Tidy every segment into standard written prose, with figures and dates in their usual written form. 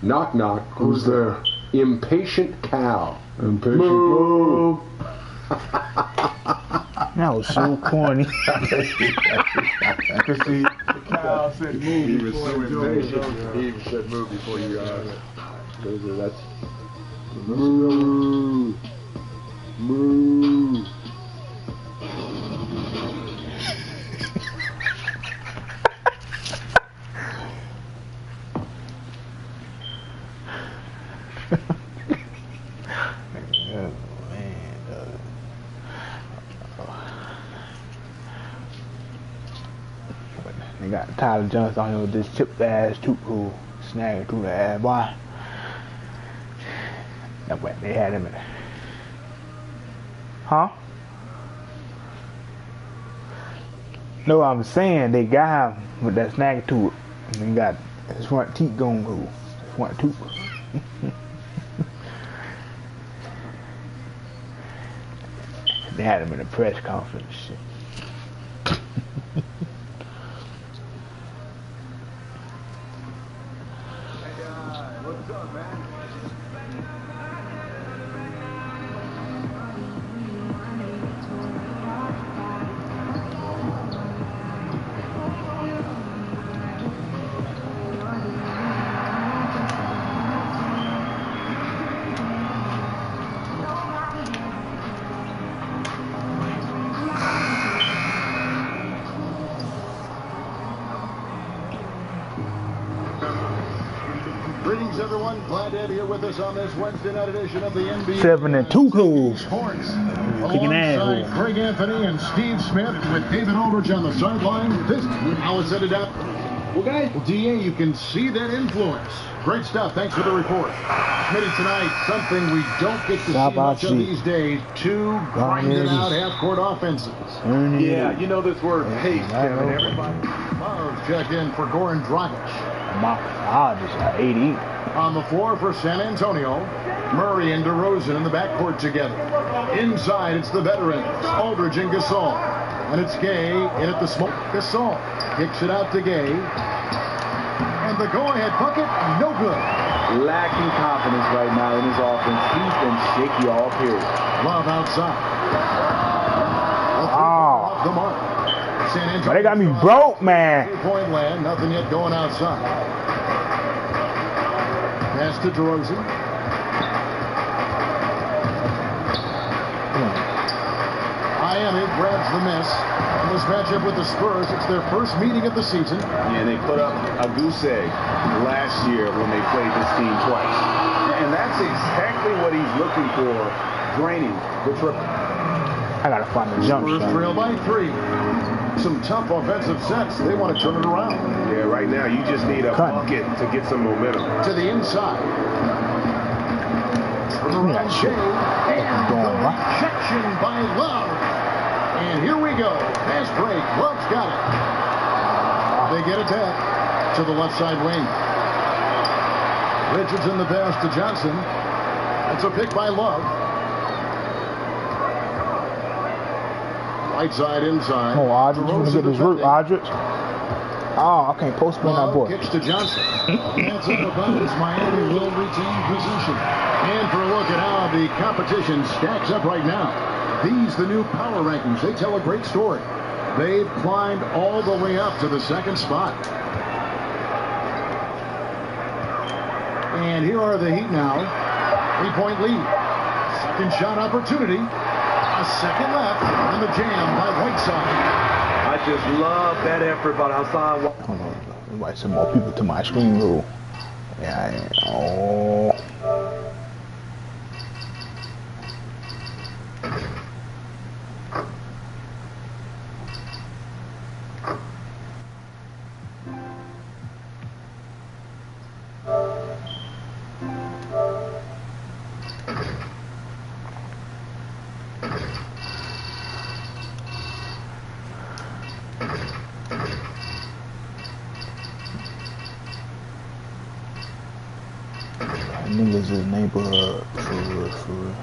Knock knock. Who's there? Impatient cow. Impatient Moo. That was so corny. Cause see, the cow said move. He was so impatient. He even said move before you that's moo. Moo. They got Tyler Johnson on here with this chipped ass tooth who snagging through the ass, boy. That's what they had him in. Huh? No, I'm saying they got him with that snagging tooth. And he got his front teeth going through. His front tooth. They had him in a press conference. Shit. What's up, man? Greetings, everyone. Glad to have you with us on this Wednesday night edition of the NBA 7-2 Cool. Sports. Kicking ass. Alongside Greg Anthony and Steve Smith with David Aldridge on the sideline. This is how it's ended up. Well, guys, DA, you can see that influence. Great stuff. Thanks for the report. Committee tonight, something we don't get to see much of these days. Two grinding out half-court offenses. Yeah, you know this word pace, Kevin. Everybody. Miles checked in for Goran Dragic. Just 80. On the floor for San Antonio, Murray and DeRozan in the backcourt together. Inside, it's the veterans, Aldridge and Gasol. And it's Gay in at the smoke. Gasol kicks it out to Gay. And the go-ahead bucket, no good. Lacking confidence right now in his offense. He's been shaky all period. Love outside. Oh. Off the mark. San Antonio. But they got me broke, man. 3-point land, nothing yet going outside. Pass to DeRozan. Miami grabs the miss. In this matchup with the Spurs, it's their first meeting of the season. Yeah, they put up a goose egg last year when they played this team twice. And that's exactly what he's looking for, draining the triple. I gotta find the jump Spurs shot. trail by 3. Some tough offensive sets. They want to turn it around. Yeah, right now you just need a bucket to get some momentum. To the inside. Yeah, shit. And the rejection by Love. And here we go. Pass break. Love's got it. They get it back to the left side wing. Richardson the pass to Johnson. That's a pick by Love. Right side inside. Oh, Aldridge, you wanna get this root, Aldridge? Oh, I can't post play that boy. Kicks to Johnson. That's up abundance. Miami will retain possession. And for a look at how the competition stacks up right now. These, the new power rankings, they tell a great story. They've climbed all the way up to the second spot. And here are the Heat now. 3-point lead. Second shot opportunity. A second left. And the jam by Whiteside. I just love that effort by Hassan. Hold on, invite some more people to my screen rule. Yeah, oh. Niggas in the neighborhood for real.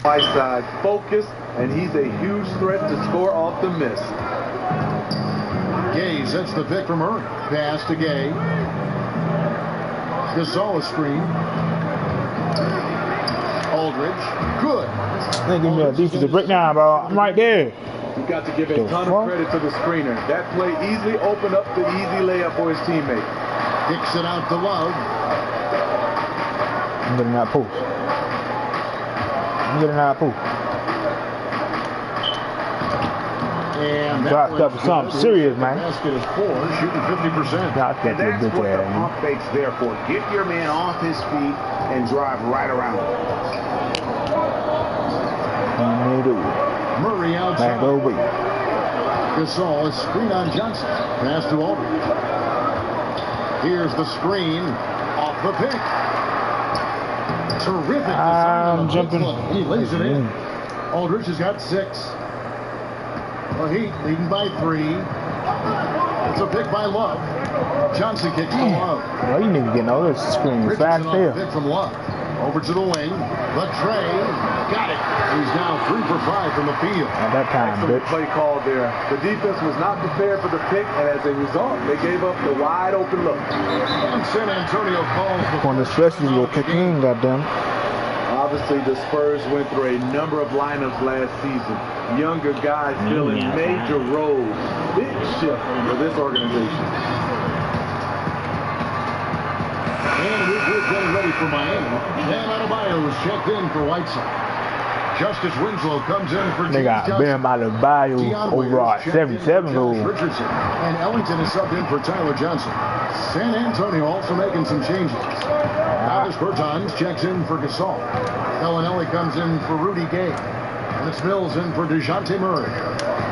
Right side focused, and he's a huge threat to score off the miss. Gay sets the pick from Murray. Pass to Gay. Gasol screen. Aldridge. Good. They give me a defensive breakdown, bro. I'm right there. You got to give a ton of credit to the screener. That play easily opened up the easy layup for his teammate. Kicks it out to Love. I'm getting that post. And dropped up for something serious, man. Basket is 4, shooting 50%. And that's what the pump fake's there for. Get your man off his feet and drive right around him. Murray outside. Gasol is screen on Johnson. Pass to Aldridge. Here's the screen off the pick. Terrific. I'm jumping. He lays it in. Aldridge has got 6. The Heat leading by 3. It's a pick by Love. Johnson kicks to Love. Well, you need to get all this screen fast there. Pick from Love. Over to the wing. The tray. Got it. He's now 3 for 5 from the field. At that time, excellent play call there. The defense was not prepared for the pick, and as a result, they gave up the wide open look. And San Antonio calls the on the stretches, you'll kick in, goddamn. Obviously, the Spurs went through a number of lineups last season. Younger guys filling major roles. Big shift for this organization. And we're getting ready for Miami. Dan Adebayo is checked in for Whiteside. Justice Winslow comes in for they got Bam Adebayo overall 77 goals. Richardson and Ellington is subbed in for Tyler Johnson. San Antonio also making some changes. Travis Bertans checks in for Gasol. Bellinelli comes in for Rudy Gay. And it's Mills in for DeJounte Murray.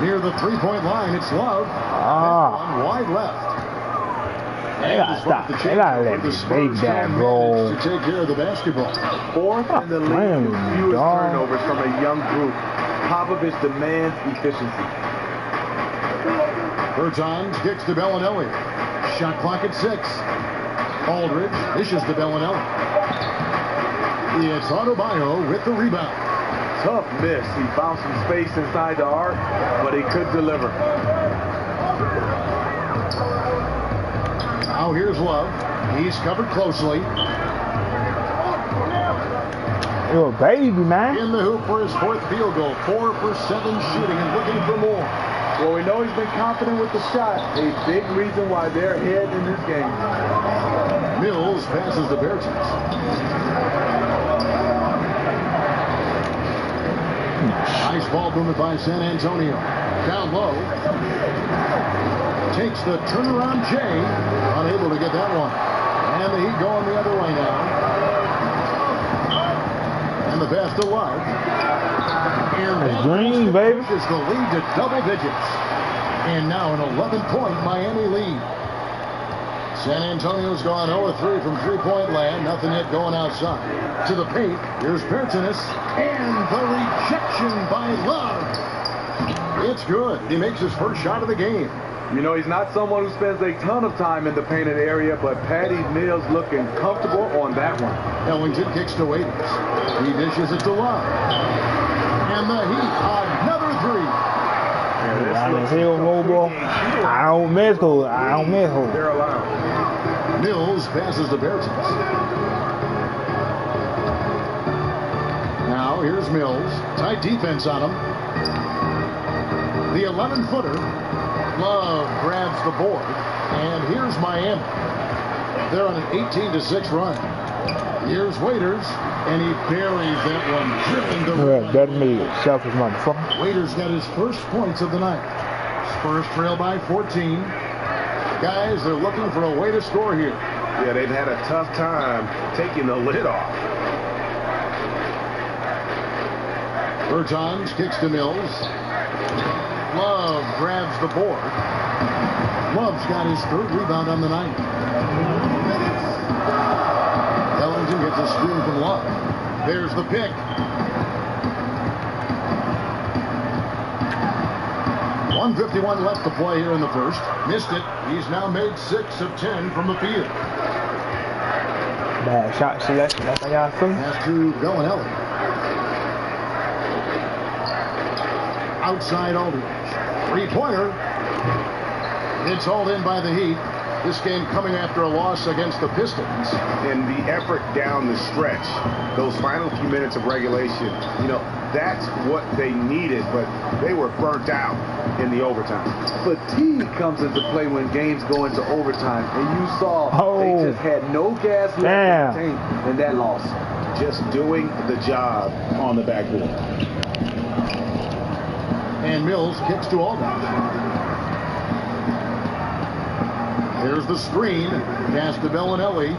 Near the three-point line, it's Love. On wide left. They gotta stop. They gotta let this big dad roll. To take care of the basketball. Fourth in the league with fewest turnovers from a young group. Popovich demands efficiency. Bertans kicks to Bellinelli. Shot clock at 6. Aldridge dishes to Bellinelli. It's Adebayo with the rebound. Tough miss. He found some space inside the arc, but he could deliver. Now here's Love. He's covered closely. You're a baby, man. In the hoop for his 4th field goal. 4 for 7 shooting and looking for more. Well, we know he's been confident with the shot. A big reason why they're ahead in this game. Mills passes to Bertans. Nice ball movement by San Antonio. Down low. Takes the turnaround Jay. Unable to get that one. And the Heat going the other way now. And the pass to Love. And green, baby. Is the lead to double digits. And now an 11-point Miami lead. San Antonio's gone 0-3 from three-point land. Nothing yet going outside. To the paint. Here's Bertans. And the rejection by Love. It's good. He makes his first shot of the game. You know, he's not someone who spends a ton of time in the painted area, but Patty Mills looking comfortable on that one. Ellington kicks to Waiters. He dishes it to Love. And the Heat, another 3. I don't mess with it. They're allowed. Mills passes to Bertans. Now here's Mills. Tight defense on him. The 11-footer. Love grabs the board. And here's Miami. They're on an 18-6 run. Here's Waiters. And he buries that one. Drilling the that me, selfish motherfucker. Waiters got his first points of the night. Spurs trail by 14. Guys, they're looking for a way to score here. Yeah, they've had a tough time taking the lid off. Bertans kicks to Mills. Love grabs the board. Love's got his 3rd rebound on the night. Ellington gets a screen from Love. There's the pick. 1:51 left to play here in the first. Missed it. He's now made 6 of 10 from the field. Bad shot selection. That's how y'all feel. Pass to Bellinelli. outside Aldridge. Three-pointer. It's hauled in by the Heat. This game coming after a loss against the Pistons. And the effort down the stretch, those final few minutes of regulation, you know, that's what they needed, but they were burnt out in the overtime. Fatigue comes into play when games go into overtime, and you saw they just had no gas left in the tank in that loss. Just doing the job on the backboard. And Mills kicks to Aldridge. There's the screen. Pass to Bellinelli.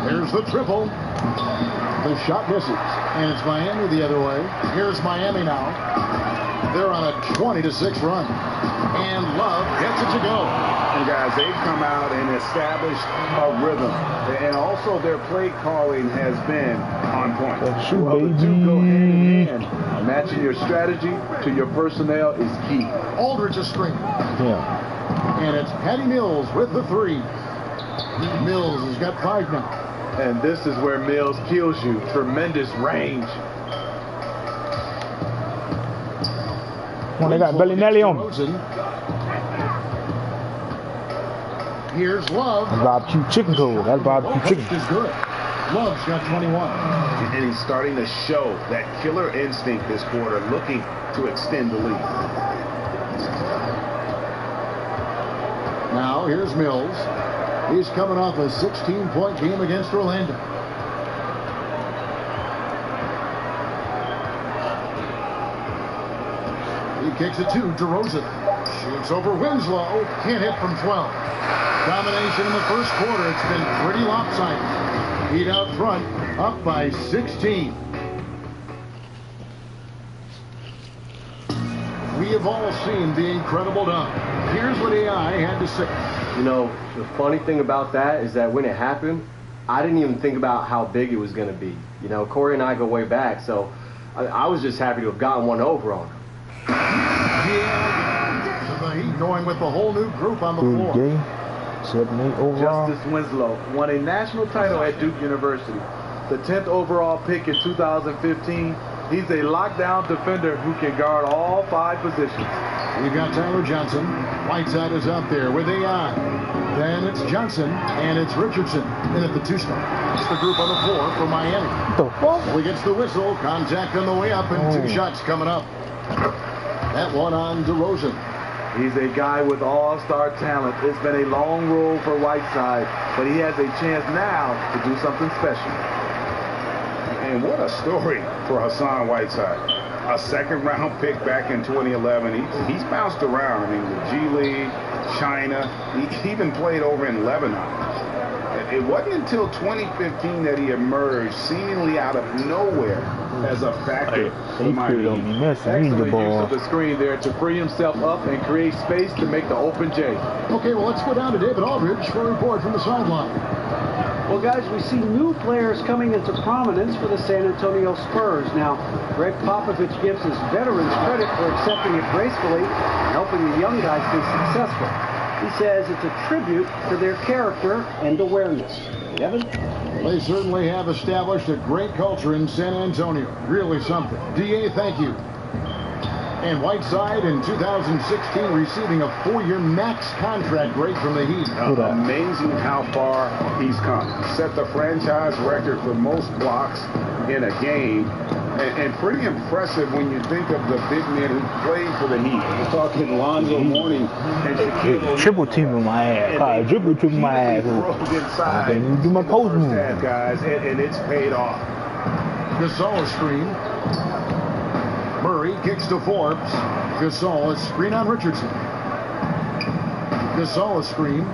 There's the triple. The shot misses. And it's Miami the other way. Here's Miami now. They're on a 20-6 run. And Love gets it to go. And guys, they've come out and established a rhythm. And also their play calling has been on point. Well, the two go hand in hand. Matching your strategy to your personnel is key. Aldridge a screen. Yeah. And it's Patty Mills with the three. Mills has got 5 now. And this is where Mills kills you. Tremendous range. Well, they got Bellinelli on. Here's Love. That's barbecue chicken cold. That's barbecue chicken. Is good. Love's got 21. And he's starting to show that killer instinct this quarter, looking to extend the lead. Now here's Mills. He's coming off a 16-point game against Orlando. He kicks it to DeRozan. Shoots over Winslow. Can't hit from 12. Domination in the first quarter. It's been pretty lopsided. Heat out front, up by 16. We have all seen the incredible dunk. Here's what AI had to say. You know, the funny thing about that is that when it happened, I didn't even think about how big it was going to be. You know, Corey and I go way back, so I was just happy to have gotten one over on him. Yeah. So the Heat going with the whole new group on the floor. 7-8 overall. Justice Winslow won a national title at Duke University. The 10th overall pick in 2015. He's a lockdown defender who can guard all 5 positions. We've got Tyler Johnson. Whiteside is out there with AI. Then it's Johnson and it's Richardson in at the 2-spot. It's the group on the floor for Miami. What the fuck? He gets the whistle. Contact on the way up and 2 shots coming up. That one on DeRozan. He's a guy with all-star talent. It's been a long road for Whiteside, but he has a chance now to do something special. And what a story for Hassan Whiteside. A second-round pick back in 2011. He's bounced around. I mean, the G League, China. He even played over in Lebanon. It wasn't until 2015 that he emerged seemingly out of nowhere as a factor for Miami. Excellent use of the screen there to free himself up and create space to make the open J. Okay, well, let's go down to David Aldridge for a report from the sideline. Well, guys, we see new players coming into prominence for the San Antonio Spurs. Now, Greg Popovich gives his veterans credit for accepting it gracefully and helping the young guys be successful. He says it's a tribute to their character and awareness. Kevin? They certainly have established a great culture in San Antonio. Really something. DA, thank you. And Whiteside in 2016 receiving a 4-year max contract rate from the Heat. Amazing how far he's come. Set the franchise record for most blocks in a game. And pretty impressive when you think of the big men who played for the Heat. We're talking Lonzo Mourning and Shaquille. Triple team my ass. Triple team my ass. I can do my post move. Guys, and it's paid off. Gasol screen. Murray kicks to Forbes. Gasol, a screen on Richardson. Gasol, a screen.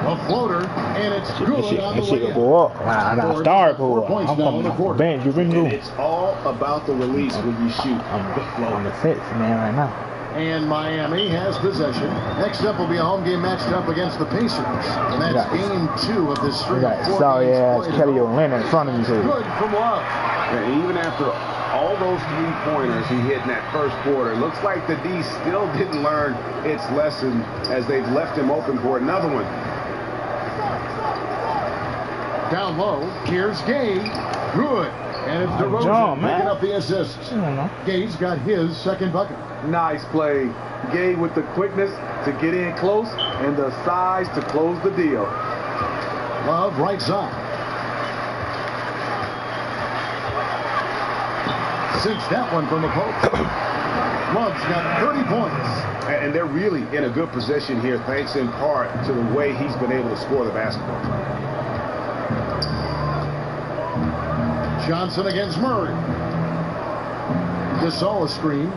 A floater, and it's good on the way in. Go up. Nah, start for points now in the quarter. Bench, you ring And it's all about the release when you shoot. I'm the fence man right now. And Miami has possession. Next up will be a home game matched up against the Pacers. And that's game 2 of this string of 4 sorry games ass Kelly Olynyk in front of me. Good from Love. And even after all those 3-pointers he hit in that first quarter, looks like the D still didn't learn its lesson as they've left him open for another one. Down low, here's Gay. Good. And it's DeRozan picking up the assist. Gay's got his second bucket. Nice play. Gay with the quickness to get in close and the size to close the deal. Love right side. Sinks that one from the post. Love's got 30 points. And they're really in a good position here, thanks in part to the way he's been able to score the basketball. Johnson against Murray. Gasol a screen.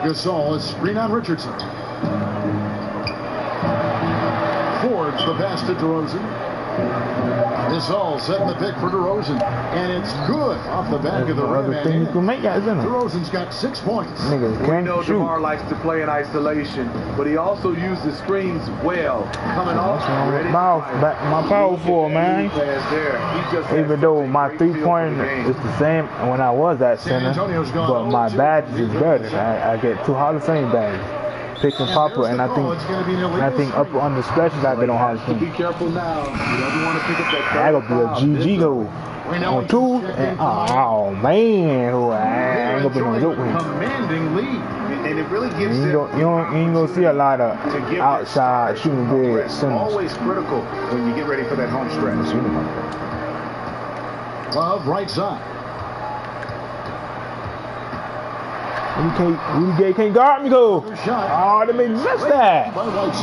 Gasol is screen on Richardson. Fords the pass to DeRozan. Gasol setting the pick for DeRozan. And it's good off the back of the rim. DeRozan's got 6 points. We know DeMar likes to play in isolation, but he also uses screens well. Coming off, ready. My power forward, man. Even though my 3-pointer is the same when I was at center, but my badges is better. I get 2 Hall of Fame badges. Pick and popper, and I think upper under specials I get on Hall of Fame. Be careful now. You don't want to pick up that. I gonna be a GG goal on 2, and oh man, I ain't gonna be no joke with him. Commanding lead. And it really gives you ain't gonna see a lot of outside shooting big centers. Always critical when you get ready for that home stretch. Love right side. Rudy Gay can't guard me, go. Oh, they made me miss that. Whiteside's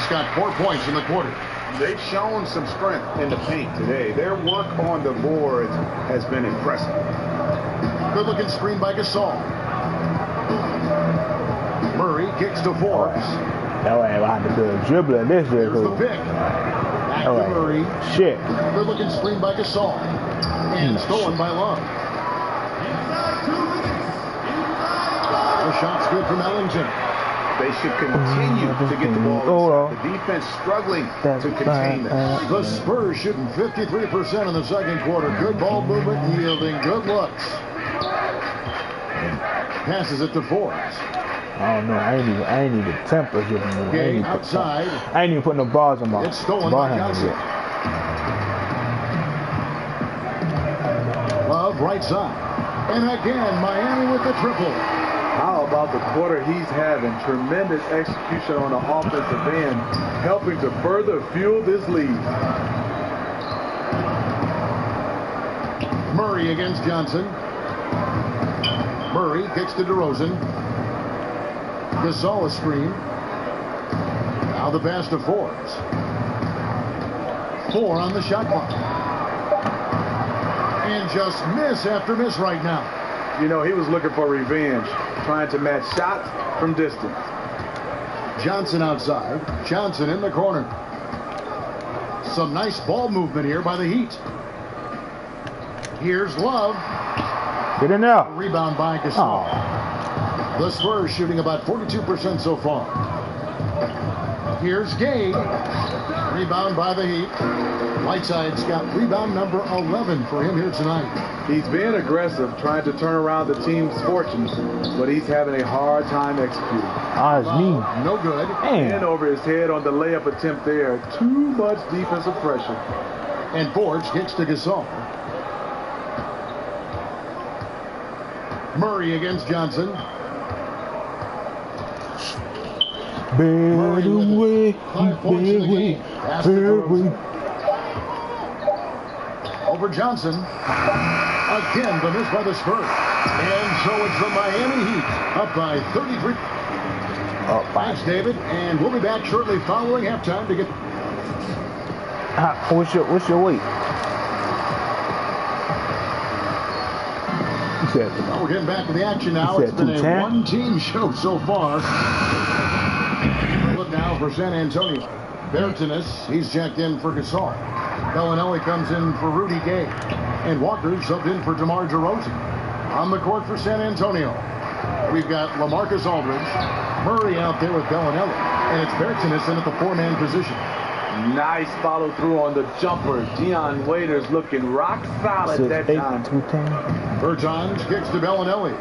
got 4 points in the quarter. They've shown some strength in the paint today. Their work on the boards has been impressive. Good looking screen by Gasol. Murray kicks to Forbes. That way I have to do a dribbler this year. Here's the pick. Back to Murray. Shit. Good looking screen by Gasol. And stolen by Love. The shot's good from Ellington. They should continue to get the ball inside. The defense struggling to contain them. The Spurs shooting 53% in the second quarter. Good ball movement, yielding good looks. Passes it to Forbes. I don't know. I ain't even temper here. Game outside. I ain't even putting no balls on my It's stolen by Johnson. Love right side. And again, Miami with the triple. How about the quarter he's having? Tremendous execution on the offensive end, helping to further fuel this lead. Murray against Johnson. Murray kicks to DeRozan. Gasol a screen. Now the pass to Forbes. 4 on the shot clock. And just miss after miss right now. You know, he was looking for revenge, trying to match shots from distance. Johnson outside. Johnson in the corner. Some nice ball movement here by the Heat. Here's Love. Get in there. Rebound by Gasol. The Spurs shooting about 42% so far. Here's Gay. Rebound by the Heat. Whiteside's got rebound number 11 for him here tonight. He's being aggressive, trying to turn around the team's fortunes, but he's having a hard time executing. It's me. No good. And over his head on the layup attempt there. Too much defensive pressure. And Forbes kicks to Gasol. Murray against Johnson. Bear away, over Johnson. Again, the miss by the Spurs. And so it's the Miami Heat up by 33. Thanks, David. And we'll be back shortly following halftime to get... What's your weight? Well, we're getting back to the action now. It's been a one-team show so far. Look now for San Antonio. Bertans, he's checked in for Gasol. Bellinelli comes in for Rudy Gay. And Walker subbed in for DeMar DeRozan. On the court for San Antonio, we've got LaMarcus Aldridge, Murray out there with Bellinelli, and it's Bertans in at the 4-man position. Nice follow through on the jumper. Dion Waiters looking rock solid that time. Bertans kicks to Bellinelli.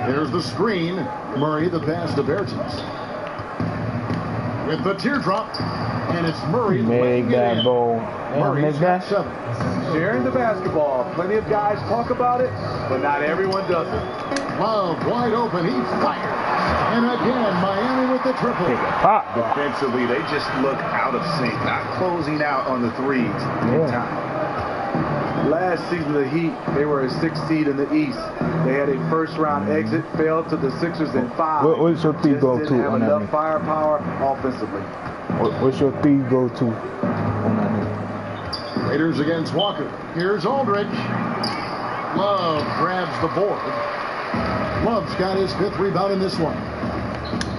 There's the screen. Murray the pass to Bertans. With the teardrop, and it's Murray. Make that ball. Murray's got 7. sharing the basketball. Plenty of guys talk about it, but not everyone does it. Love wide open. He fires. And again, Miami with the triple. Pop. Defensively, they just look out of sync, not closing out on the threes in time. Last season, the Heat, they were a 6th seed in the East. They had a first-round exit, fell to the Sixers in 5. What's your three go to didn't have on that? enough firepower offensively. What's your three go to on that? Raiders against Walker. Here's Aldridge. Love grabs the board. Love's got his 5th rebound in this one.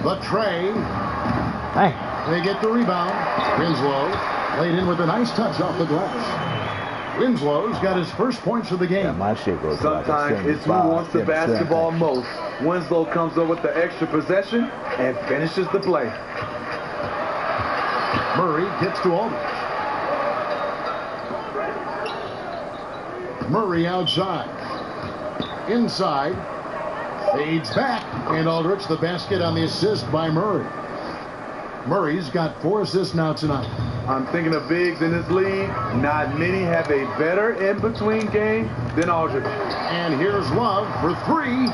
The tray. Hey. They get the rebound. Winslow laid in with a nice touch off the glass. Winslow's got his first points of the game. Yeah, my shit goes Sometimes it's who wants the basketball most. Winslow comes up with the extra possession and finishes the play. Murray gets to Aldridge. Murray outside. Inside. Fades back. And Aldridge the basket on the assist by Murray. Murray's got 4 assists now tonight. I'm thinking of bigs in this league. Not many have a better in-between game than Aldridge. And here's Love for 3.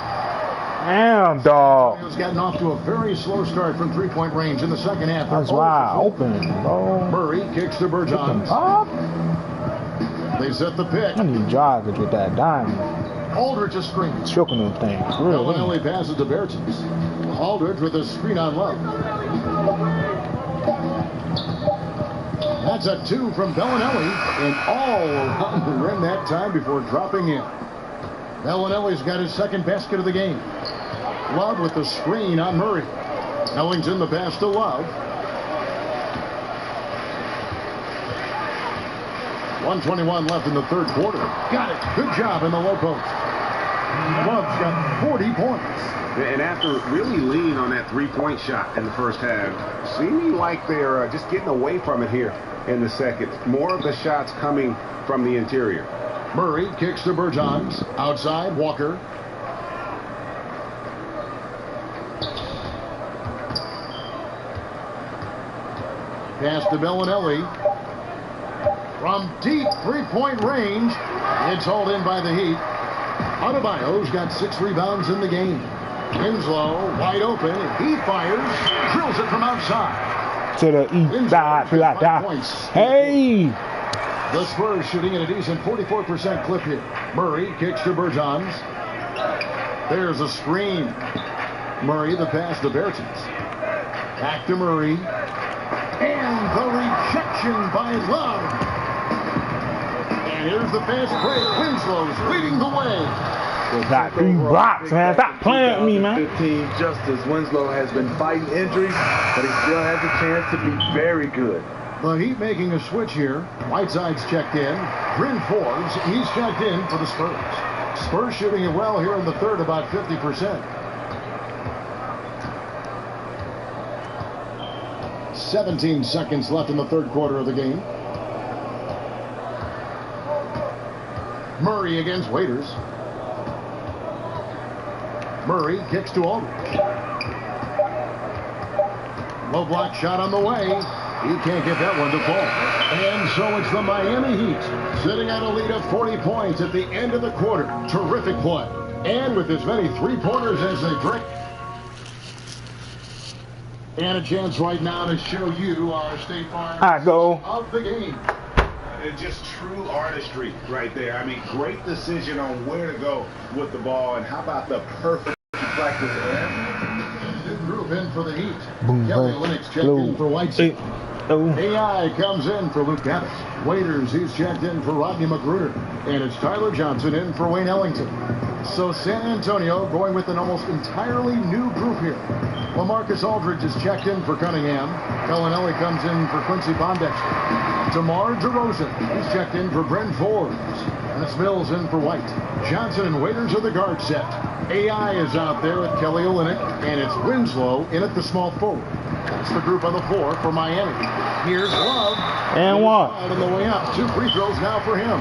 Damn, dog. He's gotten off to a very slow start from three-point range in the second half. That's wide open, bro. Murray kicks to Bertans. Up. They set the pick. I need joggers with that diamond. Aldridge a screen. Choking them things. Really. Bellinelli passes to Bertans. Aldridge with a screen on Love. That's a 2 from Bellinelli, and all around the rim that time before dropping in. Bellinelli's got his 2nd basket of the game. Love with the screen on Murray. Ellington the pass to Love. 1:21 left in the 3rd quarter. Got it. Good job in the low post. Love's got 40 points. And after really leaning on that 3-point shot in the first half, seeming like they're just getting away from it here in the second. More of the shots coming from the interior. Murray kicks to Bertans. Outside, Walker. Pass to Bellinelli. From deep 3-point range. It's hauled in by the Heat. Adebayo's got 6 rebounds in the game. Winslow wide open. He fires. Drills it from outside. To the east side. Hey! The Spurs shooting at a decent 44% clip here. Murray kicks to Bertans. There's a screen. Murray the pass to Bertans. Back to Murray. And the rejection by Love. And here's the fast break. Winslow's leading the way. Got 3 blocks, man. Stop playing with me, man. 15 Justice. Winslow has been fighting injuries, but he still has a chance to be very good. The Heat making a switch here. Whiteside's checked in. Bryn Forbes, he's checked in for the Spurs. Spurs shooting it well here in the 3rd, about 50%. 17 seconds left in the 3rd quarter of the game. Murray against Waiters. Murray kicks to Aldridge. Low block shot on the way. He can't get that one to fall. And so it's the Miami Heat sitting at a lead of 40 points at the end of the quarter. Terrific play. And with as many 3-pointers as they drink. And a chance right now to show you our State Farm of the game. It's just true artistry right there. I mean, great decision on where to go with the ball. And how about the perfect practice there? New group in for the Heat. Boom, Kelly Olynyk checked in for Whiteside. Oh. AI comes in for Luke Gaddis. Waiters, he's checked in for Rodney McGruder. And it's Tyler Johnson in for Wayne Ellington. So San Antonio going with an almost entirely new group here. LaMarcus Aldridge is checked in for Cunningham. Bellinelli comes in for Quincy Pondexter. DeMar DeRozan, he's checked in for Bryn Forbes. And it's Mills in for White. Johnson and Waiters are the guard set. AI is out there with Kelly Olynyk, and it's Winslow in at the small forward. That's the group on the floor for Miami. Here's Love. And one. On the way up. 2 free throws now for him.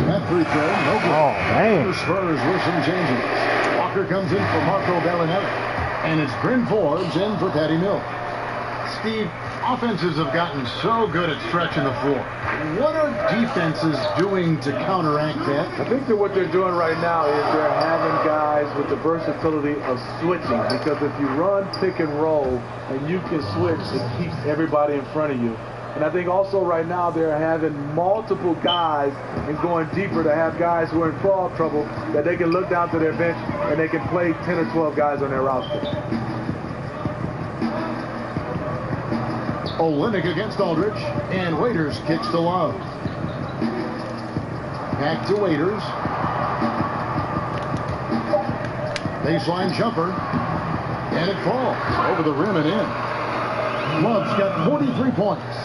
That free throw, no good. Oh, man. The Spurs with some changes. Walker comes in for Marco Bellinelli. And it's Bryn Forbes in for Patty Mills. Steve, Offenses have gotten so good at stretching the floor. What are defenses doing to counteract that? I think that what they're doing right now is they're having guys with the versatility of switching, because if you run pick and roll and you can switch, it keeps everybody in front of you. And I think also right now they're having multiple guys and going deeper to have guys who are in foul trouble that they can look down to their bench and they can play 10 or 12 guys on their roster. Olynyk against Aldridge, and Waiters kicks to Love. Back to Waiters. Baseline jumper, and it falls over the rim and in. Love's got 43 points.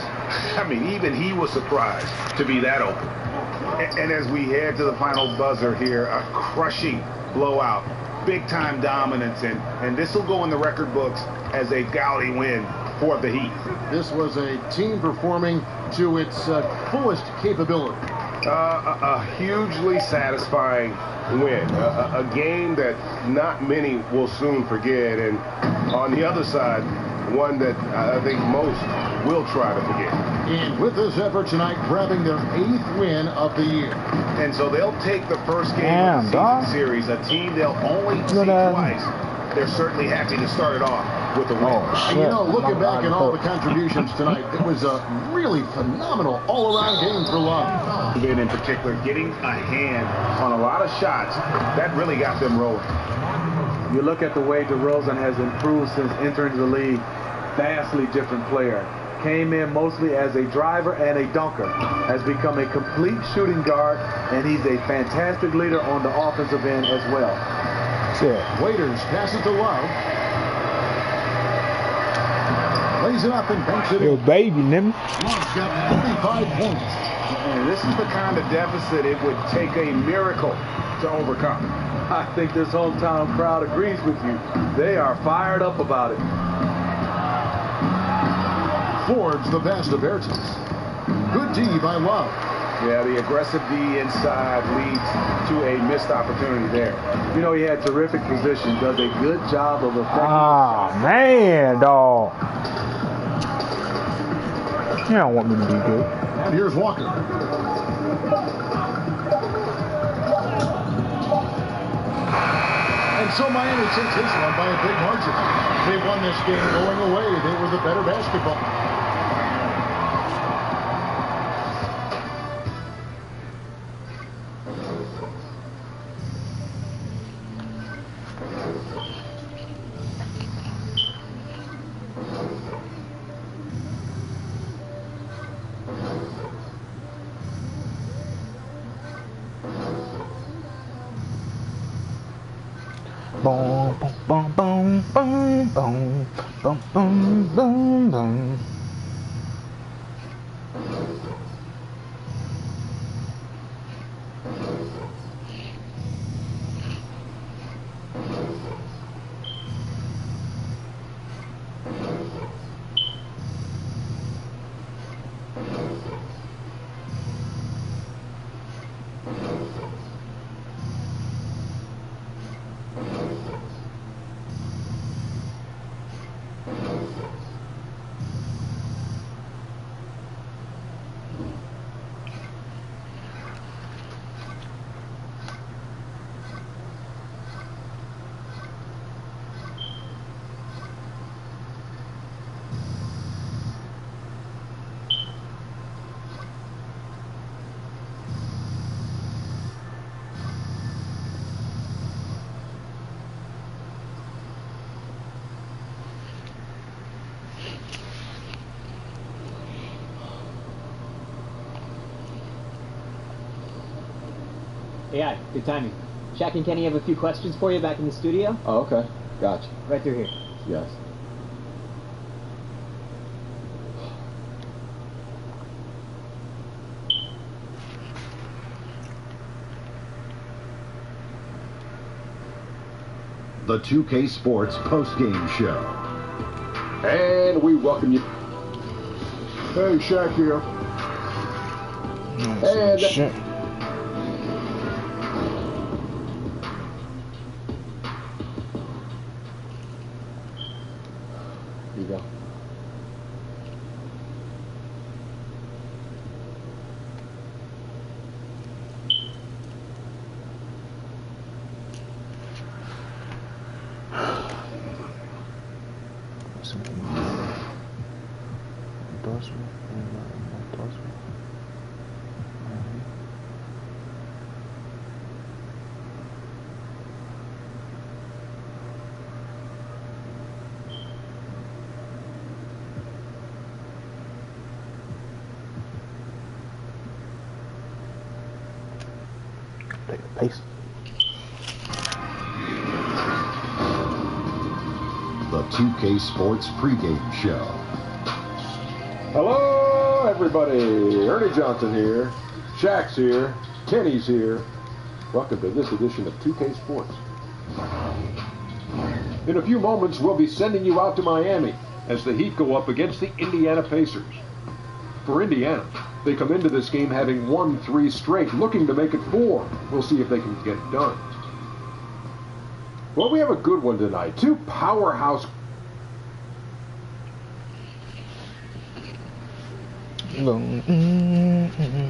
I mean, even he was surprised to be that open. And as we head to the final buzzer here, a crushing blowout, big-time dominance, and this will go in the record books as a gaudy win for the Heat. This was a team performing to its fullest capability. A hugely satisfying win. A game that not many will soon forget, and on the other side, one that I think most will try to forget. And with this effort tonight, grabbing their 8th win of the year. And so they'll take the first game of the season series, a team they'll only see twice. They're certainly happy to start it off with a win. And you know, looking back at all the contributions tonight, it was a really phenomenal all-around game for Love. In particular, getting a hand on a lot of shots, that really got them rolling. You look at the way DeRozan has improved since entering the league, vastly different player. Came in mostly as a driver and a dunker, has become a complete shooting guard, and he's a fantastic leader on the offensive end as well. Waiters pass it to Love. Lays it up and banks it in. Baby, nigga. Love's got 45 points. And this is the kind of deficit it would take a miracle to overcome. I think this hometown crowd agrees with you. They are fired up about it. Fords the pass to Bertens. Good D by Love. Yeah, the aggressive D inside leads to a missed opportunity there. You know, he had terrific position, does a good job of affecting. Ah, man, dog. You don't want me to be good. And here's Walker. And so Miami takes this one by a big margin. They won this game going away. They were the better basketball. Boom, boom, boom, boom, boom, boom, boom, boom, boom. AI, good timing. Shaq and Kenny have a few questions for you back in the studio. Oh, okay. Gotcha. Right through here. Yes. The 2K Sports post-game show. And we welcome you. Hey, Shaq here. And shit. Here you go. endorsement. Endorsement. Take a paste. The 2K Sports pregame show. Hello, everybody. Ernie Johnson here. Shaq's here. Kenny's here. Welcome to this edition of 2K Sports. In a few moments, we'll be sending you out to Miami as the Heat go up against the Indiana Pacers. For Indiana, they come into this game having won 3 straight, looking to make it 4. We'll see if they can get it done. Well, we have a good one tonight. 2 powerhouse.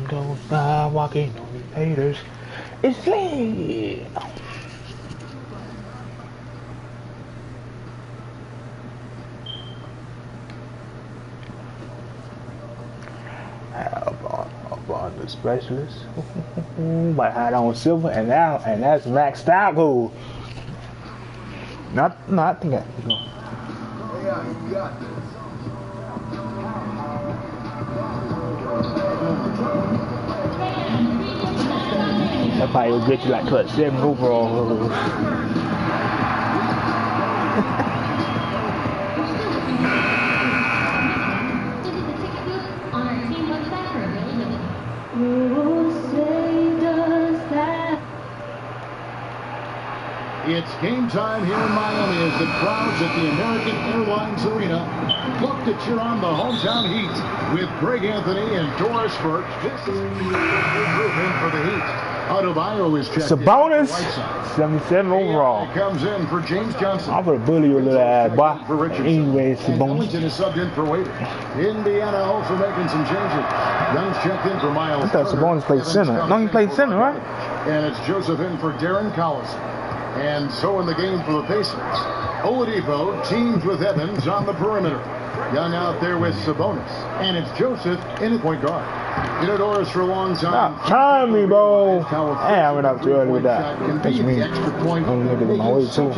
Go by walking on the haters. It's late. Up on the specialist. My hat on silver, and that's maxed out gold. Not I think I. Yeah, you got this. That probably will get you like cut 7 overall. It's game time here in Miami as the crowds at the American Airlines Arena look to cheer on the hometown Heat with Greg Anthony and Doris Burke. This is in for the Heat. Adebayo is checked. It's a bonus. 77 overall. Comes in for James Johnson. I'm gonna bully your little ass, boy. Anyway, it's a bonus. Ellington is subbed in for Waiters. Indiana also making some changes. Young's checked in for Miles. I thought Sabonis played center. No, he played center, right? And it's Joseph in for Darren Collison. And so in the game for the Pacers, Oladipo teams with Evans on the perimeter. Young out there with Sabonis. And it's Joseph in at point guard. Doris for a long time. Stop trying me, bro. Hey, I went up too early with that. That's me. I'm looking at my way, too.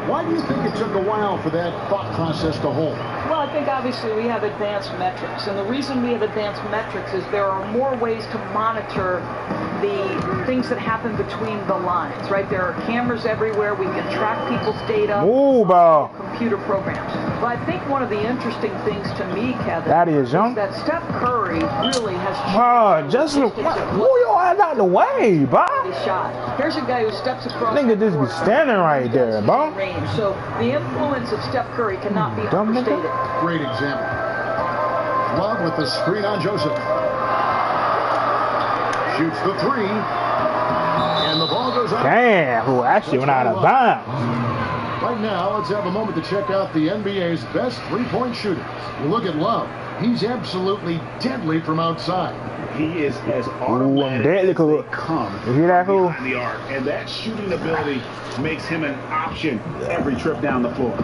Why do you think it took a while for that thought process to hold? Well, I think obviously we have advanced metrics. And the reason we have advanced metrics is there are more ways to monitor the things that happen between the lines, right? There are cameras everywhere. We can track people's data. Ooh, bro. Computer programs. But I think one of the interesting things to me, Kevin, that is that Steph Curry really has changed. Just move your ass out the way, bro. Shot. Here's a guy who steps across. Nigga just be standing right there, bro. So the influence of Steph Curry cannot be understated. Great example. Love with the screen on Joseph. Shoots the 3. And the ball goes up. Damn, who actually went out of bounds. Right now, let's have a moment to check out the NBA's best three-point shooters. You look at Love. He's absolutely deadly from outside. He is as automatic as they come you hear that, fool? behind the arc. And that shooting ability makes him an option every trip down the floor.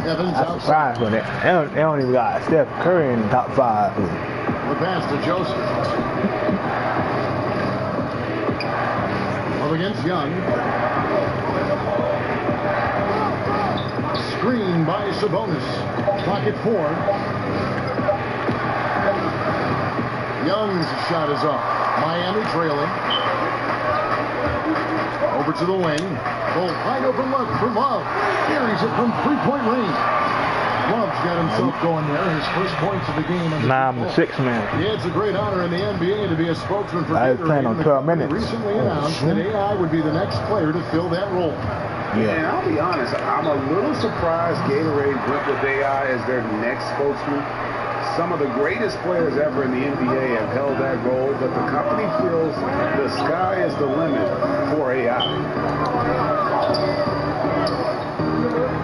Evans I'm surprised with it. They don't even got Steph Curry in the top 5. The pass to Joseph. Up against Young. Screen by Sabonis. Clock at 4. Young's shot is up. Miami trailing. Over to the wing. Oh, wide open look for Love. Carries it from 3-point range. Love's got himself going there. His first points of the game. Nah, I'm the 6th man. Yeah, it's a great honor in the NBA to be a spokesman for I was playing on 12 minutes. Recently announced that AI would be the next player to fill that role. Yeah. And I'll be honest, I'm a little surprised Gatorade went with AI as their next spokesman. Some of the greatest players ever in the NBA have held that role, but the company feels the sky is the limit for AI.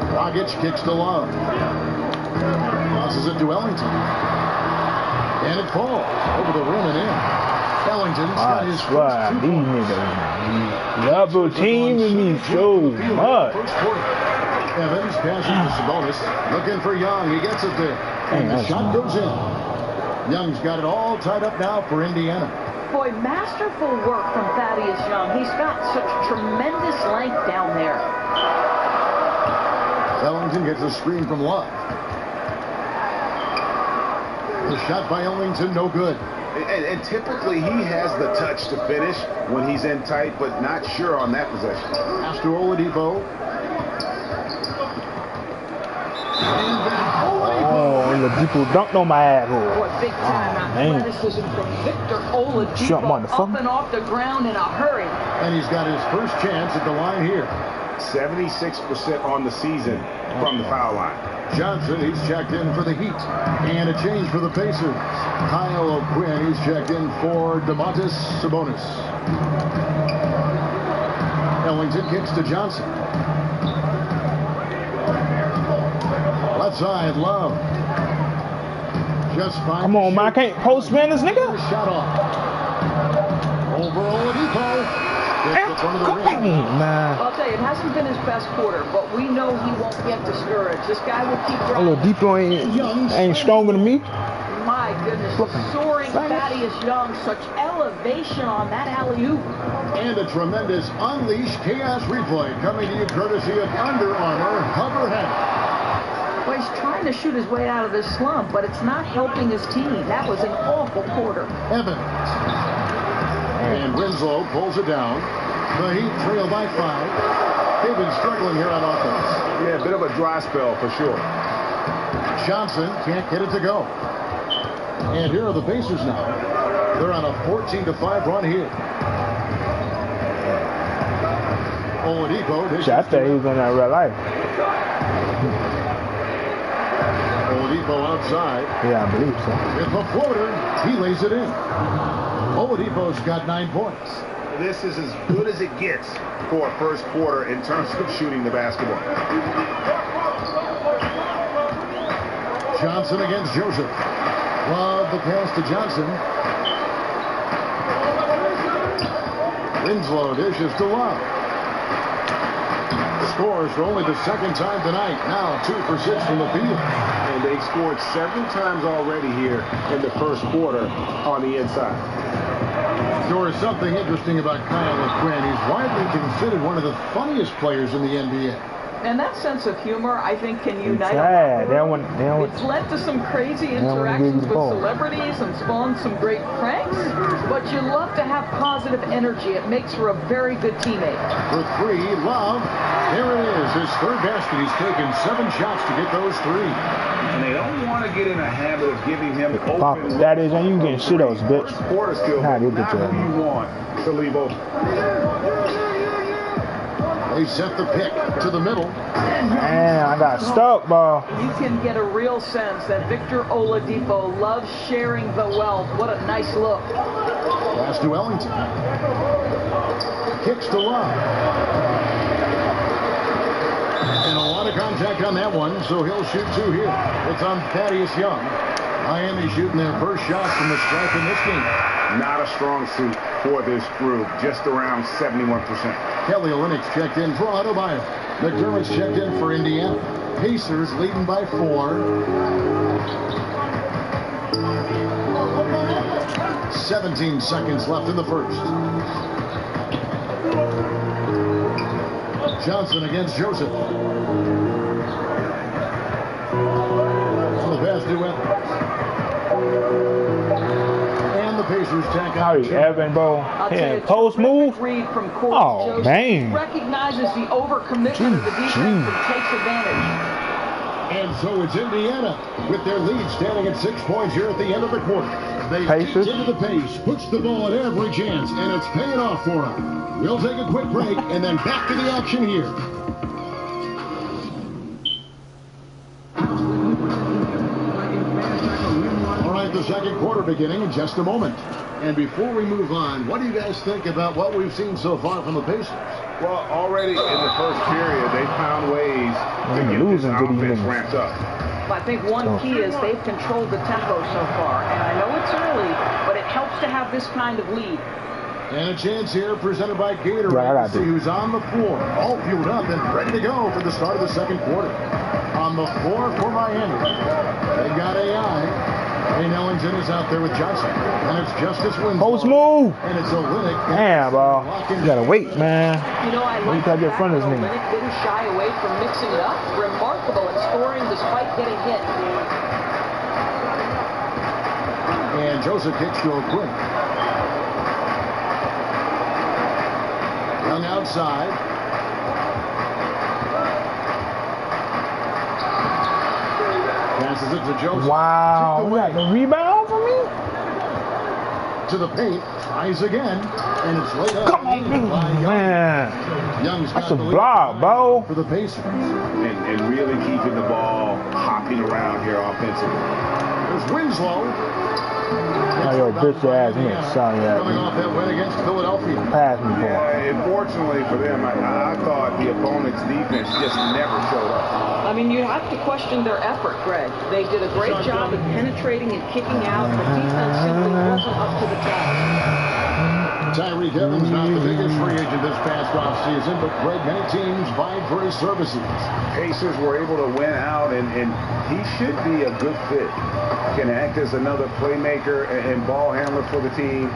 Dragic kicks to Love. Tosses it to Ellington. And it falls over the rim and in. Ellington's got his first 2 points. Double teaming me so much. Evans passes to Sabonis. Looking for Young. He gets it there. And the shot goes in. Young's got it all tied up now for Indiana. Boy, masterful work from Thaddeus Young. He's got such tremendous length down there. Ellington gets a screen from Love. The shot by Ellington, no good. And typically he has the touch to finish when he's in tight, but not sure on that possession. Pass to Oladipo. Oladipo dunked on my ass. What big time athleticism from Victor Oladipo up and off the ground in a hurry. And he's got his first chance at the line here. 76% on the season from the foul line. Johnson, he's checked in for the Heat. And a change for the Pacers. Kyle O'Quinn, he's checked in for Domantas Sabonis. Ellington kicks to Johnson. Left side, Love. Just fine. Come on, man. I can't post man this nigga. Shot off. Over Oladipo. Man. I'll tell you, it hasn't been his best quarter, but we know he won't get discouraged. This guy will keep driving. Oladipo ain't stronger than me. My goodness, soaring Thaddeus Young, such elevation on that alley-oop. And a tremendous Unleash Chaos replay coming to you courtesy of Under Armour Hover Hat. Well, he's trying to shoot his way out of this slump, but it's not helping his team. That was an awful quarter. Evans. And Winslow pulls it down. The Heat trail by 5. They've been struggling here on offense. Yeah, a bit of a dry spell for sure. Johnson can't get it to go. And here are the Pacers now. They're on a 14-5 run here. Oladipo. I thought he was on that real life. Oladipo outside. Yeah, I believe so. With a floater, he lays it in. Oladipo's got 9 points. This is as good as it gets for a first quarter in terms of shooting the basketball. Johnson against Joseph. Love the pass to Johnson. Winslow dishes to Love. Scores for only the second time tonight. Now 2 for 6 from the field. And they've scored several times already here in the first quarter on the inside. There is something interesting about Kyle O'Quinn. He's widely considered one of the funniest players in the NBA. And that sense of humor, I think, can unite. It's led to some crazy interactions with celebrities and spawned some great pranks. But you love to have positive energy. It makes for a very good teammate. For 3, Love. There it is. His third basket. He's taken 7 shots to get those 3. And they don't want to get in a habit of giving him open. That is, and you getting shit out, bitch. Quarter still. Not who you want to leave open. They set the pick to the middle. Man, I got stuck, bro. You can get a real sense that Victor Oladipo loves sharing the wealth. What a nice look. Pass to Ellington. Kicks to Love. And a lot of contact on that one, so he'll shoot 2 here. It's on Thaddeus Young. Miami shooting their first shot from the stripe in this game. Not a strong suit for this group, just around 71%. Kelly Olynyk's checked in for Adebayo. McDermott's checked in for Indiana. Pacers leading by 4. 17 seconds left in the first. Johnson against Joseph. So the pass to Evans. And the Pacers tack out. Howdy, Evan, bro. Yeah, post move. Oh, man. Recognizes the overcommitment of the defense and takes advantage. And so it's Indiana with their lead standing at 6 points here at the end of the quarter. They Pacers into the pace, puts the ball at every chance, and it's paying off for them. We'll take a quick break and then back to the action here. All right, the second quarter beginning in just a moment. And before we move on, what do you guys think about what we've seen so far from the Pacers? Well, already in the first period, they found ways to get this offense ramped up. I think one key is they've controlled the tempo so far. And I know it's early, but it helps to have this kind of lead. And a chance here presented by Gatorade Right, to see who's on the floor, all fueled up and ready to go for the start of the second quarter. On the floor for Miami, they got AI. Ray Ellington is out there with Johnson. And it's Justice Winslow. Post move. And it's Olynyk. Damn, bro. You gotta wait, man. You know, I like the fact that Olynyk didn't shy away from mixing it up. Remarkable at scoring despite getting hit. And Joseph kicks to O'Quinn. Young outside. Passes it to Joseph. Wow. We got the rebound for me? To the paint. Tries again. And it's laid up. Come on, man. Young's That's a block, bro. For the Pacers. And really keeping the ball hopping around here offensively. There's Winslow. Oh, yo, bitch ass nigga. Sorry, Coming off that win against Philadelphia. Pass me, boy. Yeah, unfortunately for them, I thought the opponent's defense just never showed up. I mean, you have to question their effort, Greg. They did a great job of penetrating and kicking out. The defense simply wasn't up to the task. Tyreek Evans, not the biggest free agent this past offseason, but Greg, many teams vied for his services. Pacers were able to win out, and he should be a good fit. Can act as another playmaker and ball handler for the team.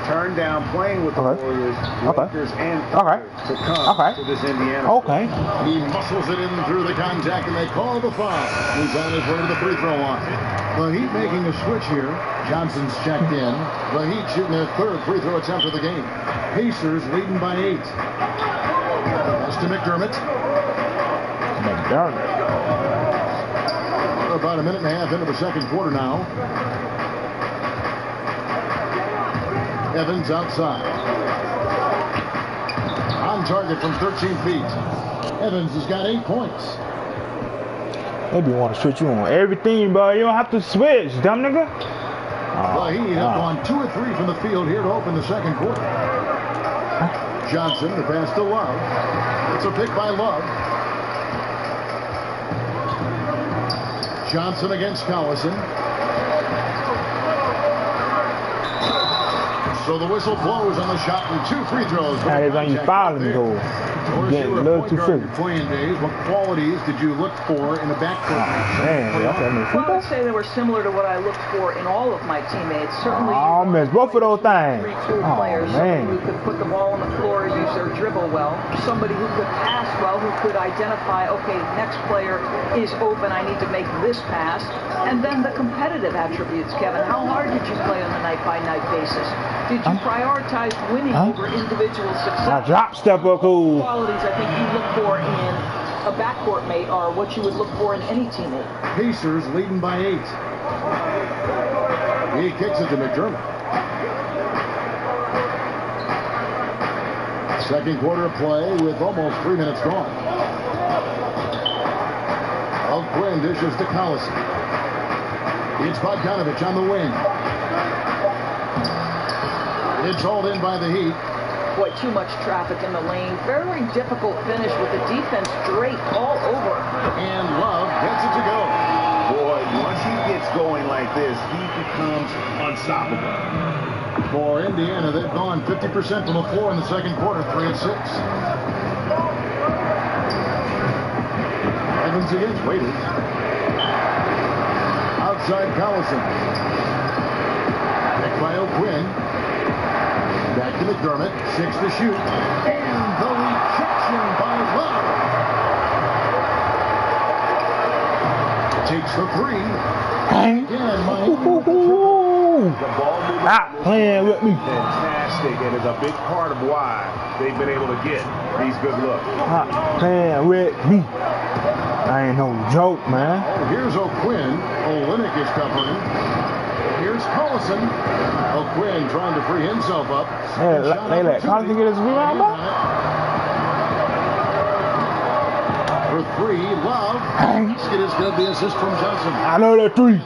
Turn down playing with the Warriors, Lakers, and to come to this Indiana. Okay. He muscles it in through the contact, and they call the foul. He's on his way to the free throw line. The Heat making a switch here. Johnson's checked in. The Heat shooting their third free throw attempt of the game. Pacers leading by 8. Pass to McDermott. About a minute and a half into the second quarter now. Evans outside. On target from 13 feet. Evans has got 8 points. Maybe you want to switch you on everything, bro. You don't have to switch, dumb nigga. The Heat have gone 2 or 3 from the field here to open the second quarter. Johnson, the pass to Love. It's a pick by Love. Johnson against Collison. So the whistle blows on the shot and 2 free throws. Now they're going to foul him, though. Getting a little too free. Playing days, what qualities did you look for in a backcourt? Well, I would say they were similar to what I looked for in all of my teammates. Certainly, I missed both of those things. 3 tool players, somebody who could put the ball on the floor, use their dribble well, somebody who could pass well, who could identify, okay, next player is open, I need to make this pass, and then the competitive attributes, Kevin. How hard did you play on a night-by-night basis? Did you prioritize winning over individual success? Drop stepper, cool. Qualities I think you look for in a backcourt mate are what you would look for in any teammate. Pacers leading by 8. He kicks it to McDermott. Second quarter of play with almost 3 minutes gone. O'Quinn dishes to Collison. It's Bogdanovich on the wing. It's hauled in by the Heat. Boy, too much traffic in the lane. Very difficult finish with the defense draped all over. And Love gets it to go. Boy, once he gets going like this, he becomes unstoppable. For Indiana, they've gone 50% from the floor in the second quarter, 3 of 6. Evans against Waiters. Outside Collison. Picked by O'Quinn. Back to McDermott. 6 to shoot. And the rejection by Love. Takes the 3. Again, Not playing with me. Fantastic, and it's a big part of why they've been able to get these good looks. Not playing with me. I ain't no joke, man. Oh, here's O'Quinn. Olynyk is covering. Here's Collison. O'Quinn trying to free himself up. Yeah, they let Collison get his rebound back? For 3, Love. Basket is good. The assist from Johnson. I know that 3.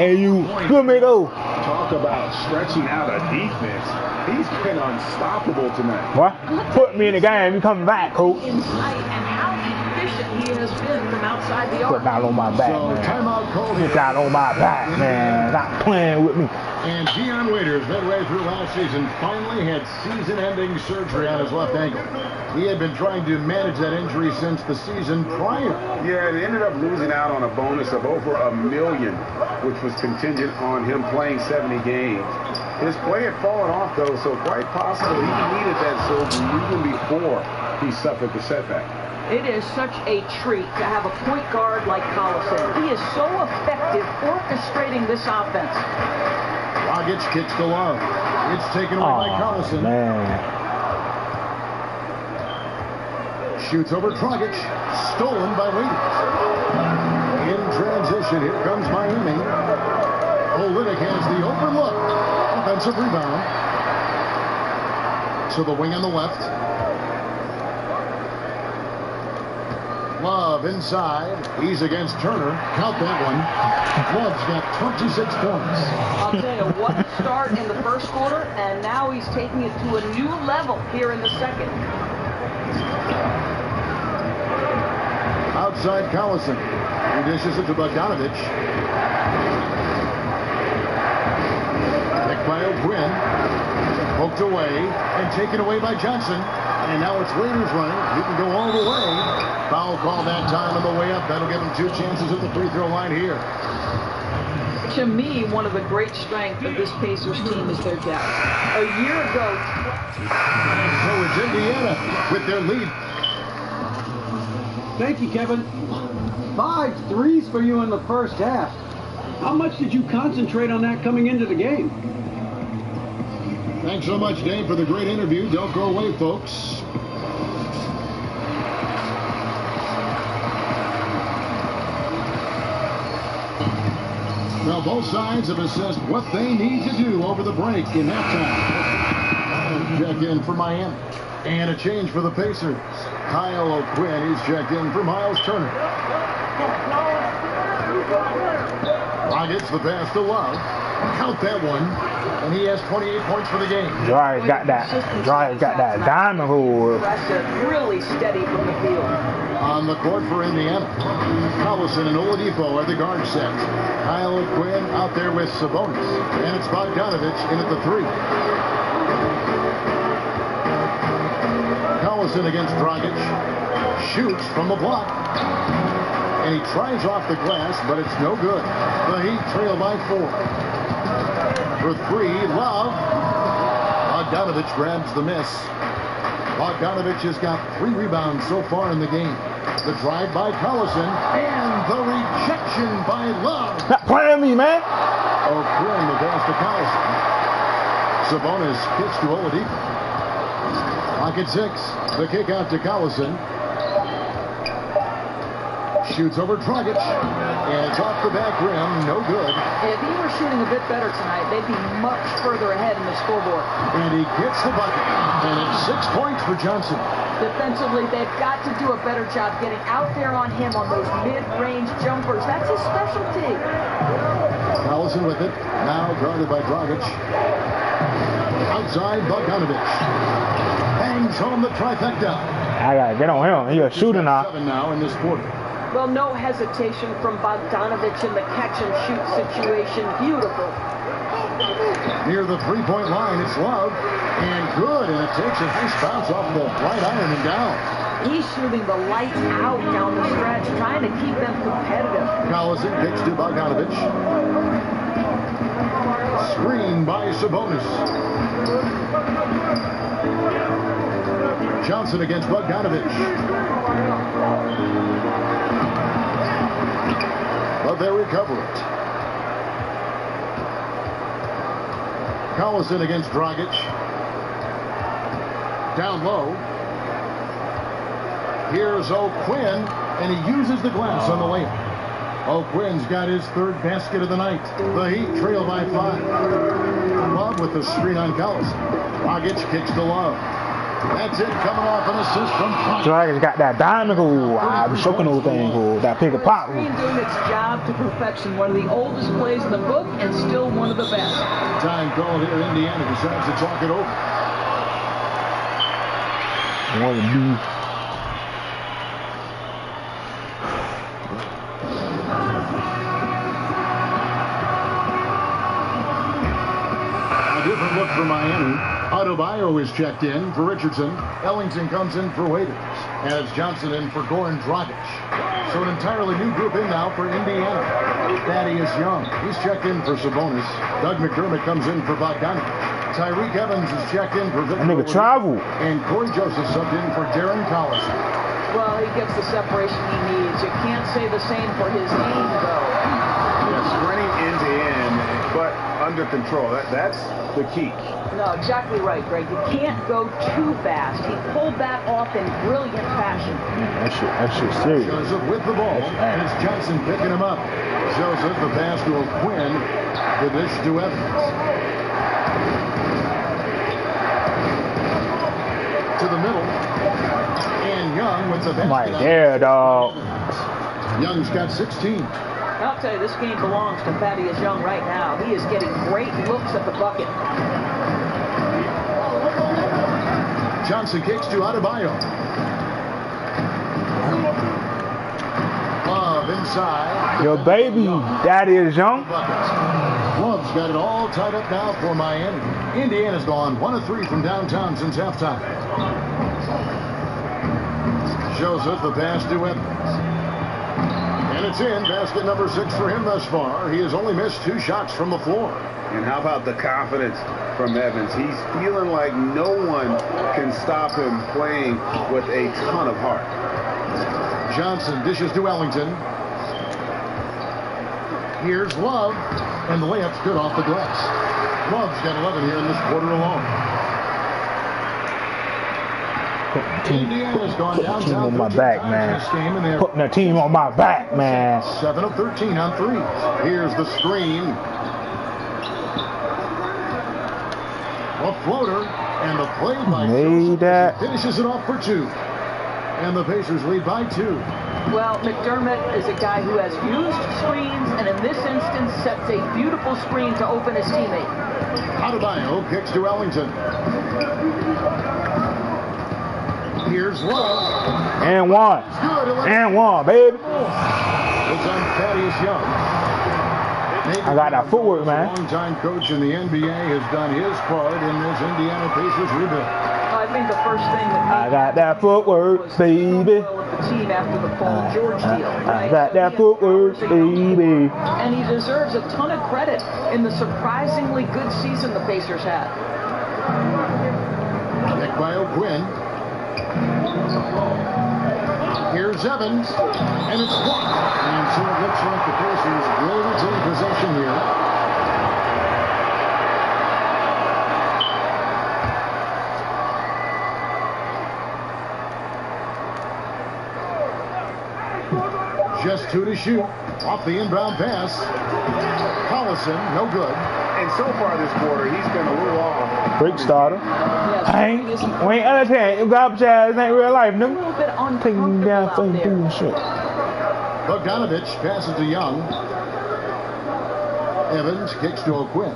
And you good, Mako. Talk about stretching out a defense. He's been unstoppable tonight. What? Put me in the game. You coming back, coach. Insight and how efficient he has been from outside the arc. Put that on my back, So man. timeout called here. Put that on my back, man. Not playing with me. And Dion Waiters, midway through last season, finally had season-ending surgery on his left ankle. He had been trying to manage that injury since the season prior. Yeah, they ended up losing out on a bonus of over $1 million, which was contingent on him playing 70 games. His play had fallen off, though, so quite possibly he needed that surgery even before he suffered the setback. It is such a treat to have a point guard like Collison. He is so effective orchestrating this offense. Dragic kicks to Love. It's taken away by Collison. Man. Shoots over Dragic. Stolen by Waiters. In transition, here comes Miami. Olynyk has the open look. Offensive rebound. To the wing on the left. Love inside. He's against Turner. Count that one. Love's got 26 points. I'll tell you, what a start in the first quarter, and now he's taking it to a new level here in the second. Outside Collison. He dishes it to Bogdanovich. Picked by O'Quinn. Poked away and taken away by Johnson. And now it's Waiters running. He can go all the way. Foul call that time on the way up. That'll give him 2 chances at the free throw line here. To me, one of the great strengths of this Pacers team is their depth. A year ago... So it's Indiana with their lead. Thank you, Kevin. 5 threes for you in the first half. How much did you concentrate on that coming into the game? Thanks so much, Dave, for the great interview. Don't go away, folks. Now, both sides have assessed what they need to do over the break in halftime. Check in for Miami. And a change for the Pacers. Kyle O'Quinn is checked in for Miles Turner. Rockets the pass to Love. Count that one. And he has 28 points for the game. Dry got that diamond hole. Really steady from the field. On the court for Indiana, Collison and Oladipo are the guard set. Kyle O'Quinn out there with Sabonis. And it's Bogdanovich in at the 3. Collison against Dragic. Shoots from the block. And he tries off the glass, but it's no good. The Heat trail by 4. For 3, Love. Bogdanovich grabs the miss. Bogdanovich has got 3 rebounds so far in the game. The drive by Collison and the rejection by Love. Not playing me, man. O'Quinn the pass to Collison. Sabonis kicks to Oladipo. Clock at 6. The kick out to Collison. Shoots over Dragic. And it's off the back rim. No good. If he were shooting a bit better tonight, they'd be much further ahead in the scoreboard. And he gets the bucket. And it's 6 points for Johnson. Defensively, they've got to do a better job getting out there on him on those mid-range jumpers. That's his specialty. Collison with it. Now guarded by Dragic. Outside Bogdanovich. Bangs home the trifecta. I gotta get on him. He's a shooter now. 7 now in this quarter. Well, no hesitation from Bogdanovich in the catch-and-shoot situation. Beautiful. Near the 3-point line, it's Love. And good, and it takes a nice bounce off the right iron and down. He's shooting the lights out down the stretch, trying to keep them competitive. Collison kicks to Bogdanovich. Screen by Sabonis. Johnson against Bogdanovich. But they recover it. Collison against Dragic. Down low. Here's O'Quinn, and he uses the glass on the layup. O'Quinn's got his 3rd basket of the night. The Heat trail by 5. Love with the screen on Collison. Dragic kicks to Love. That's it, coming off an assist from Dragic. Dragic got that diamond hole. I'm choking those things. That pick and pop. Screen doing its job to perfection. One of the oldest plays in the book, and still one of the best. Time call here. Indiana decides to talk it over. A different look for Miami. Adebayo is checked in for Richardson. Ellington comes in for Waiters. As Johnson in for Goran Dragic. So an entirely new group in now for Indiana. Thaddeus Young, he's checked in for Sabonis. Doug McDermott comes in for Bogdanovich. Tyreek Evans is checked in for Victor. That nigga travel. And Corey Joseph subbed in for Darren Collison. Well, he gets the separation he needs. You can't say the same for his aim, though. Yeah, sprinting end to end, but under control. That's the key. No, exactly right, Greg. You can't go too fast. He pulled that off in brilliant fashion. That shit serious. Joseph with the ball, and it's Johnson picking him up. Joseph, the pass to Quinn. The dish to Evans. To the middle. And Young with the basket. Right there, dog. Young's got 16. I'll tell you, this game belongs to Thaddeus Young right now. He is getting great looks at the bucket. Johnson kicks to Adebayo. Love inside. Your baby, Thaddeus Young. Love's got it all tied up now for Miami. Indiana's gone 1 of 3 from downtown since halftime. Joseph, the pass to Evans. And it's in. Basket number 6 for him thus far. He has only missed 2 shots from the floor. And how about the confidence from Evans? He's feeling like no one can stop him playing with a ton of heart. Johnson dishes to Ellington. Here's Love. And the layup's good off the glass. Love's got 11 here in this quarter alone. Indiana's gone down. Team on my back, man. Putting the team on my back, man. 7 of 13 on threes. Here's the screen. A floater, and the play by Joseph finishes it off for 2. And the Pacers lead by 2. Well, McDermott is a guy who has used screens, and in this instance sets a beautiful screen to open his teammate. Adebayo kicks to Ellington. Here's Love. And one. And one, baby. It's on Thaddeus Young. I got that footwork, man. Longtime coach in the NBA has done his part in this Indiana Pacers rebuild. I think the first thing that I got that footwork, baby. the team after the Paul George deal. I got that footwork, baby. And he deserves a ton of credit in the surprisingly good season the Pacers had. Nick by O'Quinn. Here's Evans, and it's blocked. And so it looks like the Pacers will retain possession here. Just 2 to shoot. Off the inbound pass. Collison, no good. And so far this quarter, he's been a little off. Break starter. We ain't entertaining. You garbage ass ain't real life, nigga. A little bit Taking down uncomfortable out there. shit. Bogdanovich passes to Young. Evans kicks to O'Quinn.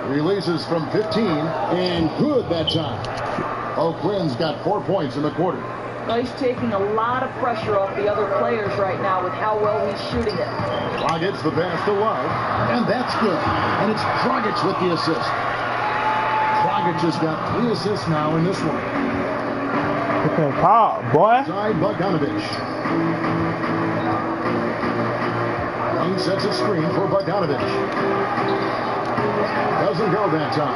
Releases from 15, and good that time. O'Quinn's got 4 points in the quarter. Well, he's taking a lot of pressure off the other players right now with how well he's shooting it. Dragic's the pass to Love, and that's good. And it's Dragic with the assist. Dragic has got 3 assists now in this one. Okay, pop, boy. Side Bogdanovich. Young sets a screen for Bogdanovich. Doesn't go that time.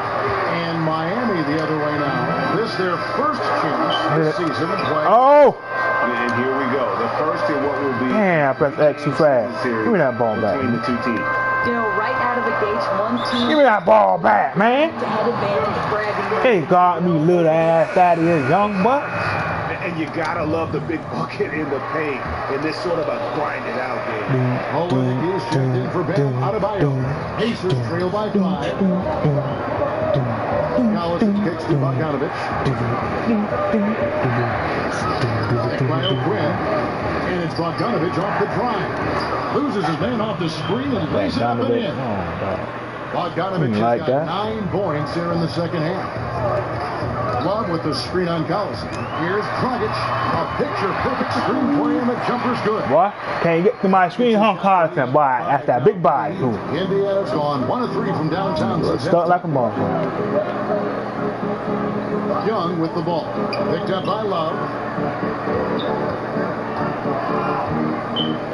And Miami the other way now. This their first chance this season. Oh! And here we go. The first in what will be... Damn, I pressed X too fast. Give me that ball back. Between the two teams. You know, right out of the gates, one team Give me that ball back, man. had advantage, bragging. Hey, got me little ass Thaddeus Young, but. And you gotta love the big bucket in the paint in this sort of a grinded out game. Owen is checked in for Ben Adebayo. Pacers trail by 5. Collison kicks to Bogdanovich. By O'Quinn. And it's Bogdanovich off the drive. Loses his man off the screen and lays it up and in. Bogdanovich has got 9 points here in the second half. Love with the screen on Collison. Here's Dragic. A picture-perfect screen play, and the jumper's good. Boy, can't get to my screen, huh, Carlson, boy. That's that big body, too. Indiana's gone 1 of 3 from downtown. Stuck like a motherfucker. Young with the ball. Picked up by Love.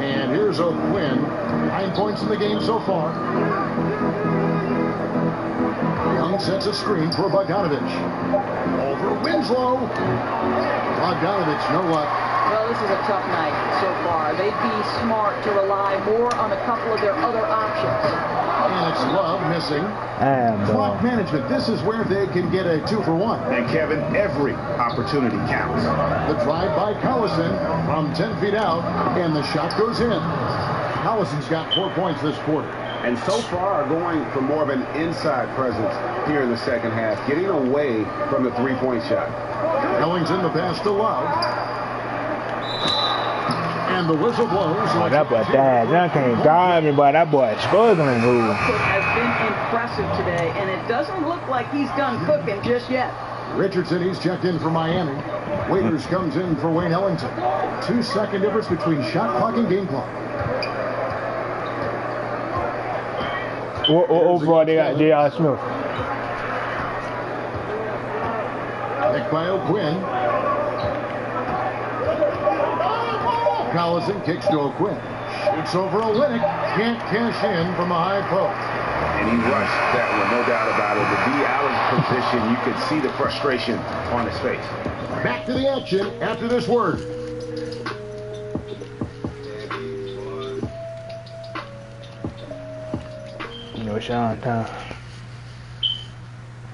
And here's O'Quinn. 9 points in the game so far. Young sets a screen for Bogdanovich. Over Winslow. Bogdanovich, no luck. Well, this is a tough night so far. They'd be smart to rely more on a couple of their other options. And it's Love missing. And Clock management. This is where they can get a 2 for 1. And Kevin, every opportunity counts. The drive by Collison from 10 feet out, and the shot goes in. Collison's got 4 points this quarter. And so far are going for more of an inside presence here in the second half, getting away from the three-point shot. Ellington the pass to Love. And the whistle blows. Oh, that boy died. That can't guard me, but that boy is struggling. Output has been impressive today, and it doesn't look like he's done cooking just yet. Richardson, he's checked in for Miami. Waiters comes in for Wayne Ellington. 2-second difference between shot clock and game clock. Overall, they got J.R. Smith. Picked by O'Quinn. Collison kicks to O'Quinn. Shoots over Olynyk. Can't cash in from a high post. And he rushed that one, no doubt about it. To be out of position, you could see the frustration on his face. Back to the action after this word. No shot time.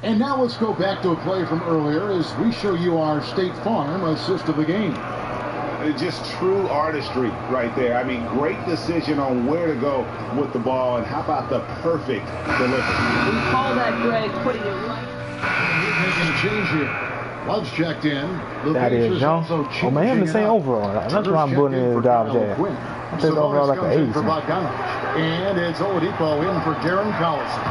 And now let's go back to a play from earlier as we show you our State Farm assist of the game. It's just true artistry right there. I mean, great decision on where to go with the ball, and how about the perfect delivery? We call that, Greg, putting it right. He's making a change here. Love's checked in. That is young. Oh man, the same overall. That's why I'm putting his job there. I think overall like an 8. And it's Oladipo in for Darren Collison.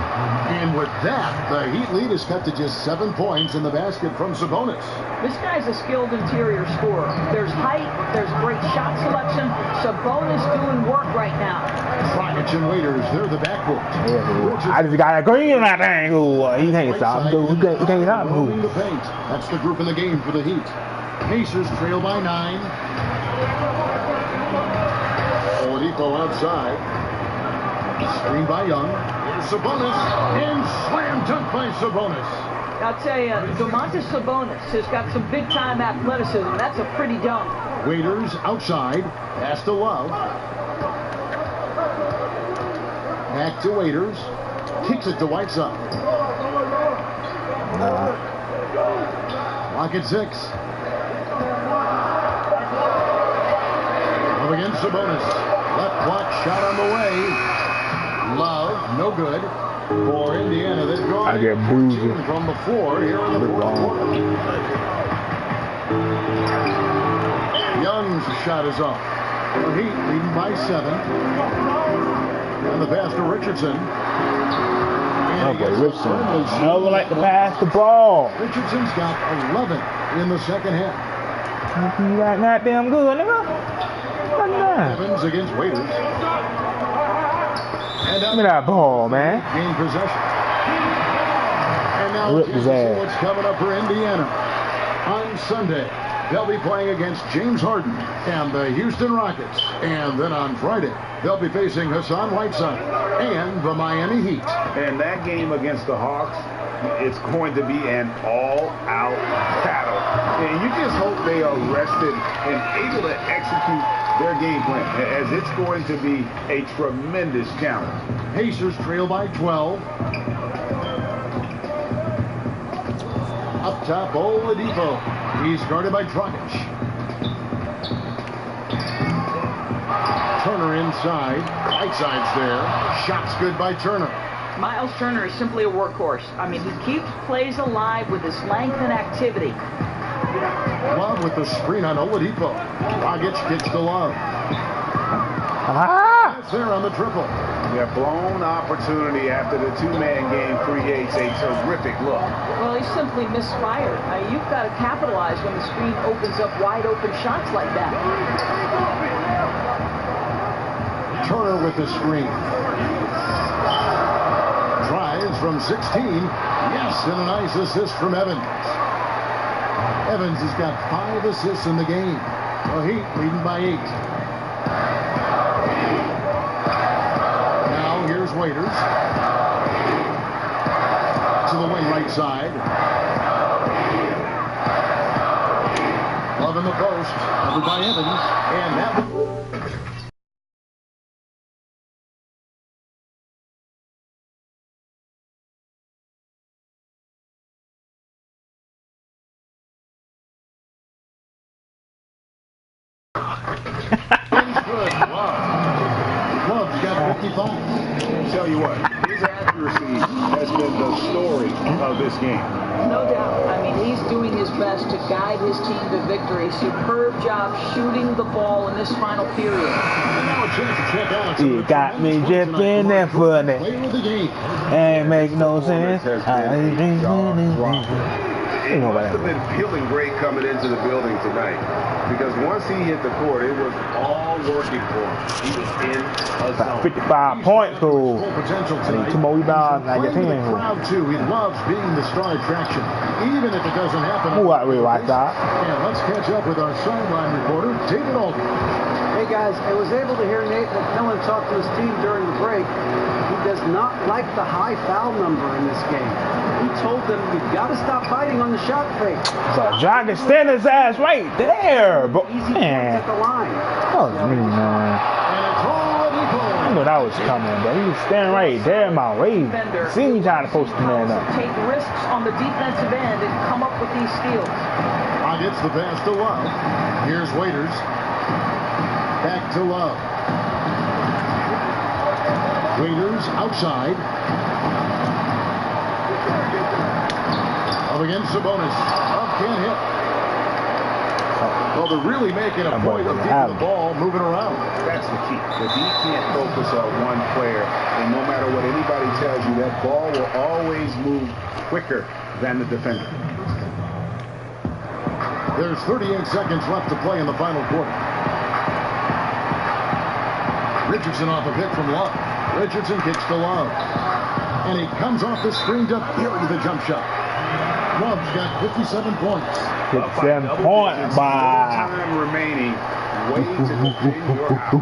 And with that, the Heat lead is cut to just 7 points in the basket from Sabonis. This guy's a skilled interior scorer. There's height, there's great shot selection. Sabonis doing work right now. Dragic and Waiters, they're the backcourt. Yeah, I just got a green in that thing. Ooh, he can't stop him, dude. He can't stop him. That's the group in the game for the Heat. Pacers trail by 9. Oladipo outside. Screen by Young. Here's Sabonis. And slam dunk by Sabonis. I'll tell you, Domantas Sabonis has got some big-time athleticism. That's a pretty dunk. Waiters outside. Pass to Love. Back to Waiters. Kicks it to Whiteside. Clock at 6. Up against Sabonis. Left block shot on the way. Love, no good. For Indiana, they've gone 14 from the floor here in the fourth quarter. Young's shot is off. The Heat leading by 7. And the pass to Richardson. Oh boy, Richardson. No one like to pass the ball. Richardson's got 11 in the second half. You got that damn good, nigga. Evans against Waiters. Look at that ball, man. Gain possession. And now Rip his ass. what's coming up for Indiana. On Sunday, they'll be playing against James Harden and the Houston Rockets. And then on Friday, they'll be facing Hassan Whiteside and the Miami Heat. And that game against the Hawks, it's going to be an all-out battle. And you just hope they are rested and able to execute their game plan, as it's going to be a tremendous challenge. Pacers trail by 12. Up top, Oladipo. He's guarded by Dragic. Turner inside. Whiteside's there. Shots good by Turner. Miles Turner is simply a workhorse. I mean, he keeps plays alive with his length and activity. Love with the screen on Oladipo. Dragic kicks to Love. Smith there on the triple. Yeah, blown opportunity after the two-man game creates a terrific look. Well, he simply misfired. You've got to capitalize when the screen opens up wide open shots like that. Turner with the screen. Drives from 16. Yes, and a nice assist from Evans. Evans has got 5 assists in the game. The Heat leading by 8. Now here's Waiters. To the wing right side. Love in the post. Covered by Evans. And that... Love's got 55. Tell you what, his accuracy has been the story of this game. No doubt. I mean, he's doing his best to guide his team to victory. Superb job shooting the ball in this final period. Now a chance to check out. You got me dripping that funny. Ain't make no sense. It must have been feeling great coming into the building tonight, because once he hit the court, it was all working for him. He was in a zone. 55 points, cool. Potential I need 2 more rebounds. I get 10. Crowd too. He loves being the star attraction, even if it doesn't happen. Move out, right side. And let's catch up with our sideline reporter, David Aldridge. Hey guys, I was able to hear Nate McMillan talk to his team during the break. He does not like the high foul number in this game. He told them, you've got to stop fighting on the shot fake. So John can stand his ass right there, but Easy man. at the line. Oh, man. I knew that was coming, but he was standing right there in my way. See me trying to post the man up. Take risks on the defensive end and come up with these steals. Gets the pass to Love. Here's Waiters. Back to Love. Waiters outside. Up against Sabonis. Love can't hit. Well, they're really making a point of keeping the ball moving around. That's the key. The D can't focus on one player, and no matter what anybody tells you, that ball will always move quicker than the defender. There's 38 seconds left to play in the final quarter. Richardson off a pick from Love. Richardson kicks to Love. And he comes off the screen to bury the jump shot. Love's got 57 points. 57 points by... Time remaining. Way to defend your house.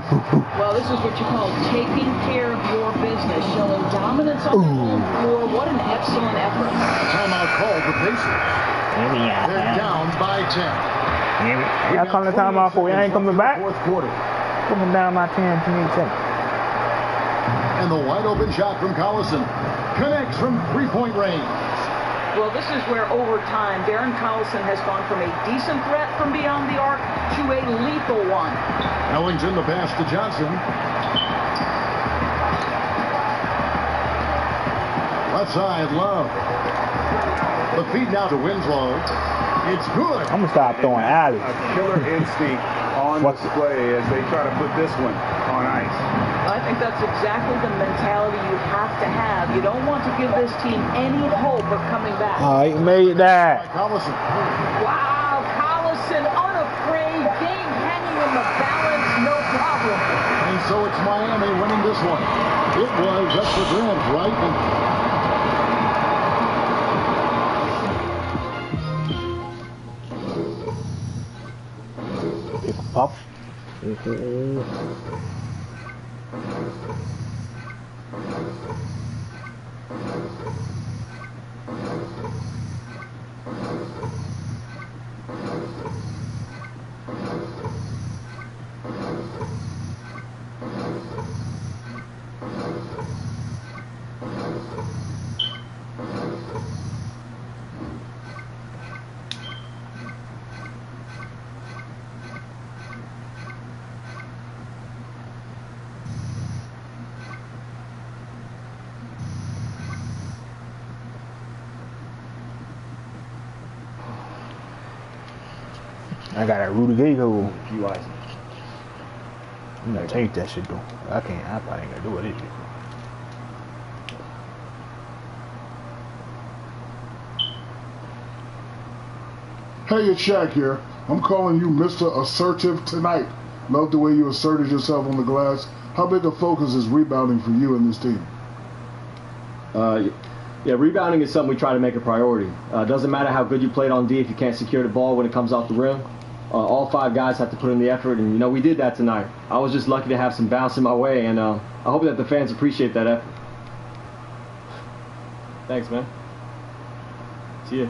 Well, this is what you call taking care of your business, showing dominance on the home floor. What an excellent effort. Timeout called the Pacers. They're down by 10. Y'all calling the timeout for you? I ain't coming back. Fourth quarter. Coming down my 10, 10. And the wide open shot from Collison connects from three-point range. Well, this is where over time, Darren Collison has gone from a decent threat from beyond the arc to a lethal one. Ellington the pass to Johnson. Left side, Love. The feed now to Winslow. It's good. I'm gonna stop throwing alleys. A killer instinct on display as they try to put this one on ice. I think that's exactly the mentality you have to have. You don't want to give this team any hope of coming back. Oh, he made that. Collison. Wow, Collison unafraid, game hanging in the balance, no problem. And so it's Miami winning this one. It was up for grabs, right? Puff. I got a Rudy Gay hole. Few eyes. I'm gonna change that shit though. I probably ain't gonna do it either. Hey, it's Shaq here. I'm calling you Mr. Assertive tonight. Love the way you asserted yourself on the glass. How big a focus is rebounding for you and this team? Yeah, rebounding is something we try to make a priority. Doesn't matter how good you played on D if you can't secure the ball when it comes off the rim. All 5 guys have to put in the effort, and we did that tonight. I was just lucky to have some bounce in my way, and I hope that the fans appreciate that effort. Thanks, man. See ya.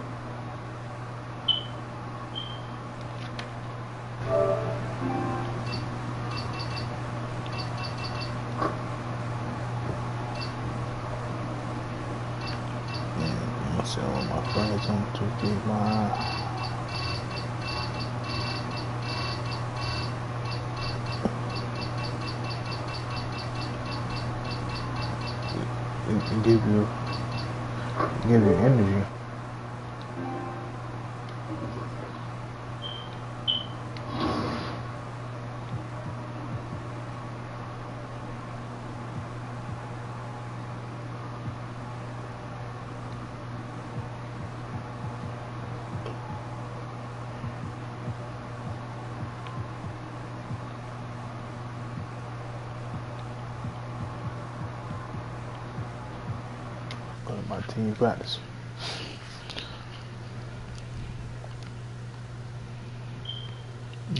See all my friends on 235. It can give you energy. My team practice.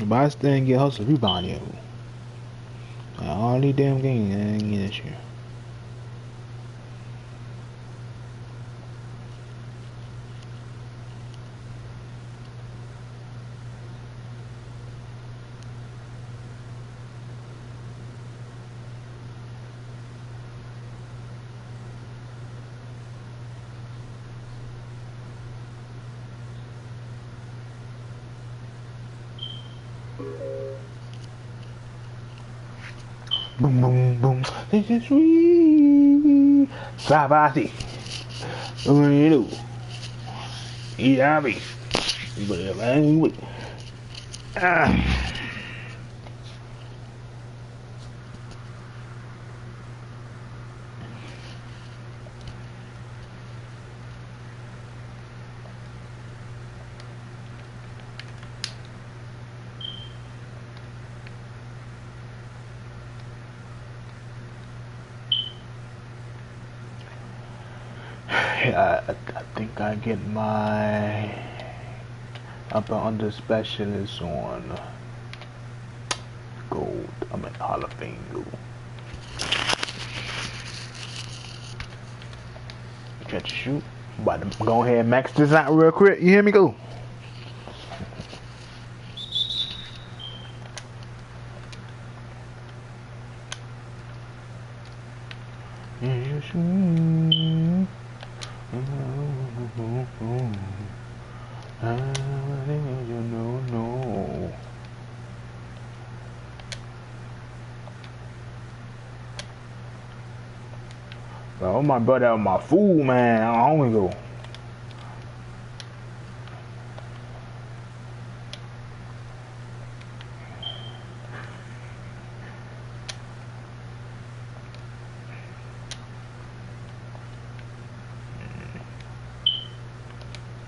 But I still didn't get hustle rebound yet. All these damn games I didn't get this year. Boom, boom, boom. This is sweet. Sabati. What do you do? Yeah, me. I think I get my upper under specialist on gold. I'm in Hall of Fame gold. Catch a shoot. About to go ahead and max this out real quick. You hear me go? Oh my brother, my fool, man. I don't go.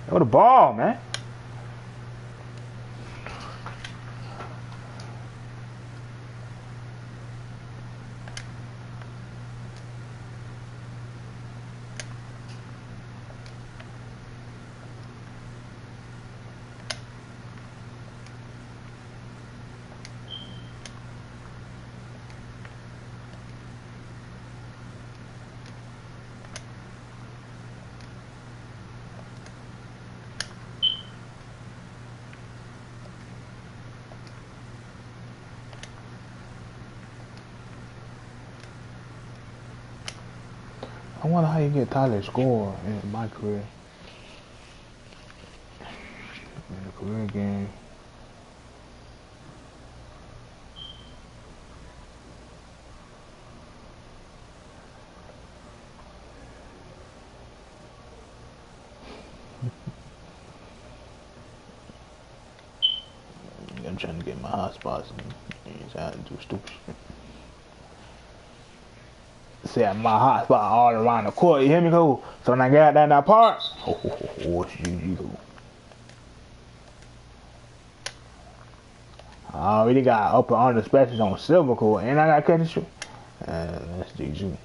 What a ball, man. I wonder how you get Tyler score in my career. In a career game. I'm trying to get my hotspots. trying to do stupid shit. Set my hot spot all around the court. You hear me, cool? So when I get out there in that part, what's you go? I already got upper under specials on silver court, and I got catch and shoot. That's GG.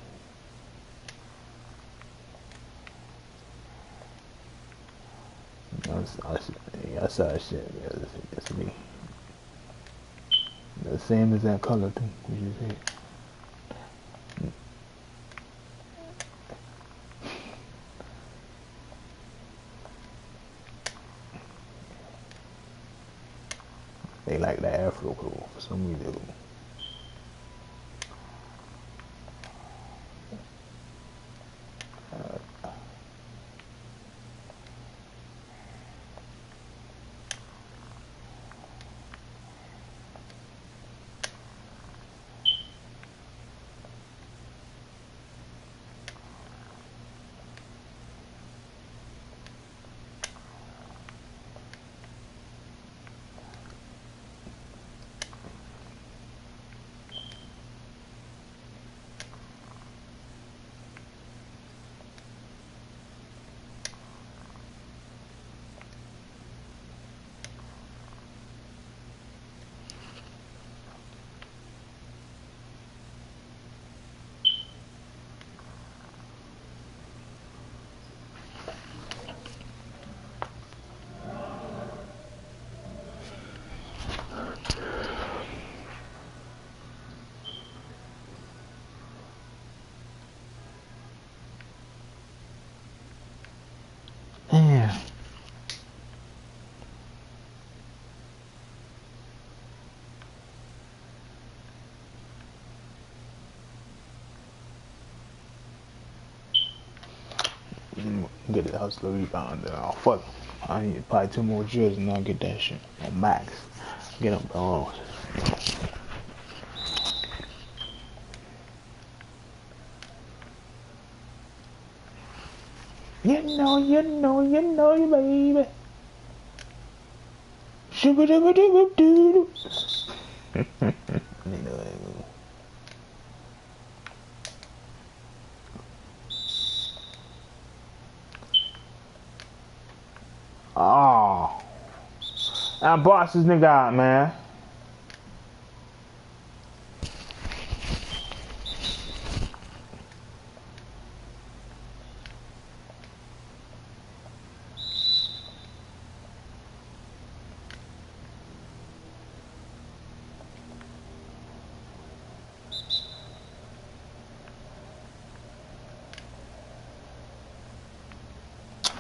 That's that shit. That's me. The same as that color too. We just hit. They like the Afro cool for some reason. Damn. Get the hustler rebound and I'll fuck. I need probably 2 more drills and I'll get that shit on max. Get up on. You know, baby. Sugar, sugar, sugar, doo. Oh, I bossed this nigga out, man.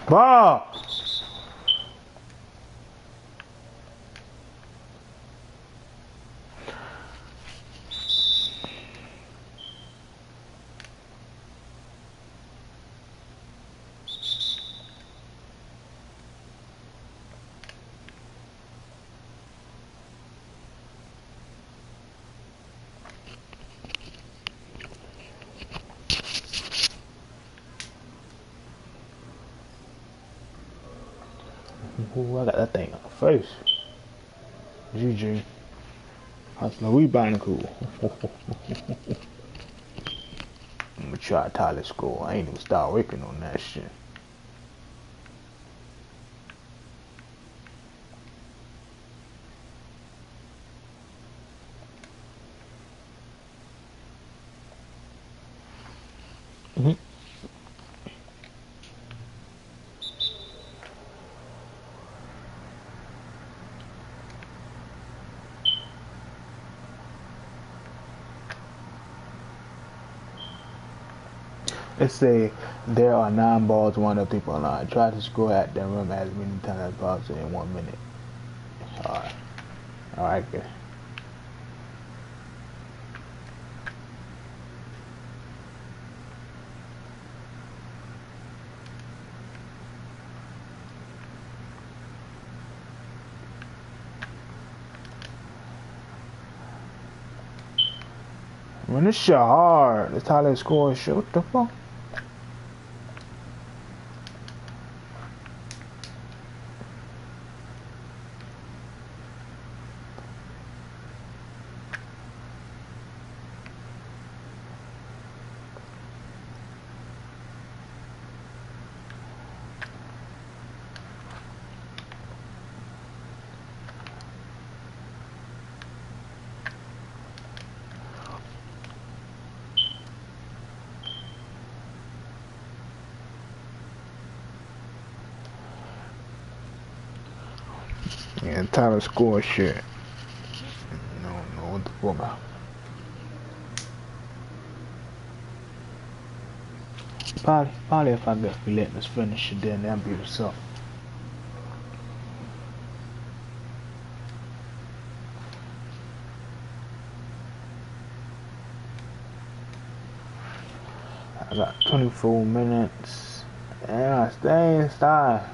Ball. Ooh, I got that thing on the face. GG. Hustler rebounding cool. I'm gonna try Tyler score. I ain't even start working on that shit. Let's say there are 9 balls, 1 other people online. Try to score at the rim as many times as possible in 1 minute. Alright. Alright, good. When this shit hard, that's how they score shit. What the fuck? Tyler score shit. No, what the fuck? Probably if I get letting us finish it, then that'd be what's up. I got 24 minutes and I stay inside.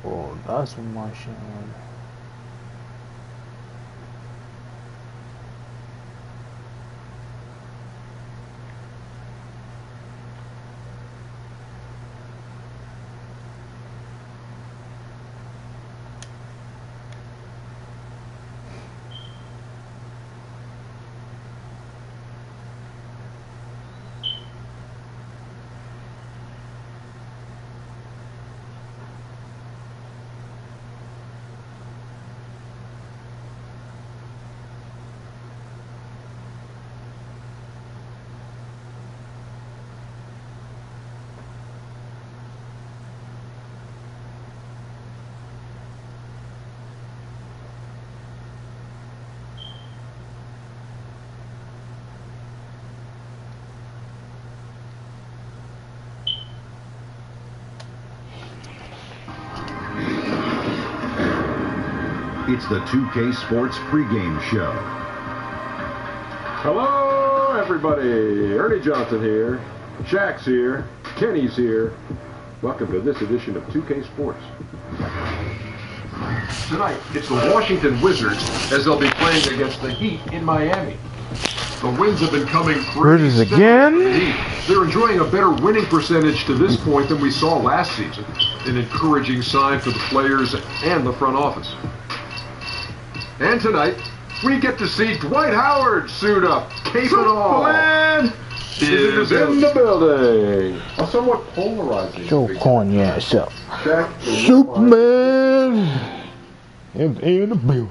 Oh, that's what my shit on. It's the 2K Sports pregame show. Hello, everybody. Ernie Johnson here. Shaq's here. Kenny's here. Welcome to this edition of 2K Sports. Tonight, it's the Washington Wizards as they'll be playing against the Heat in Miami. The wins have been coming pretty Wizards again? They're enjoying a better winning percentage to this point than we saw last season. An encouraging sign for the players and the front office. And tonight, we get to see Dwight Howard suit up, cape it all. Superman is in the building. A somewhat polarizing. Show corny ass up. Superman is in the building.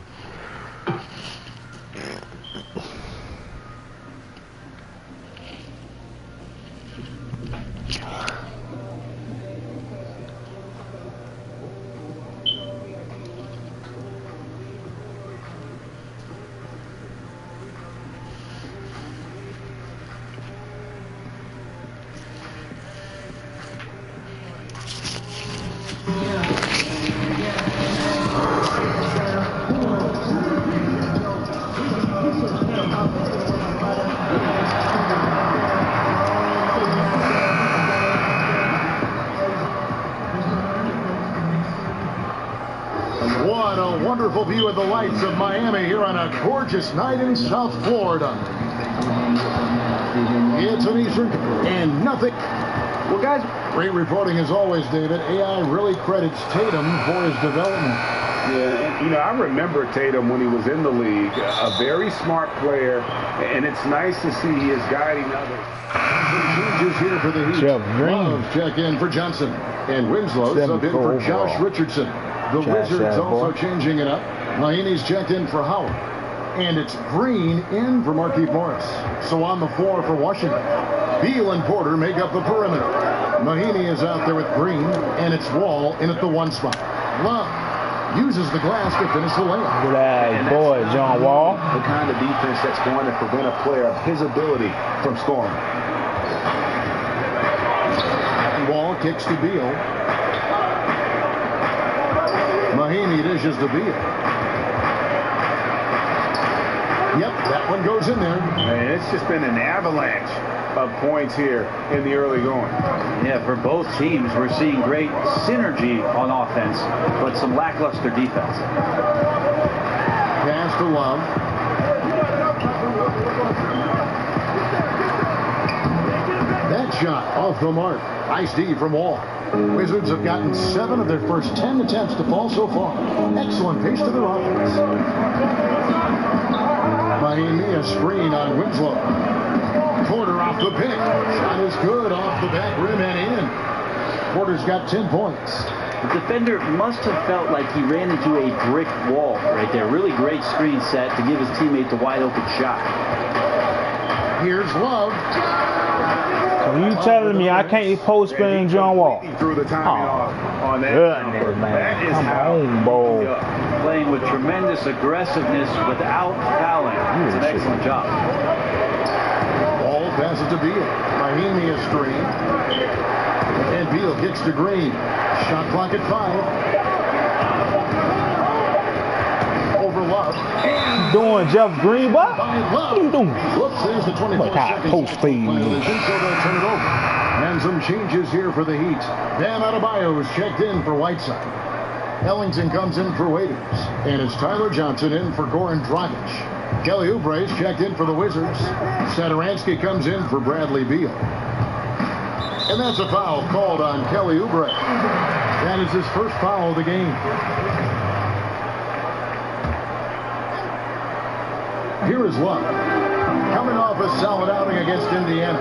What a wonderful view of the lights of Miami here on a gorgeous night in South Florida. It's an Eastern and nothing. Well, guys, great reporting as always, David. AI really credits Tatum for his development. Yeah, you know, I remember Tatum when he was in the league, a very smart player, and it's nice to see he is guiding others. Changes here for the Heat. Love check in for Johnson, and Winslow sub in for Josh Richardson. The Wizards also changing it up. Mahinmi's checked in for Howard. And it's Green in for Markieff Morris. So on the floor for Washington, Beal and Porter make up the perimeter. Mahinmi is out there with Green, and it's Wall in at the one spot. Love uses the glass to finish the layup. Good eye, boy, John Wall. The kind of defense that's going to prevent a player of his ability from scoring. Wall kicks to Beal. Mahaney dishes to Beal. Yep, that one goes in there. Man, it's just been an avalanche of points here in the early going. Yeah, for both teams, we're seeing great synergy on offense, but some lackluster defense. Pass to Love. That shot off the mark. Nice D from Wall. Wizards have gotten 7 of their first 10 attempts to fall so far. Excellent pace to their offense. Miami a screen on Winslow. Porter off the pick. Shot is good off the back rim and in. Porter's got 10 points. The defender must have felt like he ran into a brick wall right there. Really great screen set to give his teammate the wide open shot. Here's Love. So you telling me I can't post spin John Wall? Through the timing on that. Goodness, man. That is Come how on, boy. Playing with tremendous aggressiveness without fouling. It's an excellent job. Ball passes to Beal. Miami a screen. And Beal kicks to Green. Shot clock at 5. Over Love. Doing Jeff Green, what? What are you doing? Whoops, there's the 24 seconds. Post feed. So they'll turn it over. And some changes here for the Heat. Bam Adebayo is checked in for Whiteside. Ellington comes in for Waiters. And it's Tyler Johnson in for Goran Dragic. Kelly Oubre is checked in for the Wizards. Satoransky comes in for Bradley Beal. And that's a foul called on Kelly Oubre. That is his first foul of the game. Here is Love. Coming off a solid outing against Indiana.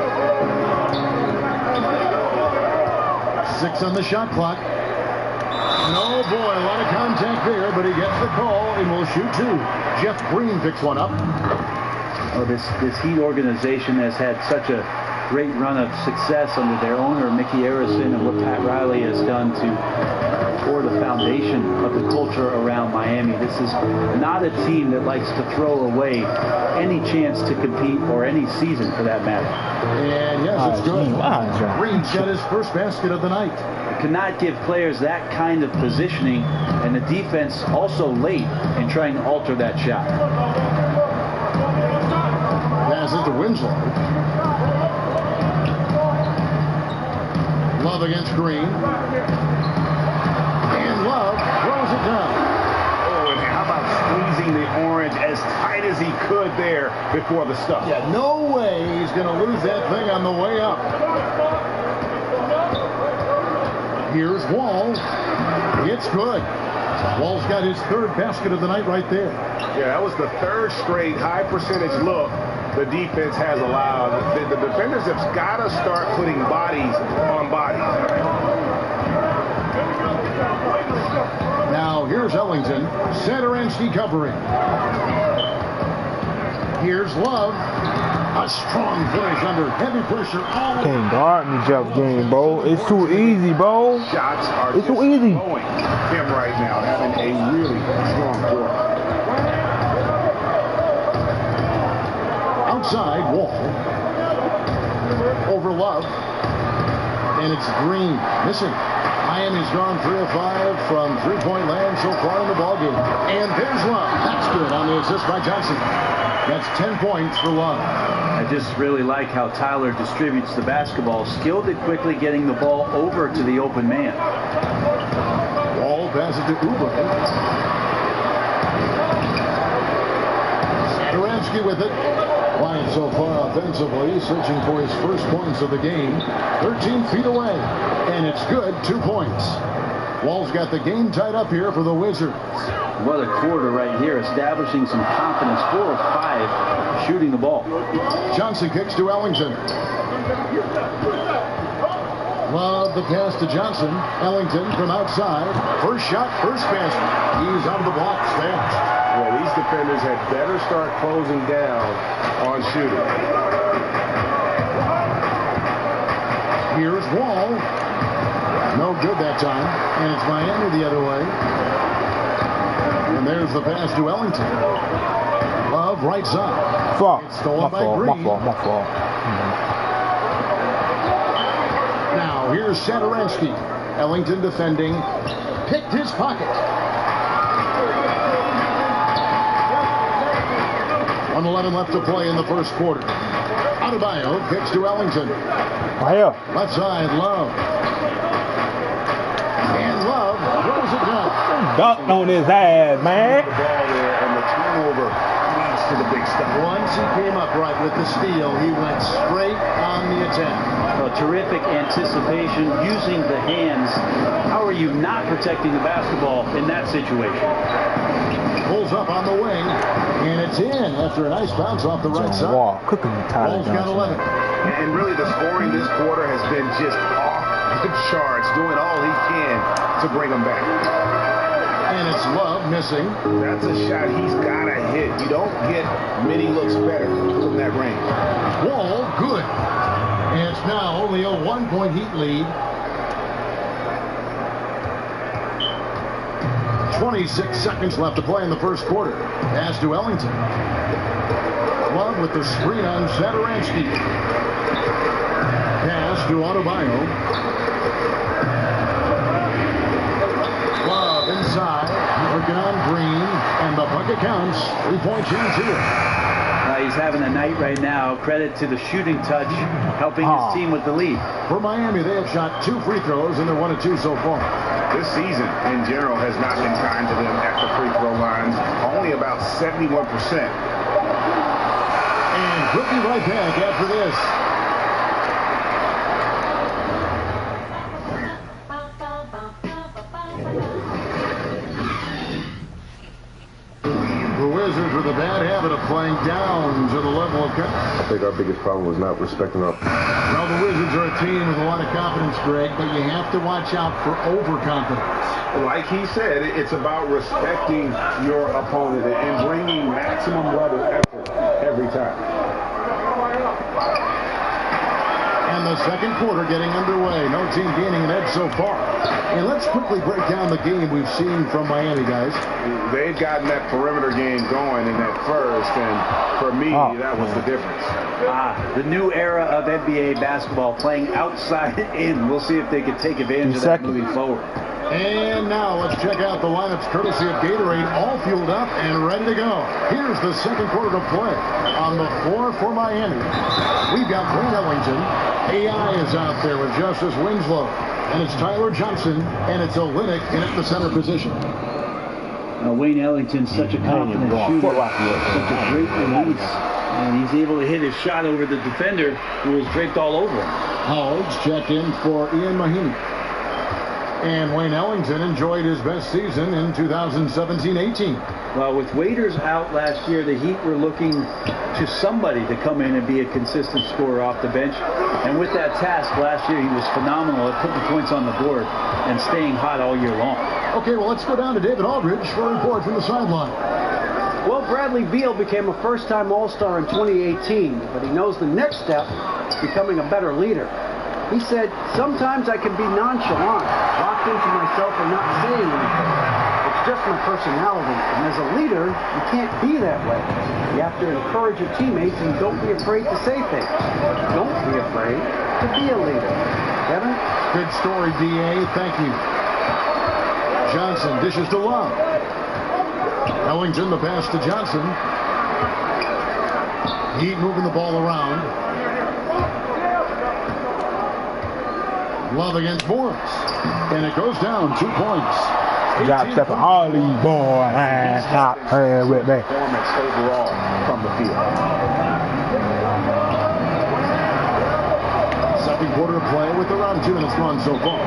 6 on the shot clock. Oh boy, a lot of contact there, but he gets the call and will shoot 2. Jeff Green picks one up. Oh, this Heat organization has had such a great run of success under their owner, Mickey Arison, and what Pat Riley has done to pour the foundation of the culture around Miami. This is not a team that likes to throw away any chance to compete or any season for that matter. And yes, it's good. Green's got his first basket of the night. You cannot give players that kind of positioning, and the defense also late in trying to alter that shot. Passes to Winslow. Love against Green. And Love throws it down. Oh, and how about squeezing the orange as tight as he could there before the stuff? Yeah, no way he's going to lose that thing on the way up. Here's Wall. It's good. Wall's got his 3rd basket of the night right there. Yeah, that was the 3rd straight high percentage look the defense has allowed. The defenders have got to start putting bodies on bodies. Now here's Ellington. Satoransky covering. Here's Love. A strong finish under heavy pressure. Can't guard me, Jeff Green, bro. It's too easy, bro. Shots are it's too easy. Him right now, having a really strong quarter. Outside, Wall. Over Love. And it's Green. Missing. Miami's gone 3 of 5 from three-point land so far in the ballgame. And there's Love. That's good on the assist by Johnson. That's 10 points for Love. I just really like how Tyler distributes the basketball, skilled at quickly getting the ball over to the open man. Wall passes to Oubre. Satoransky with it. Quiet so far offensively, searching for his first points of the game. 13 feet away, and it's good, 2 points. Wall's got the game tied up here for the Wizards. What a quarter right here, establishing some confidence. 4 of 5 shooting the ball. Johnson kicks to Ellington. Love the pass to Johnson. Ellington from outside. First shot, first basket. He's out of the box fast. Well, these defenders had better start closing down on shooting. Here's Wall. No good that time. And it's Miami the other way. And there's the pass to Ellington. Love right side. Fuck. It's stolen by Green. My fault. Now Here's Satoransky. Ellington defending. Picked his pocket. 1:11 left to play in the first quarter. Adebayo kicks to Ellington. Left side, Love. And Love throws it down. Dunked on his ass, man. The ball there, and the turnover leads to the big stuff. Once he came upright with the steal, he went straight on the attack. Terrific anticipation using the hands. How are you not protecting the basketball in that situation? Pulls up on the wing, and it's in after a nice bounce off the right side. Wall, cooking Tyler Ball's got 11. And really, the scoring this quarter has been just off the charts, doing all he can to bring them back. And it's Love missing. That's a shot he's got to hit. You don't get many looks better from that range. Wall, good. And it's now only a 1-point Heat lead. 26 seconds left to play in the first quarter. Pass to Ellington. Love with the screen on Satoransky. Pass to Adebayo. Love inside. Working on Green. And the bucket counts. 3-point chance here. He's having a night right now. Credit to the shooting touch, helping his team with the lead. For Miami, they have shot 2 free throws, and they're 1 of 2 so far. This season, in general, has not been kind to them at the free throw lines. Only about 71%. And we'll be right back after this. The Wizards with a bad habit of playing down to the level of... I think our biggest problem was not respecting our... Well, the Wizards are a team with a lot of confidence, Greg, but you have to watch out for overconfidence. Like he said, it's about respecting your opponent and bringing maximum level effort every time. And the second quarter getting underway. No team gaining an edge so far. And let's quickly break down the game we've seen from Miami, guys. They've gotten that perimeter game going in that first, and for me, that was the difference. The new era of NBA basketball, playing outside in. We'll see if they can take advantage of that moving forward. And now let's check out the lineups courtesy of Gatorade, all fueled up and ready to go. Here's the second quarter to play. On the floor for Miami, we've got Wayne Ellington. AI is out there with Justice Winslow. And it's Tyler Johnson, and it's Olynyk in at the center position. Wayne Ellington's such a confident shooter, such a great release, and he's able to hit his shot over the defender who was draped all over him. Howard's checked in for Ian Mahinmi. And Wayne Ellington enjoyed his best season in 2017-18. Well, with Waiters out last year, the Heat were looking to somebody to come in and be a consistent scorer off the bench. And with that task last year, he was phenomenal at putting points on the board and staying hot all year long. Okay, well, let's go down to David Aldridge for a report from the sideline. Well, Bradley Beal became a first-time All-Star in 2018, but he knows the next step is becoming a better leader. He said, sometimes I can be nonchalant, locked into myself and not saying anything. It's just my personality. And as a leader, you can't be that way. You have to encourage your teammates and don't be afraid to say things. Don't be afraid to be a leader. Kevin? Good story, D.A. Thank you. Johnson dishes to Love. Ellington, the pass to Johnson. Heat moving the ball around. Love against Morris. And it goes down 2 points. Drop step all these boys. Stop playing with me. Performance overall from the field. Second quarter of play with around 2 minutes run so far.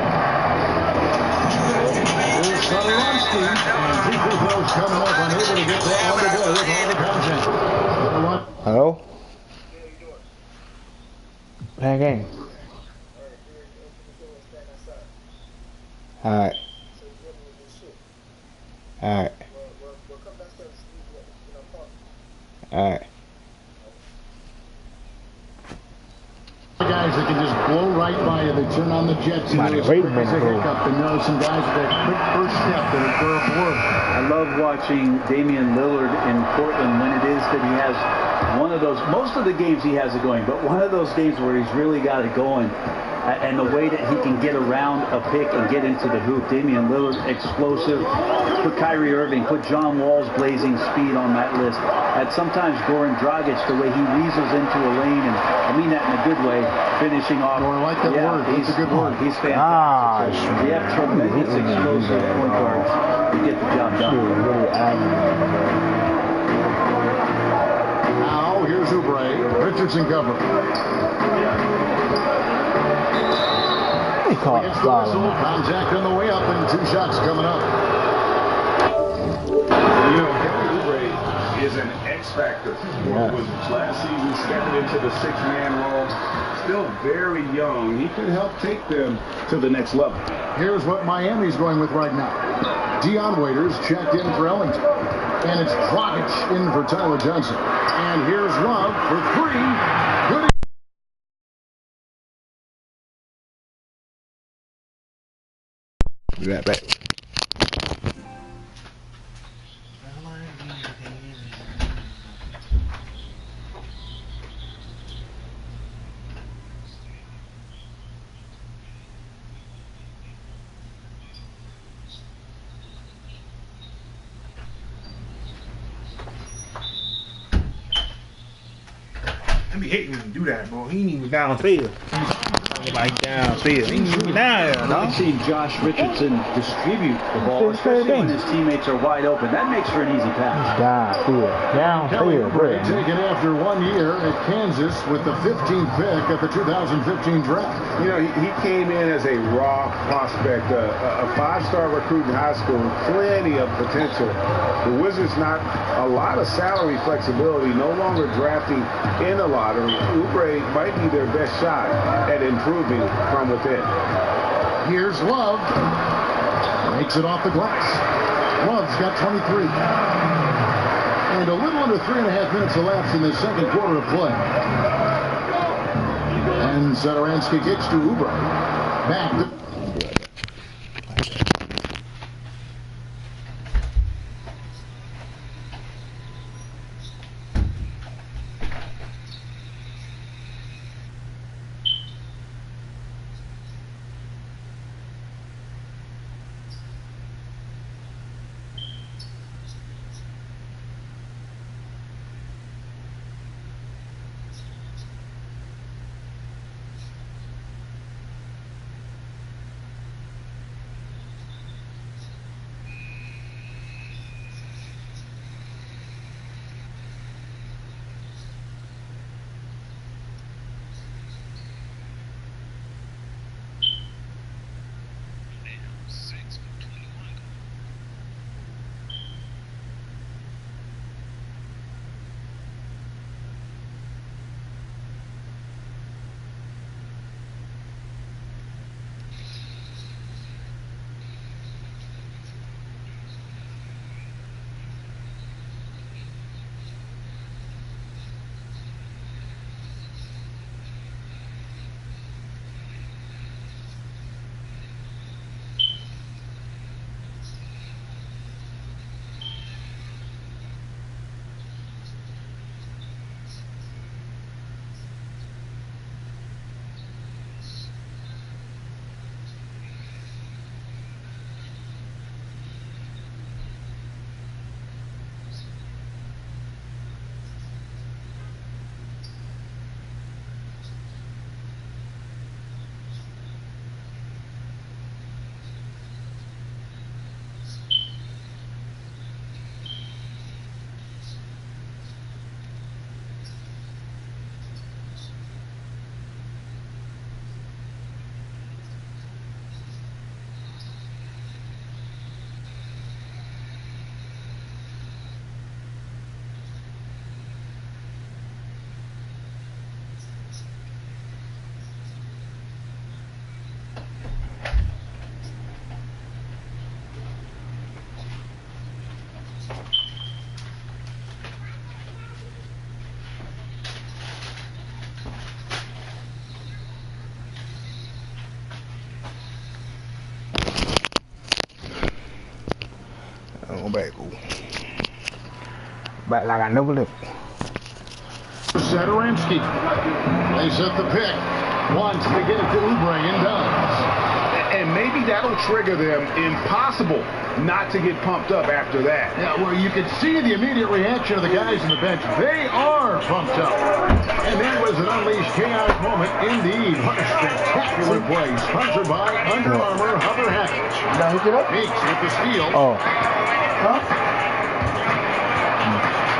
Here's Satoransky. And 2 free throws coming up, unable to get that on the go with all the content. Hello? Playing game. Alright. Alright. Alright. Guys that can just blow right by you. They turn on the jets and Wait a minute, hiccup. And know some guys with that quick first step that are for work. I love watching Damian Lillard in Portland when it is that he has one of those, most of the games he has it going, but one of those games where he's really got it going. and the way that he can get around a pick and get into the hoop. Damian Lillard, explosive. Put Kyrie Irving, put John Wall's blazing speed on that list. And sometimes Goran Dragic, the way he weasels into a lane, and I mean that in a good way, finishing off. Oh, I like that word. That's a good word. He's fantastic. We have tremendous explosive point guards to get the job done. Now, here's Oubre. Richardson cover. He caught Against the whistle. Contact on the way up, and 2 shots coming up. You know, Kelly Oubre is an X factor for the Wizards. Last season, stepping into the 6-man role. Still very young. He could help take them to the next level. Here's what Miami's going with right now. Dion Waiters checked in for Ellington. And it's Dragic in for Tyler Johnson. And here's Love for 3. Good. Be right back. I be hating when you do that, bro. He ain't even downfield. Like downfield. He ain't even down there, I've seen Josh Richardson distribute the ball, especially when his teammates are wide open. That makes for an easy pass. Downfield, bro. Taken after 1 year at Kansas with the 15th pick of the 2015 draft. You know, he came in as a raw prospect, a 5-star recruit in high school, plenty of potential. The Wizards not a lot of salary flexibility, no longer drafting in the lottery. Oubre might be their best shot at improving from within. Here's Love. Makes it off the glass. Love's got 23. And a little under 3.5 minutes elapsed in the second quarter of play. And Satoransky kicks to Oubre. Back to... Back like I never left. Satoransky. They set the pick. Wants to get it to Oubre and does. And maybe that'll trigger them. Impossible not to get pumped up after that. Yeah, well, you can see the immediate reaction of the guys on the bench. They are pumped up. And that was an unleashed chaos moment indeed. What a spectacular play. Sponsored by Under Armour Hover Hats. Meeks with the steal. Oh.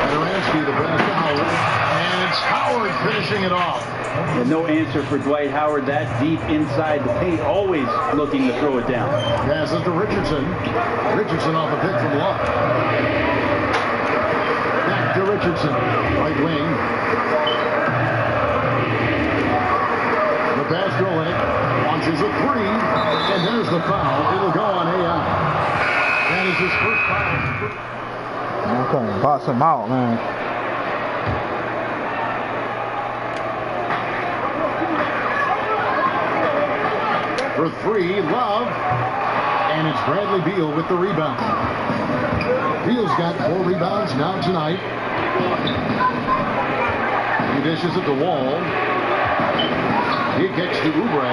Adaransky, the pass to Howard. And it's Howard finishing it off. And no answer for Dwight Howard that deep inside the paint, always looking to throw it down. Passes to Richardson. Richardson off a pick from Love. Back to Richardson. Right wing. The pass to Olynyk. Launches a three. And there's the foul. It'll go on AI. That is his first foul. Okay, box him out, man. For three, Love. And it's Bradley Beal with the rebound. Beal's got 4 rebounds now tonight. He dishes at the wall. He kicks to Oubre.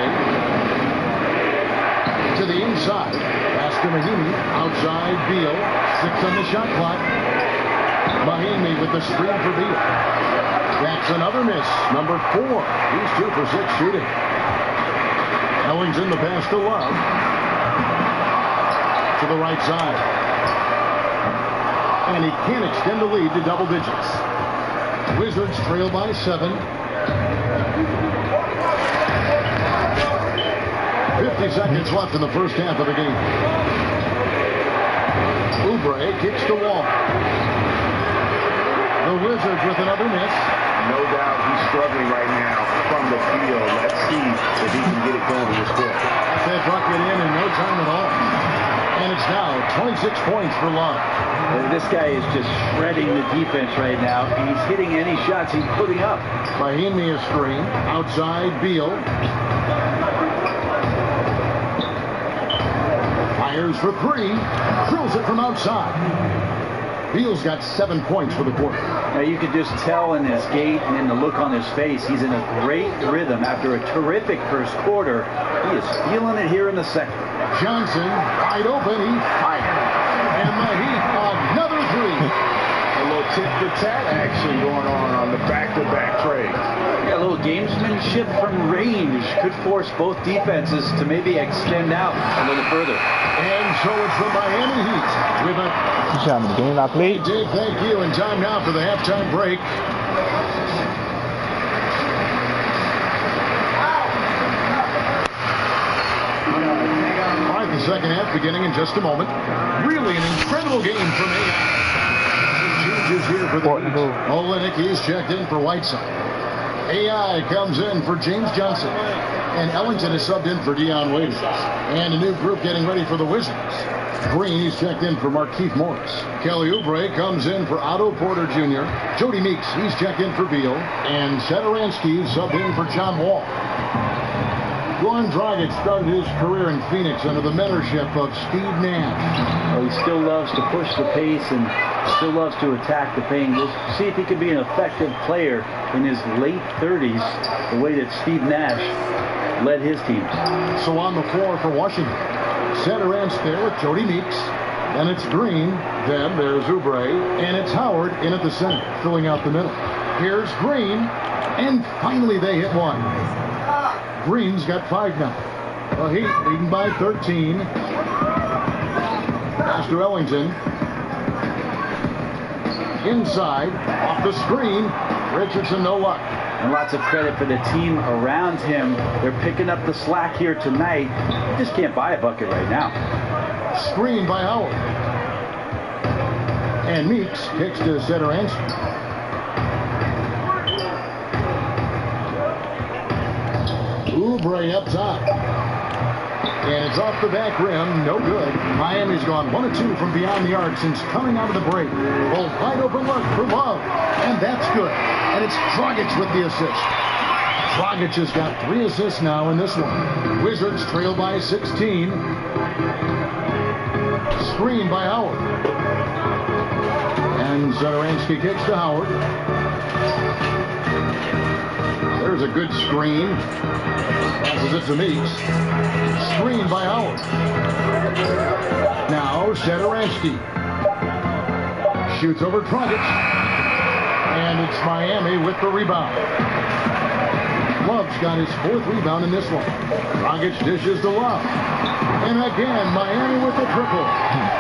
To the inside. Pass to Mahinmi. Outside Beal. 6 on the shot clock. Mahinmi with the screen for Beal. That's another miss. Number 4. He's 2 for 6 shooting. Ellington the pass to Love. To the right side. And he can't extend the lead to double digits. Wizards trail by 7. 50 seconds left in the first half of the game. Oubre kicks the wall. The Wizards with another miss. No doubt he's struggling right now from the field. Let's see if he can get it going with this quick. That bucket in no time at all. And it's now 26 points for Love. This guy is just shredding the defense right now. He's hitting any shots he's putting up. Mahinmi a screen. Outside Beal. Fires for 3. Drills it from outside. Beal's got 7 points for the quarter. Now you could just tell in his gait and in the look on his face, he's in a great rhythm. After a terrific first quarter, he is feeling it here in the second. Johnson, wide open, he fired. And Mahinmi, another 3. A little tit-for-tat action going on the back-to-back trade. Yeah, a little gamesmanship from range could force both defenses to maybe extend out a little further. And so it's the Miami Heat with a... The game I played. Dave, thank you. And time now for the halftime break. All right, the second half beginning in just a moment. Really an incredible game from AI. Changes here for the Heat. Olynyk is checked in for Whiteside. AI comes in for James Johnson. And Ellington is subbed in for Dion Waiters. And a new group getting ready for the Wizards. Green is checked in for Markieff Morris. Kelly Oubre comes in for Otto Porter Jr. Jody Meeks, he's checked in for Beal. And Satoransky subbed in for John Wall. Goran Dragic started his career in Phoenix under the mentorship of Steve Nash. Well, he still loves to push the pace and still loves to attack the paint. We'll see if he can be an effective player in his late 30s, the way that Steve Nash led his teams. So on the floor for Washington, Satoransky there with Jody Meeks. Then it's Green. Then there's Oubre. And it's Howard in at the center, filling out the middle. Here's Green. And finally they hit one. Green's got 5 now. The Heat leading by 13. Pass to Ellington. Inside, off the screen. Richardson, no luck. And lots of credit for the team around him. They're picking up the slack here tonight. They just can't buy a bucket right now. Screen by Howard. And Meeks kicks to Satoransky. Oubre up top. And it's off the back rim. No good. Miami's gone 1 of 2 from beyond the arc since coming out of the break. Well, wide open look for Love. And that's good. And it's Dragic with the assist. Dragic has got 3 assists now in this one. Wizards trail by 16. Screen by Howard. And Satoransky kicks to Howard. There's a good screen. Passes it to Meeks. Screen by Howard. Now Satoransky. Shoots over Dragic. And it's Miami with the rebound. Love's got his 4th rebound in this one. Dragic dishes to Love. And again, Miami with the triple.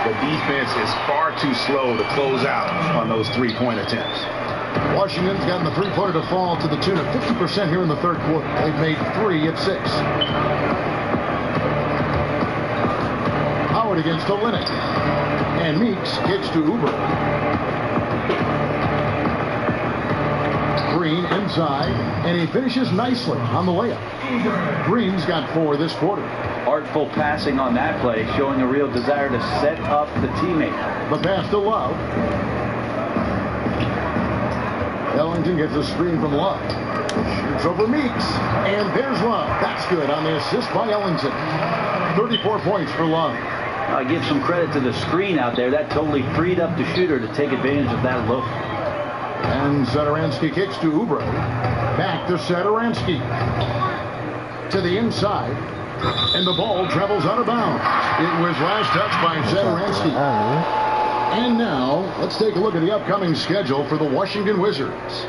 The defense is far too slow to close out on those three-point attempts. Washington's gotten the three-pointer to fall to the tune of 50% here in the third quarter. They've made 3 of 6. Howard against Olynyk. And Meeks kicks to Oubre. Green inside, and he finishes nicely on the layup. Green's got 4 this quarter. Artful passing on that play, showing a real desire to set up the teammate. The pass to Love. Ellington gets a screen from Love. Shoots over Meeks, and there's Love. That's good on the assist by Ellington. 34 points for Love. I give some credit to the screen out there. That totally freed up the shooter to take advantage of that look. And Satoransky kicks to Oubre. Back to Satoransky. To the inside. And the ball travels out of bounds. It was last touched by Satoransky. And now, let's take a look at the upcoming schedule for the Washington Wizards.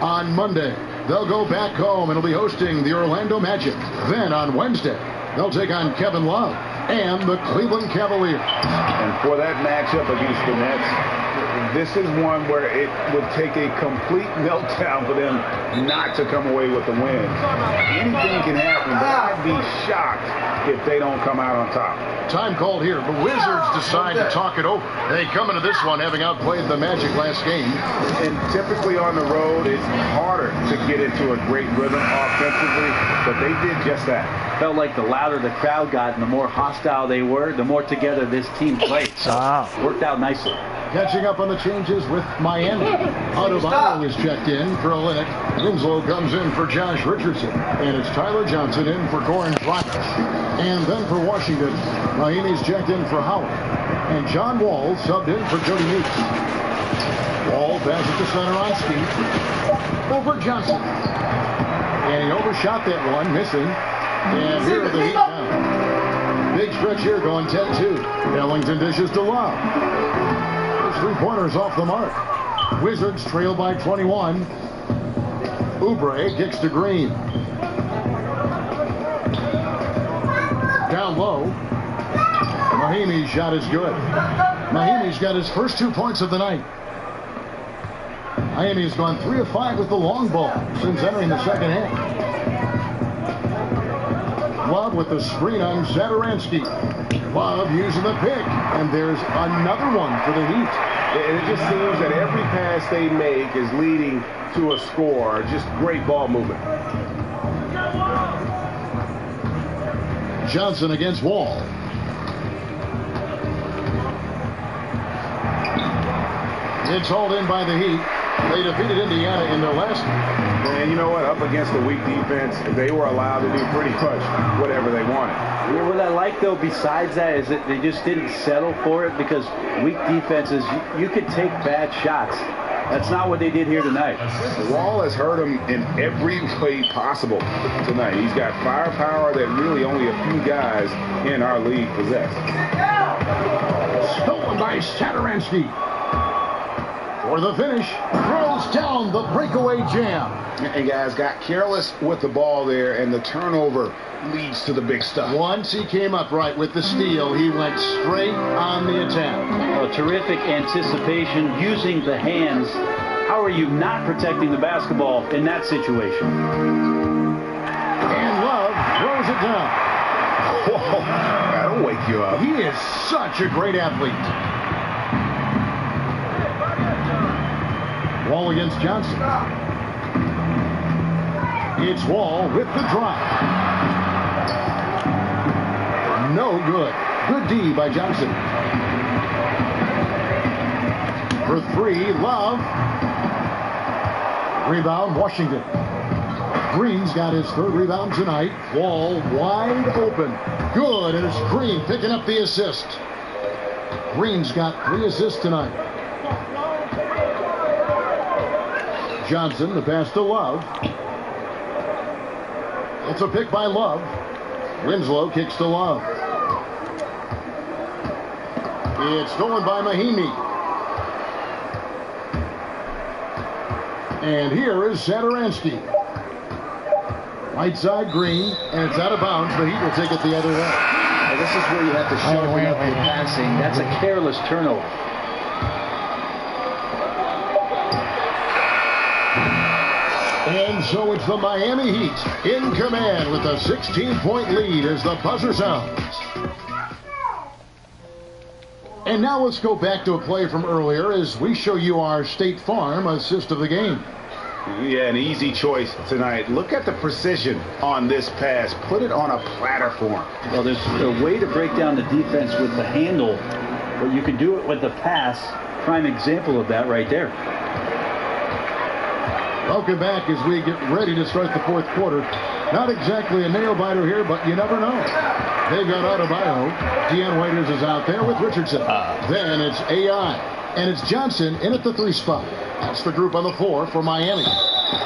On Monday, they'll go back home and will be hosting the Orlando Magic. Then on Wednesday, they'll take on Kevin Love and the Cleveland Cavaliers. And for that matchup against the Nets, this is one where it would take a complete meltdown for them not to come away with the win. Anything can happen, but I'd be shocked if they don't come out on top. Time called here. The Wizards decide to talk it over. They come into this one having outplayed the Magic last game. And typically on the road, it's harder to get into a great rhythm offensively, but they did just that. Felt like the louder the crowd got and the more hostile they were, the more together this team played. So worked out nicely. Catching up on the changes with Miami. Adebayo is checked in for Olynyk. Winslow comes in for Josh Richardson. And it's Tyler Johnson in for Goran Dragic. And then for Washington, Miami's checked in for Howard. And John Wall subbed in for Jody Meeks. Wall passes to Satoransky. Over Johnson. And he overshot that one, missing. And here are the Heat now. Big stretch here going 10-2. Ellington dishes to Love. 3-pointers off the mark. Wizards trail by 21. Oubre kicks to Green. Down low. Mahimi's shot is good. Mahimi's got his first 2 points of the night. Miami's gone 3 of 5 with the long ball since entering the second half. Love with the screen on Satoransky. Love using the pick. And there's another one for the Heat. And it just seems that every pass they make is leading to a score. Just great ball movement. Johnson against Wall. It's hauled in by the Heat. They defeated Indiana in their last one. And you know what? Up against the weak defense, they were allowed to do pretty much whatever they wanted. You know what I like, though, besides that, is that they just didn't settle for it, because weak defenses, you could take bad shots. That's not what they did here tonight. Wall has hurt him in every way possible tonight. He's got firepower that really only a few guys in our league possess. Stolen by Satoransky. For the finish, throws down the breakaway jam. And guys got careless with the ball there, and the turnover leads to the big stuff. Once he came upright with the steal, he went straight on the attack. Oh, terrific anticipation using the hands. How are you not protecting the basketball in that situation? And Love throws it down. Whoa, that'll wake you up. He is such a great athlete. Wall against Johnson. It's Wall with the drive. No good. Good D by Johnson. For 3, Love. Rebound, Washington. Green's got his 3rd rebound tonight. Wall wide open. Good, and it's Green picking up the assist. Green's got 3 assists tonight. Johnson, the pass to Love. It's a pick by Love. Winslow kicks to Love. It's stolen by Mahimi. And here is Satoransky. Right side, Green, and it's out of bounds. The Heat will take it the other way. Now, this is where you have to sharpen up your passing. That's a careless turnover. And so it's the Miami Heat in command with a 16-point lead as the buzzer sounds. And now let's go back to a play from earlier as we show you our State Farm assist of the game. Yeah, an easy choice tonight. Look at the precision on this pass. Put it on a platter form. Well, there's a way to break down the defense with the handle, but you can do it with the pass. Prime example of that right there. Welcome back as we get ready to start the fourth quarter. Not exactly a nail-biter here, but you never know. They've got Adebayo. Deanne Waiters is out there with Richardson. Then it's AI. And it's Johnson in at the 3 spot. That's the group on the floor for Miami.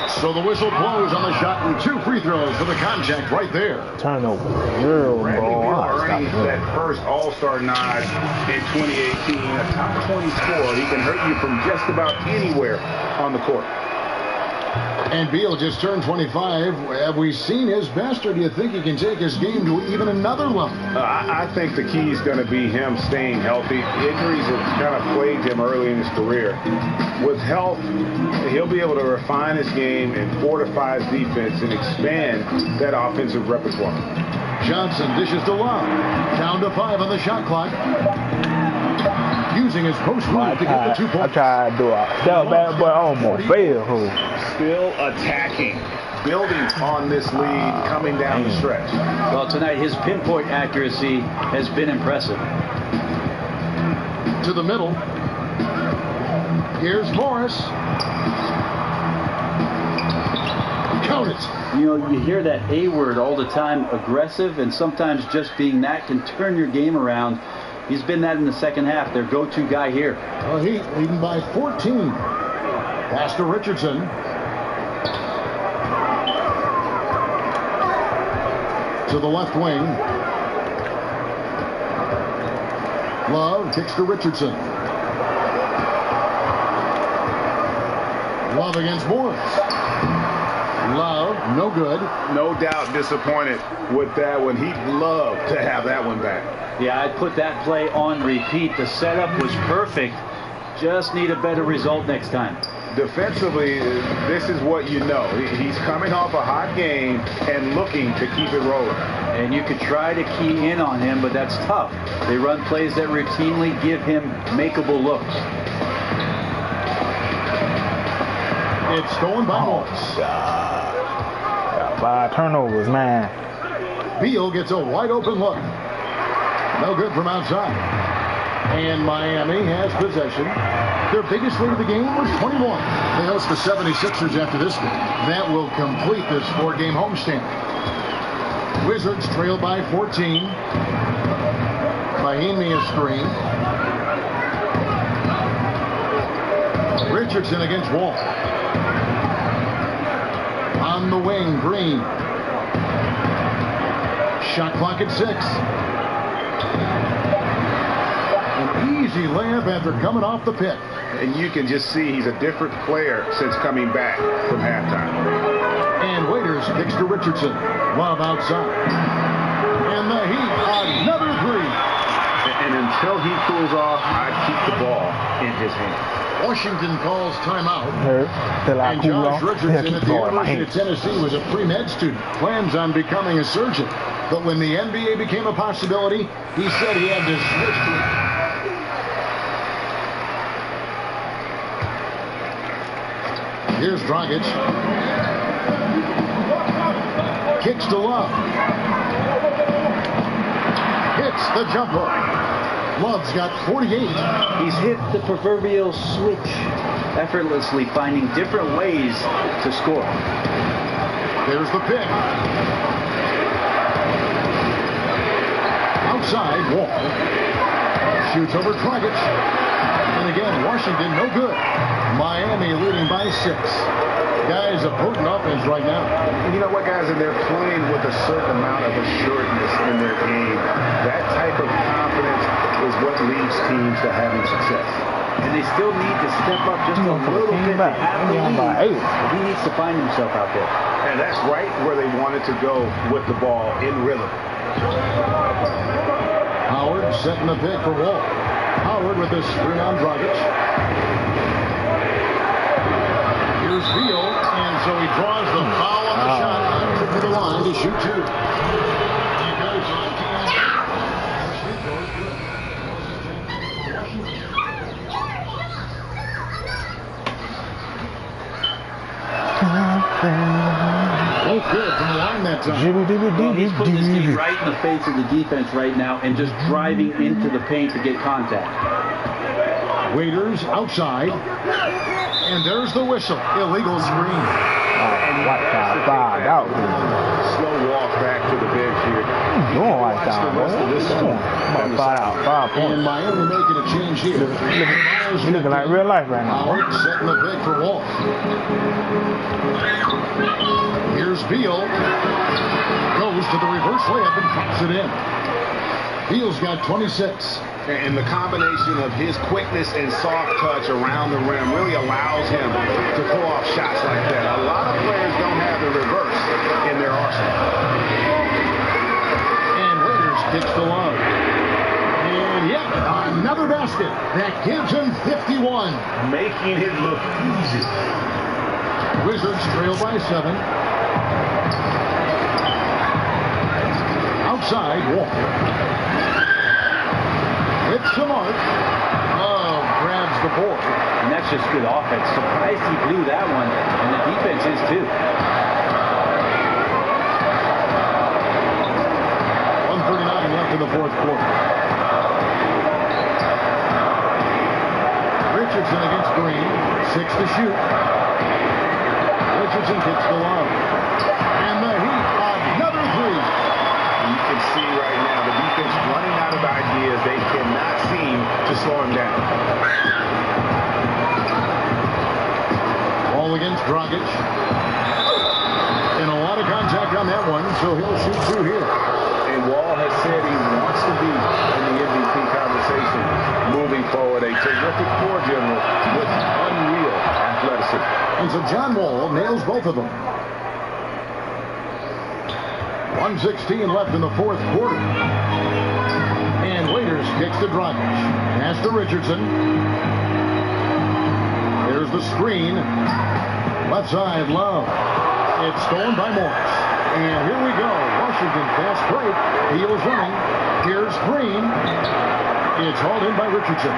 So the whistle blows on the shot and 2 free throws for the contact right there. Turnover. Bradley Beal earning that first All-Star nod in 2018. A top 20 scorer. He can hurt you from just about anywhere on the court. And Beal just turned 25. Have we seen his best, or do you think he can take his game to even another level? I think the key is going to be him staying healthy. Injuries have kind of plagued him early in his career. With health, he'll be able to refine his game and fortify his defense and expand that offensive repertoire. Johnson dishes to Love. Down to 5 on the shot clock. Using his post move to get the 2 points. I tried to do a step back, but I almost failed. Still attacking, building on this lead coming down the stretch. Well, tonight his pinpoint accuracy has been impressive. To the middle. Here's Morris. Count it. You know, you hear that A word all the time, aggressive, and sometimes just being that can turn your game around. He's been that in the second half, their go-to guy here. Well, Heat leading by 14. Pass to Richardson. To the left wing. Love kicks to Richardson. Love against Morris. Love, no good. No doubt disappointed with that one. He'd love to have that one back. Yeah, I'd put that play on repeat. The setup was perfect. Just need a better result next time. Defensively, this is what you know. He's coming off a hot game and looking to keep it rolling. And you could try to key in on him, but that's tough. They run plays that routinely give him makeable looks. It's stolen by Morris. 5 turnovers, man. Beal gets a wide open look. No good from outside. And Miami has possession. Their biggest lead of the game was 21. They host the 76ers after this game. That will complete this 4-game homestand. Wizards trail by 14. Mahimi a screen. Richardson against Wall. On the wing, Green. Shot clock at 6. An easy layup after coming off the pick. And you can just see he's a different player since coming back from halftime. And Waiters kicks to Richardson. Love outside. And the Heat, another 3. And until he cools off, I'd keep the ball in his hand. Washington calls timeout. And Josh Richardson at the University of Tennessee was a pre-med student. Plans on becoming a surgeon. But when the NBA became a possibility, he said he had to switch to it. Here's Dragic. Kicks to Love. Hits the jumper. Love's got 48. He's hit the proverbial switch effortlessly, finding different ways to score. There's the pick. Outside, Wall. Shoots over Dragic. And again, Washington. Washington, no good. Miami leading by 6. Guys, a potent offense right now. You know what, guys? And they're playing with a certain amount of assuredness in their game. That type of confidence is what leads teams to having success. And they still need to step up just a little bit. They have the lead. He needs to find himself out there. And that's right where they wanted to go with the ball in rhythm. Howard setting the pick for Wall. Howard with this screen on Dragic. Here's Beal, and so he draws the foul on the shot to the line to shoot 2. He goes on both good from the line that time. Well, he's putting his knee right in the face of the defense right now and just driving into the paint to get contact. Waiters outside. And there's the whistle. Illegal screen. Out. Slow walk back to the bench here. Doing right down, bro. 5 points. And Miami making a change here. He's looking like real life right now. Howard setting the pick for Wall. Here's Beal. Goes to the reverse layup and drops it in. Beal's got 26. And the combination of his quickness and soft touch around the rim really allows him to pull off shots like that. A lot of players don't have the reverse in their arsenal. And Waiters kicks the lob. And yep, another basket. That gives him 51. Making it look easy. Wizards trail by 7. Outside, Walker. It's the mark. Grabs the board. And that's just good offense. Surprised he blew that one. And the defense is too. 1:39 left in the 4th quarter. Richardson against Green. 6 to shoot. Richardson kicks the lob. And the Heat, another 3. You can see right now the defense running out of ideas. They cannot seem to slow him down. Ball against Dragic. And a lot of contact on that one, so he'll shoot 2 here. And Wall has said he wants to be in the MVP conversation moving forward. A terrific floor general with unreal athleticism. And so John Wall nails both of them. 1:16 left in the 4th quarter. And Waiters kicks to Dragic. Pass to Richardson. There's the screen. Left side, Love. It's stolen by Morris. And here we go. Washington fast break. Beal is running. Here's Green. It's hauled in by Richardson.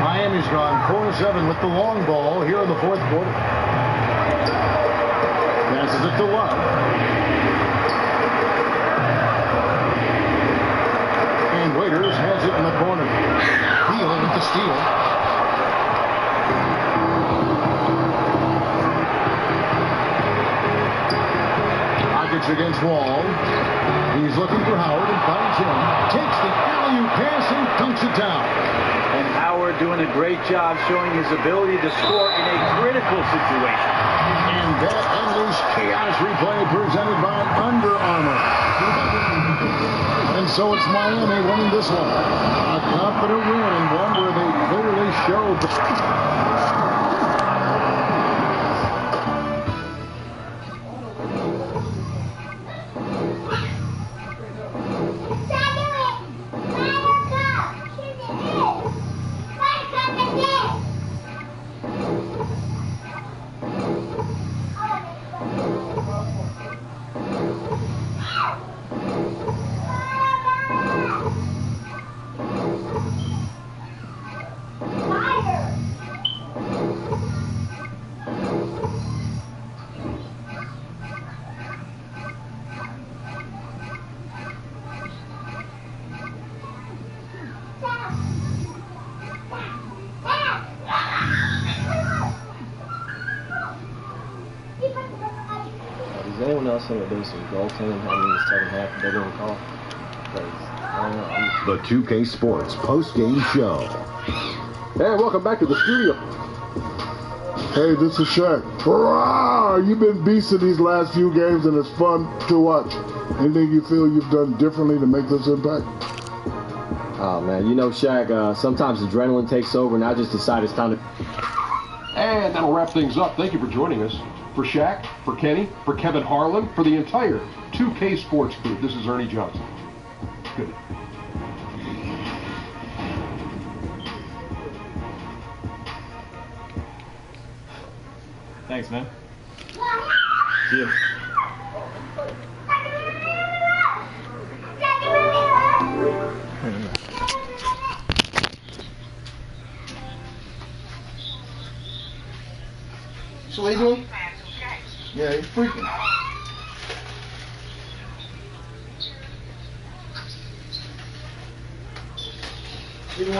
Miami's gone 4-7 with the long ball here in the 4th quarter. Passes it to Love. And Waiters has it in the corner. Beal with the steal. Dragic against Wall. He's looking for Howard and finds him. Takes the alley-oop pass and dunks it down. And Howard doing a great job showing his ability to score in a critical situation. And that Unleashed Chaos replay presented by Under Armour. And so it's Miami winning this one. A confident win and one where they clearly showed Does anyone else want to do some goaltending having the second half they didn't call? Because I The 2K Sports post-game show. And welcome back to the studio. Hey, this is Shaq. Hurrah! You've been beasting these last few games, and it's fun to watch. Anything you feel you've done differently to make this impact? Oh, man, you know, Shaq, sometimes adrenaline takes over, and I just decide it's time to... And that'll wrap things up. Thank you for joining us. For Shaq, for Kenny, for Kevin Harlan, for the entire 2K Sports crew, this is Ernie Johnson. Good. Thanks, man. See you. So what you doing? Yeah, he's freaking. You don't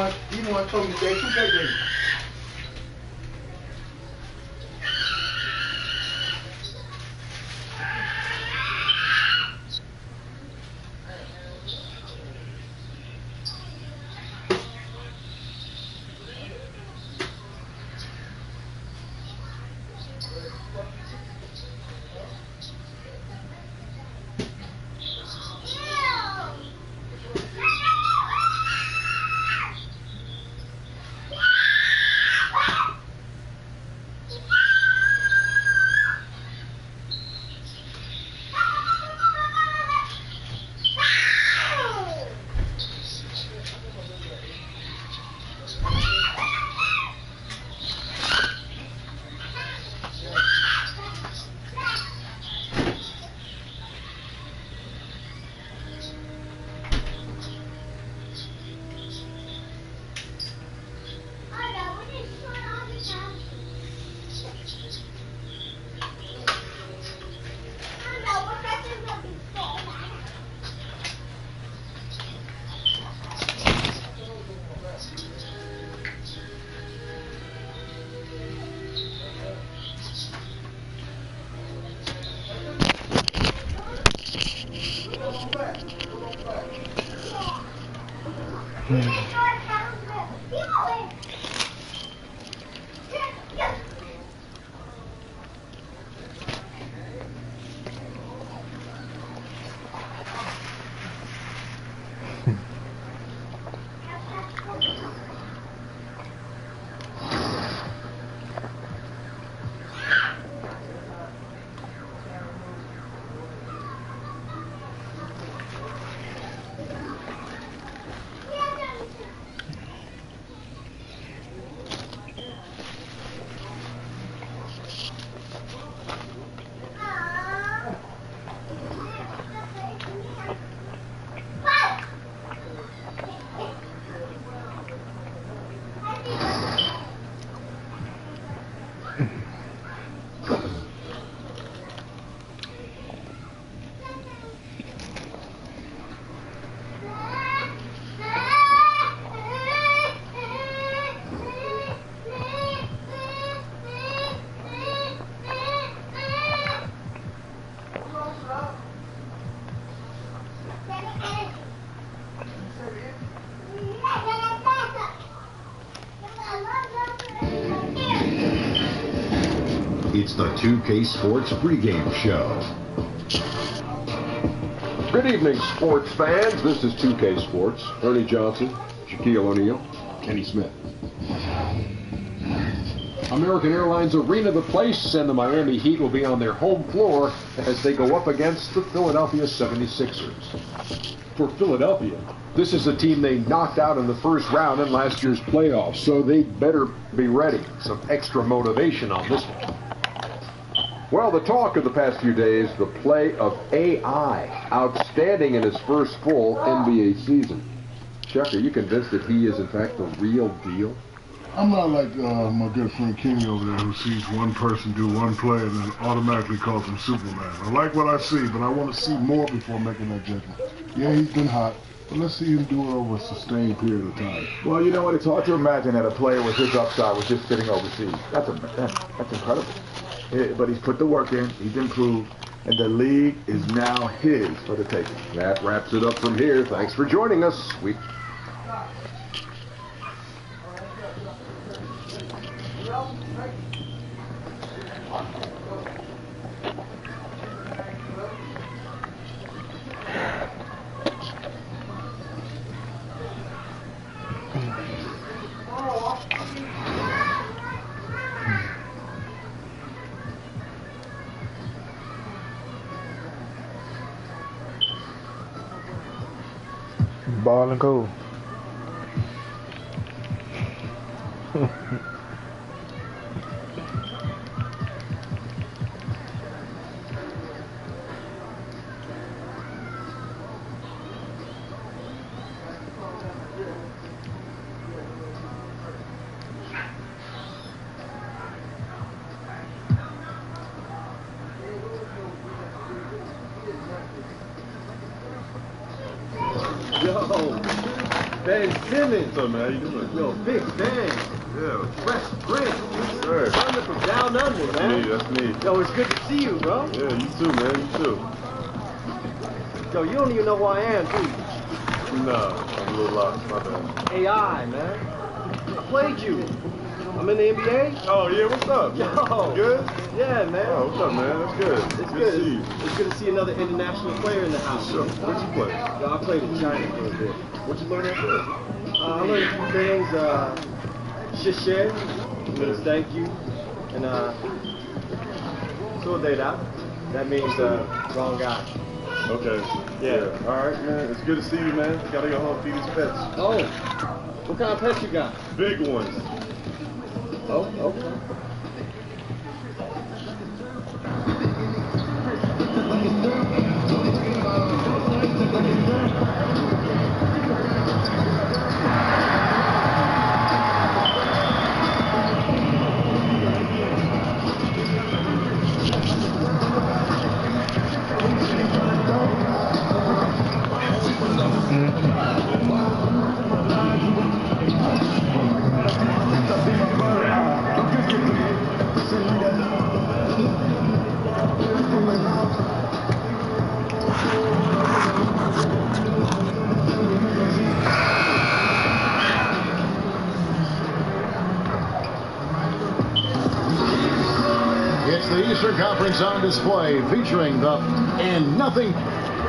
want to tell me today, who's that day? It's the 2K Sports pregame show. Good evening, sports fans. This is 2K Sports. Ernie Johnson, Shaquille O'Neal, Kenny Smith. American Airlines Arena, the place, and the Miami Heat will be on their home floor as they go up against the Philadelphia 76ers. For Philadelphia, this is a team they knocked out in the first round in last year's playoffs, so they better be ready. Some extra motivation on this one. Well, the talk of the past few days, the play of AI. Outstanding in his first full NBA season. Chuck, are you convinced that he is, in fact, the real deal? I'm not like my good friend Kenny over there who sees one person do one play and then automatically calls him Superman. I like what I see, but I want to see more before making that judgment. Yeah, he's been hot, but let's see him do it over a sustained period of time. Well, you know what? It's hard to imagine that a player with his upside was just sitting overseas. That's incredible. But he's put the work in. He's improved. and the league is now his for the taking. That wraps it up from here. Thanks for joining us. Ball and cool. Ben Simmons. What's up, man? How you doing? Yo, Big Ben. Yeah. Fresh Prince. Yes, sir. Coming from down under, That's man. me. That's me. Yo, it's good to see you, bro. Yeah, you too, man. You too. Yo, you don't even know who I am, do you? Nah, I'm a little lost. My bad. AI, man. I played you. I'm in the NBA. Oh, yeah. What's up? Yo. Good? Yeah, man. Oh, what's up, man? That's good. It's good good. to see you. It's good to see another international player in the house. Sure. What'd you play? Yo, I played in China for a bit. What'd you learn that for? I learned a few things. Shishe means thank you. And Sordeda, that means wrong guy. Okay. Yeah. All right, man. It's good to see you, man. Gotta go home feed these pets. Oh, what kind of pets you got? Big ones. Oh, okay. It's the Eastern Conference on display, featuring the and nothing.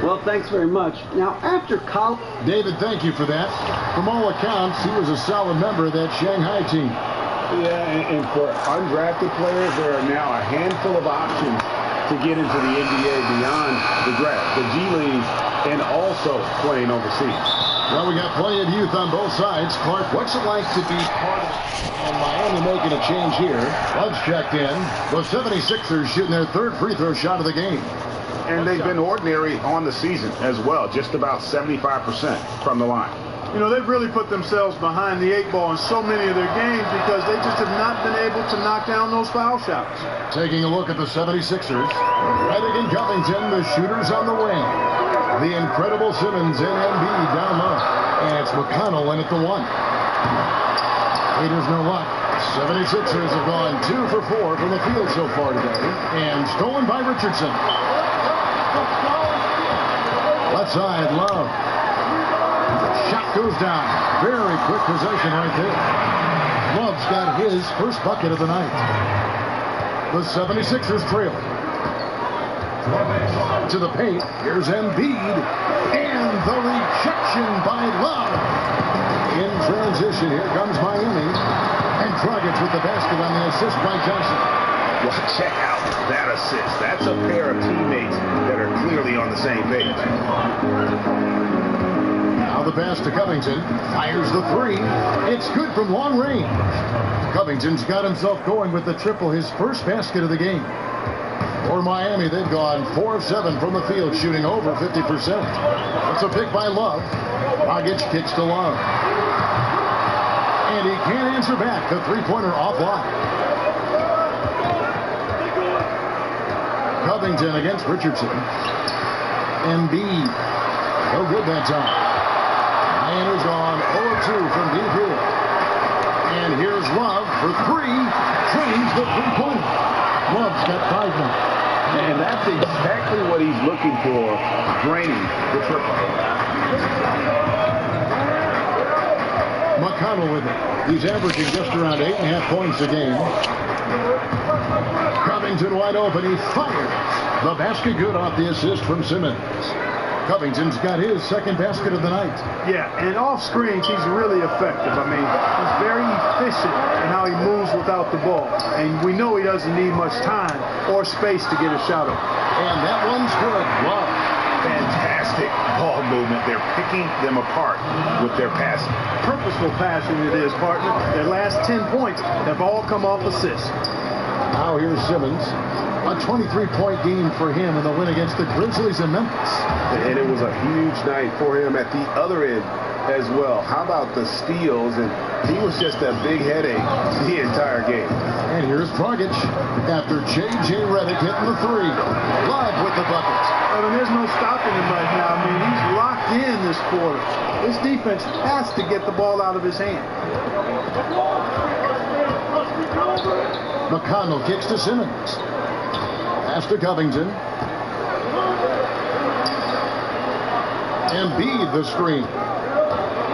Well, thanks very much. Now, after college... David, thank you for that. From all accounts, he was a solid member of that Shanghai team. Yeah, and for undrafted players, there are now a handful of options to get into the NBA beyond the draft, the G League, and also playing overseas. Well, we got plenty of youth on both sides. Clark, what's it like to be part of and Miami making a change here? Love's checked in. The 76ers shooting their third free throw shot of the game. And they've been ordinary on the season as well, just about 75% from the line. You know, they've really put themselves behind the 8 ball in so many of their games because they just have not been able to knock down those foul shots. Taking a look at the 76ers. Redick and Covington, the shooters on the wing. The incredible Simmons and Embiid down low. And it's McConnell in at the 1. Raiders no luck. 76ers have gone 2 for 4 from the field so far today. And stolen by Richardson. Left side, Love. Shot goes down. Very quick possession right there. Love's got his first bucket of the night. The 76ers trail. To the paint. Here's Embiid. And the rejection by Love. In transition, here comes Miami. And Dragic with the basket on the assist by Johnson. Well, check out that assist. That's a pair of teammates that are clearly on the same page. Now the pass to Covington. Fires the 3. It's good from long range. Covington's got himself going with the triple, his first basket of the game. For Miami, they've gone 4 of 7 from the field, shooting over 50%. That's a pick by Love. Dragic kicks to Love. And he can't answer back. The three-pointer offline. Covington against Richardson. Embiid. No good that time. Miami's gone 0-2 from deep here. And here's Love for 3. Change the three-pointer. Love's got 5 now. And that's exactly what he's looking for, draining the triple. McConnell with it. He's averaging just around 8.5 points a game. Covington wide open. He fires. The basket good off the assist from Simmons. Covington's got his second basket of the night. Yeah, and off screens, he's really effective. I mean, he's very efficient in how he moves without the ball. And we know he doesn't need much time or space to get a shot up. And that one's good. Wow. Fantastic ball movement. They're picking them apart with their passing. Purposeful passing it is, partner. Their last 10 points have all come off assists. Now here's Simmons. A 23-point game for him in the win against the Grizzlies in Memphis. And it was a huge night for him at the other end as well. How about the steals? And he was just a big headache the entire game. And here's Dragic after J.J. Redick hitting the three. Love with the bucket. I mean, there's no stopping him right now. I mean, he's locked in this quarter. This defense has to get the ball out of his hand. McConnell kicks to Simmons. Pass to Covington. Embiid the screen.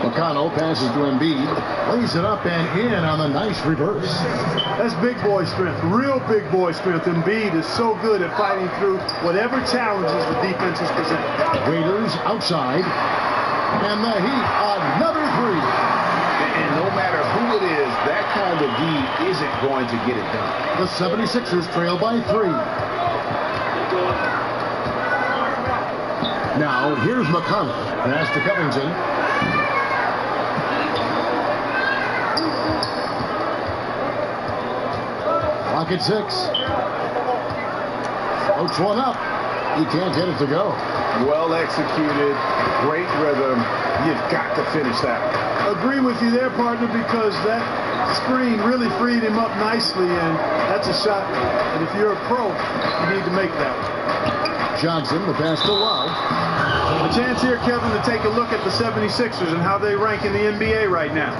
McConnell passes to Embiid. Lays it up and in on the nice reverse. That's big boy strength. Real big boy strength. Embiid is so good at fighting through whatever challenges the defense is presenting. Waiters outside. And the Heat, another three. And no matter who it is, that kind of D isn't going to get it done. The 76ers trail by 3. Now, here's McConnell. Pass to Covington. Clock at 6. Pokes one up. He can't get it to go. Well executed. Great rhythm. You've got to finish that. Agree with you there, partner, because that screen really freed him up nicely, and that's a shot. And if you're a pro, you need to make that one. Johnson, the pass to Love. A chance here, Kevin, to take a look at the 76ers and how they rank in the NBA right now.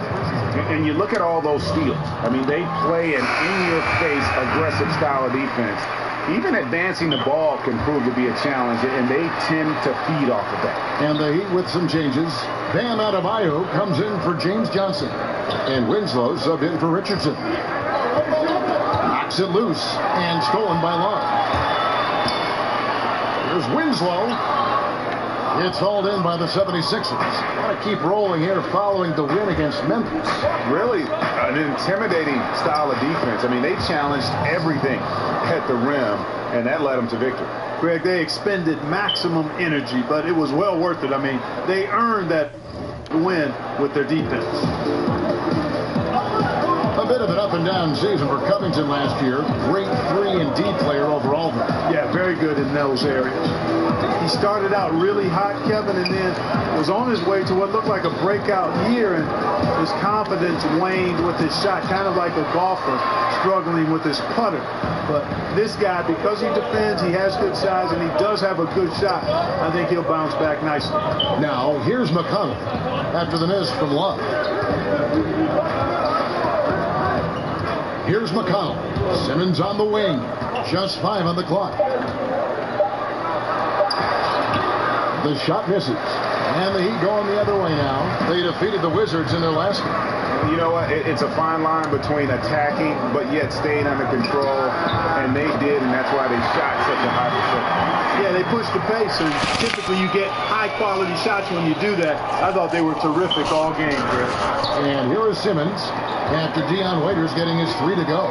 And you look at all those steals. I mean, they play an in-your-face, aggressive style of defense. Even advancing the ball can prove to be a challenge, and they tend to feed off of that. And the Heat with some changes. Bam Adebayo comes in for James Johnson. And Winslow subbed in for Richardson. Knocks it loose and stolen by Love. Here's Winslow. It's hauled in by the 76ers. Want to keep rolling here following the win against Memphis. Really an intimidating style of defense. I mean, they challenged everything at the rim, and that led them to victory. Greg, they expended maximum energy, but it was well worth it. I mean, they earned that win with their defense. A bit of an up-and-down season for Covington last year. Great 3 and D player overall. Yeah, very good in those areas. He started out really hot, Kevin, and then was on his way to what looked like a breakout year, and his confidence waned with his shot, kind of like a golfer struggling with his putter. But this guy, because he defends, he has good size, and he does have a good shot, I think he'll bounce back nicely. Now, here's McConnell after the miss from Love. Here's McConnell. Simmons on the wing. Just 5 on the clock. The shot misses. And the Heat going the other way now. They defeated the Wizards in their last game. You know what? It's a fine line between attacking but yet staying under control. And they did, and that's why they shot such a high percentage. Yeah, they pushed the pace, and typically you get high-quality shots when you do that. I thought they were terrific all game, Chris. And here is Simmons after Dion Waiters getting his 3 to go.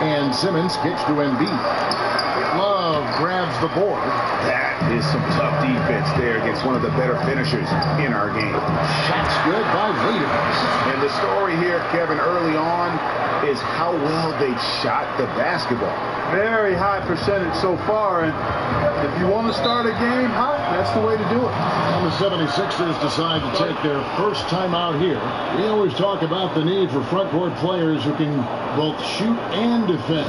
And Simmons kicks to Embiid. Love grabs the board. That is some tough defense there against one of the better finishers in our game. Shots good by Waiters. And the story here, Kevin, early on is how well they shot the basketball. Very high percentage so far, and if you want to start a game hot, That's the way to do it. And the 76ers decide to take their first time out here. We always talk about the need for front court players who can both shoot and defend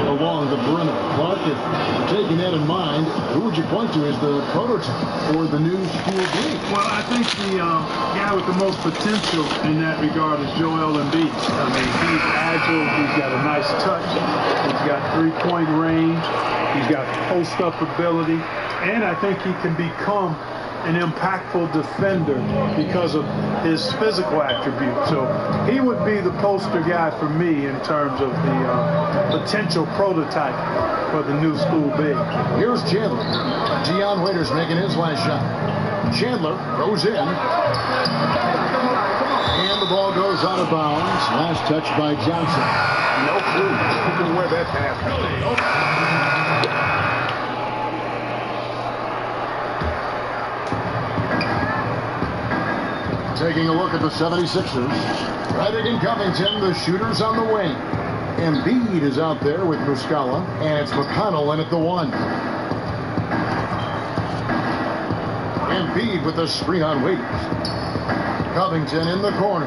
along the perimeter. Clark, if you're taking that in mind, who would you point to as the prototype for the new school game? Well, I think the guy with the most potential in that regard is Joel Embiid. I mean, he's agile. He's got a nice touch. He's got three-point range. He's got post-up ability. And I think he can become an impactful defender because of his physical attributes. So he would be the poster guy for me in terms of the potential prototype for the new school big. Here's Chandler. Dion Waiters making his last shot. Chandler goes in. And the ball goes out of bounds. Last touch by Johnson. No clue where that pass goes. Taking a look at the 76ers. Redick and Covington, the shooters on the wing. Embiid is out there with Muscala, and it's McConnell in at the 1. Embiid with the screen on Waiters. Covington in the corner.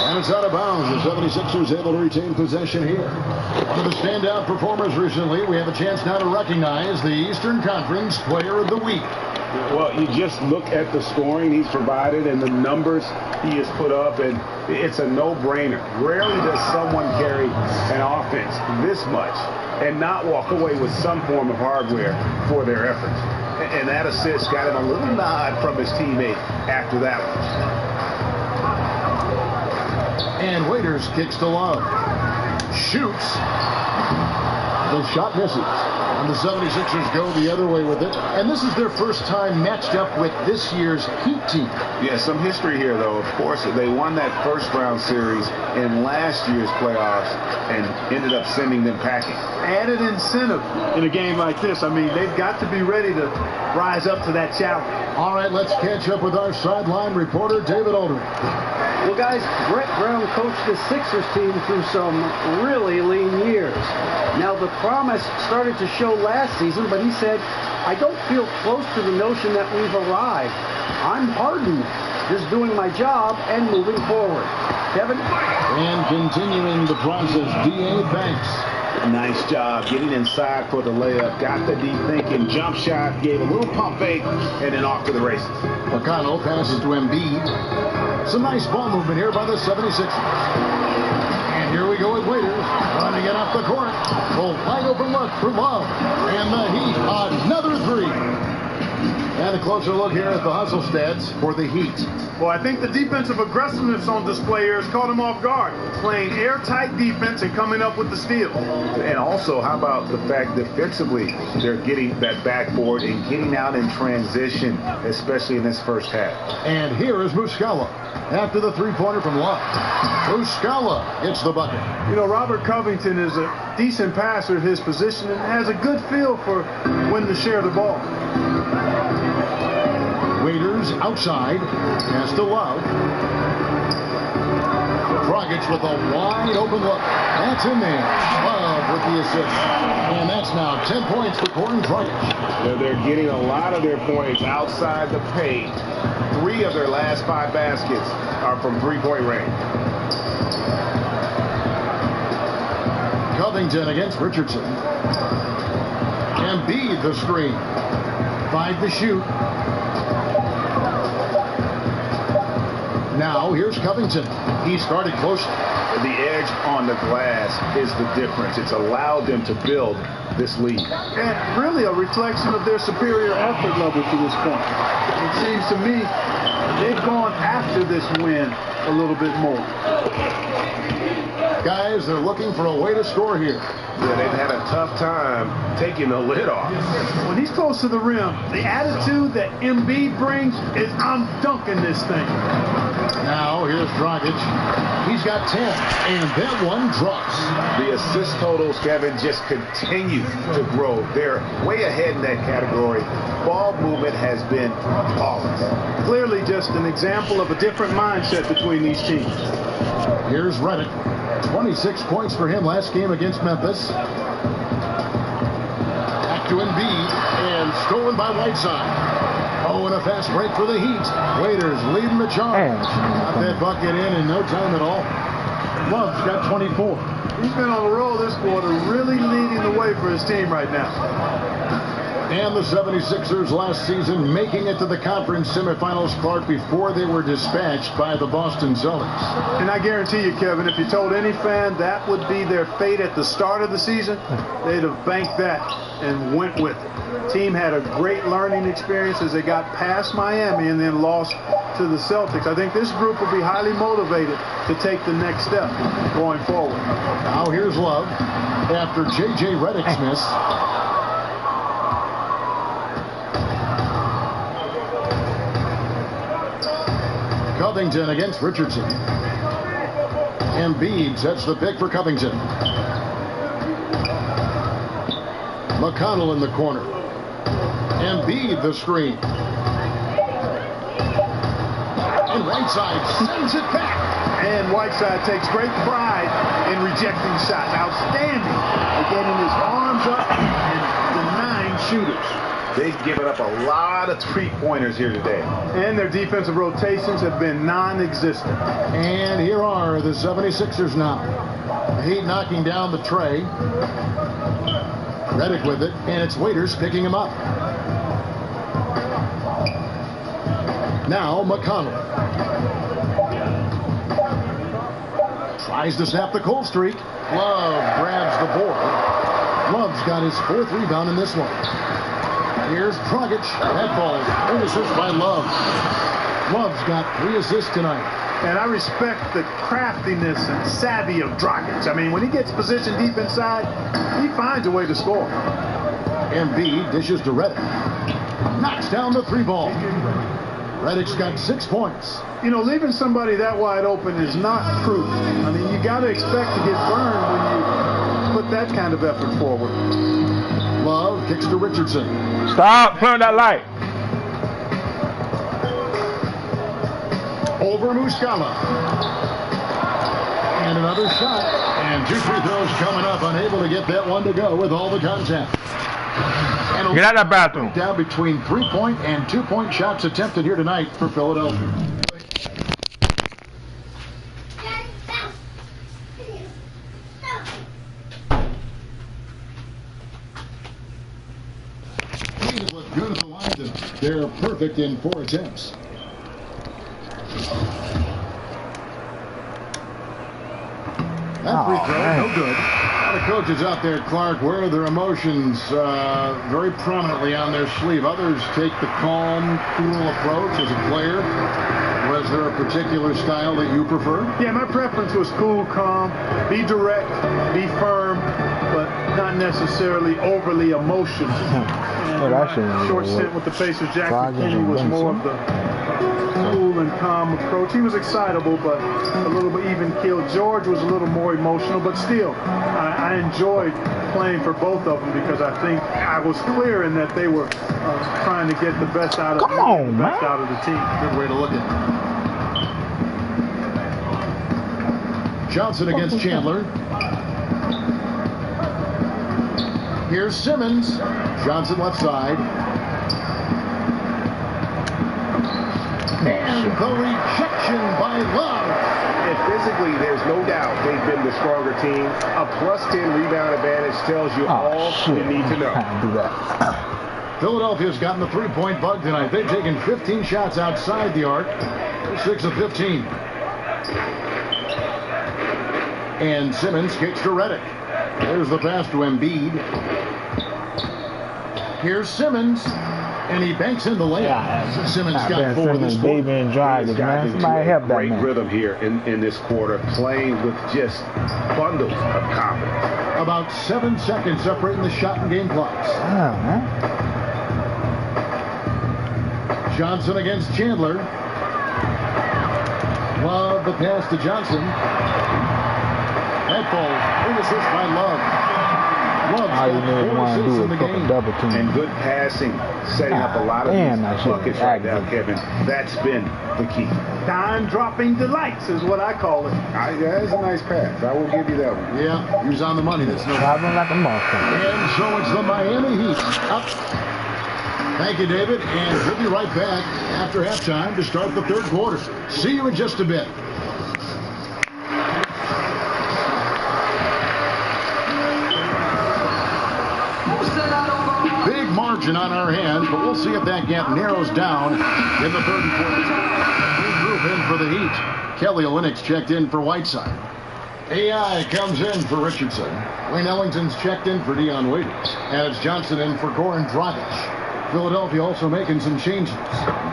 And it's out of bounds. The 76ers able to retain possession here. One of the standout performers recently. We have a chance now to recognize the Eastern Conference Player of the Week. Well, you just look at the scoring he's provided and the numbers he has put up, and it's a no-brainer. Rarely does someone carry an offense this much and not walk away with some form of hardware for their efforts. And that assist got him a little nod from his teammate after that one. And Waiters kicks to Love. Shoots. The shot misses. And the 76ers go the other way with it. And this is their first time matched up with this year's Heat team. Yeah, some history here, though. Of course, they won that first-round series in last year's playoffs and ended up sending them packing. Added incentive in a game like this. I mean, they've got to be ready to rise up to that challenge. All right, let's catch up with our sideline reporter, David Aldridge. Well, guys, Brett Brown coached the Sixers team through some really lean years. Now, the promise started to show last season, but he said, I don't feel close to the notion that we've arrived. I'm hardened, just doing my job and moving forward. Kevin? And continuing the process, D.A. Banks. Nice job getting inside for the layup. Got the deep thinking jump shot, gave a little pump fake, and then off to the races. McConnell passes to Embiid. Some nice ball movement here by the 76ers. And here we go with Waiters. Trying to get off the court. A wide open look for Love. And the Heat, another three. And a closer look here at the hustle stats for the Heat. Well, I think the defensive aggressiveness on display here has caught him off guard. Playing airtight defense and coming up with the steal. And also, how about the fact defensively, they're getting that backboard and getting out in transition, especially in this first half. And here is Muscala after the three-pointer from Love. Muscala gets the bucket. You know, Robert Covington is a decent passer at his position and has a good feel for when to share the ball. Waiters outside, pass to Love. Dragic with a wide open look. That's in there. Love with the assist. And that's now 10 points for Gordon Dragic. They're getting a lot of their points outside the paint. 3 of their last 5 baskets are from three-point range. Covington against Richardson. Embiid the screen. 5 to shoot. Now here's Covington. He started close. The edge on the glass is the difference. It's allowed them to build this lead. And really a reflection of their superior effort level to this point. It seems to me they've gone after this win a little bit more. Guys, they're looking for a way to score here. Yeah, they've had a tough time taking the lid off. When he's close to the rim, the attitude that Embiid brings is, I'm dunking this thing. Now, here's Dragic. He's got 10, and that one drops. The assist totals, Kevin, just continue to grow. They're way ahead in that category. Ball movement has been flawless. Clearly just an example of a different mindset between these teams. Here's Redick. 26 points for him last game against Memphis. Back to Embiid, stolen by Whiteside. Oh, and a fast break for the Heat. Waiters leading the charge. Got that bucket in no time at all. Love's got 24. He's been on the roll this quarter, really leading the way for his team right now. And the 76ers last season making it to the conference semifinals, Clark, before they were dispatched by the Boston Celtics. And I guarantee you, Kevin, if you told any fan that would be their fate at the start of the season, they'd have banked that and went with it. Team had a great learning experience as they got past Miami and then lost to the Celtics. I think this group will be highly motivated to take the next step going forward. Now here's Love after J.J. Redick's miss. Covington against Richardson. Embiid sets the pick for Covington. McConnell in the corner. Embiid the screen. And Whiteside sends it back. And Whiteside takes great pride in rejecting shots. Outstanding at getting his arms up and denying shooters. They've given up a lot of three-pointers here today. And their defensive rotations have been non-existent. And here are the 76ers now. The Heat knocking down the tray. Redick with it, and it's Waiters picking him up. Now McConnell. Tries to snap the cold streak. Love grabs the board. Love's got his 4th rebound in this one. Here's Dragic. That ball. An assist by Love. Love's got 3 assists tonight. And I respect the craftiness and savvy of Dragic. I mean, when he gets positioned deep inside, he finds a way to score. Embiid dishes to Redick. Knocks down the 3-ball. Redick's got 6 points. You know, leaving somebody that wide open is not proof. I mean, you got to expect to get burned when you put that kind of effort forward. Love kicks to Richardson. Stop putting that light. Over Muscala. And another shot. And 2 free throws coming up. Unable to get that one to go with all the contact. And get out of that bathroom. Down between 3-point and 2-point shots attempted here tonight for Philadelphia. Good at the line. They're perfect in 4 attempts. That free throw, no good. A lot of coaches out there, Clark, wear their emotions very prominently on their sleeve. Others take the calm, cool approach as a player. Was there a particular style that you prefer? Yeah, my preference was cool, calm, be direct, be firm, but not necessarily overly emotional. Short stint with the Pacers, Jackson Kenny was more of the cool and calm approach. He was excitable, but a little bit even keeled. George was a little more emotional, but still, I enjoyed playing for both of them because I think I was clear in that they were trying to get the best out of out of the team. Good way to look at it. Johnson against Chandler. Here's Simmons. Johnson left side. And the rejection by Love. And physically, there's no doubt they've been the stronger team. A +10 rebound advantage tells you all you need to know. Philadelphia's gotten the 3-point bug tonight. They've taken 15 shots outside the arc. 6 of 15. And Simmons kicks to Redick. There's the pass to Embiid. Here's Simmons. And he banks in the layup. Yeah, Simmons got 4 this quarter. Baby and drivers, man. Somebody help that great man. rhythm here in this quarter, playing with just bundles of confidence. About 7 seconds separating the shot and game clocks. Johnson against Chandler. Love the pass to Johnson. That ball, big assist by Love. Love's got 4 assists in the game. Double team. And good passing, setting up a lot of these buckets right now, Kevin. That's been the key. Dime-dropping delights is what I call it. That's a nice pass. I will give you that one. Yeah, he was on the money. That's no problem. Like a monster. And so it's the Miami Heat up Thank you, David, and we'll be right back after halftime to start the third quarter. See you in just a bit. Big margin on our hands, but we'll see if that gap narrows down in the third quarter. New group in for the Heat. Kelly Olynyk's checked in for Whiteside. AI comes in for Richardson. Wayne Ellington's checked in for Dion Waiters. And it's Johnson in for Goran Dragic. Philadelphia also making some changes.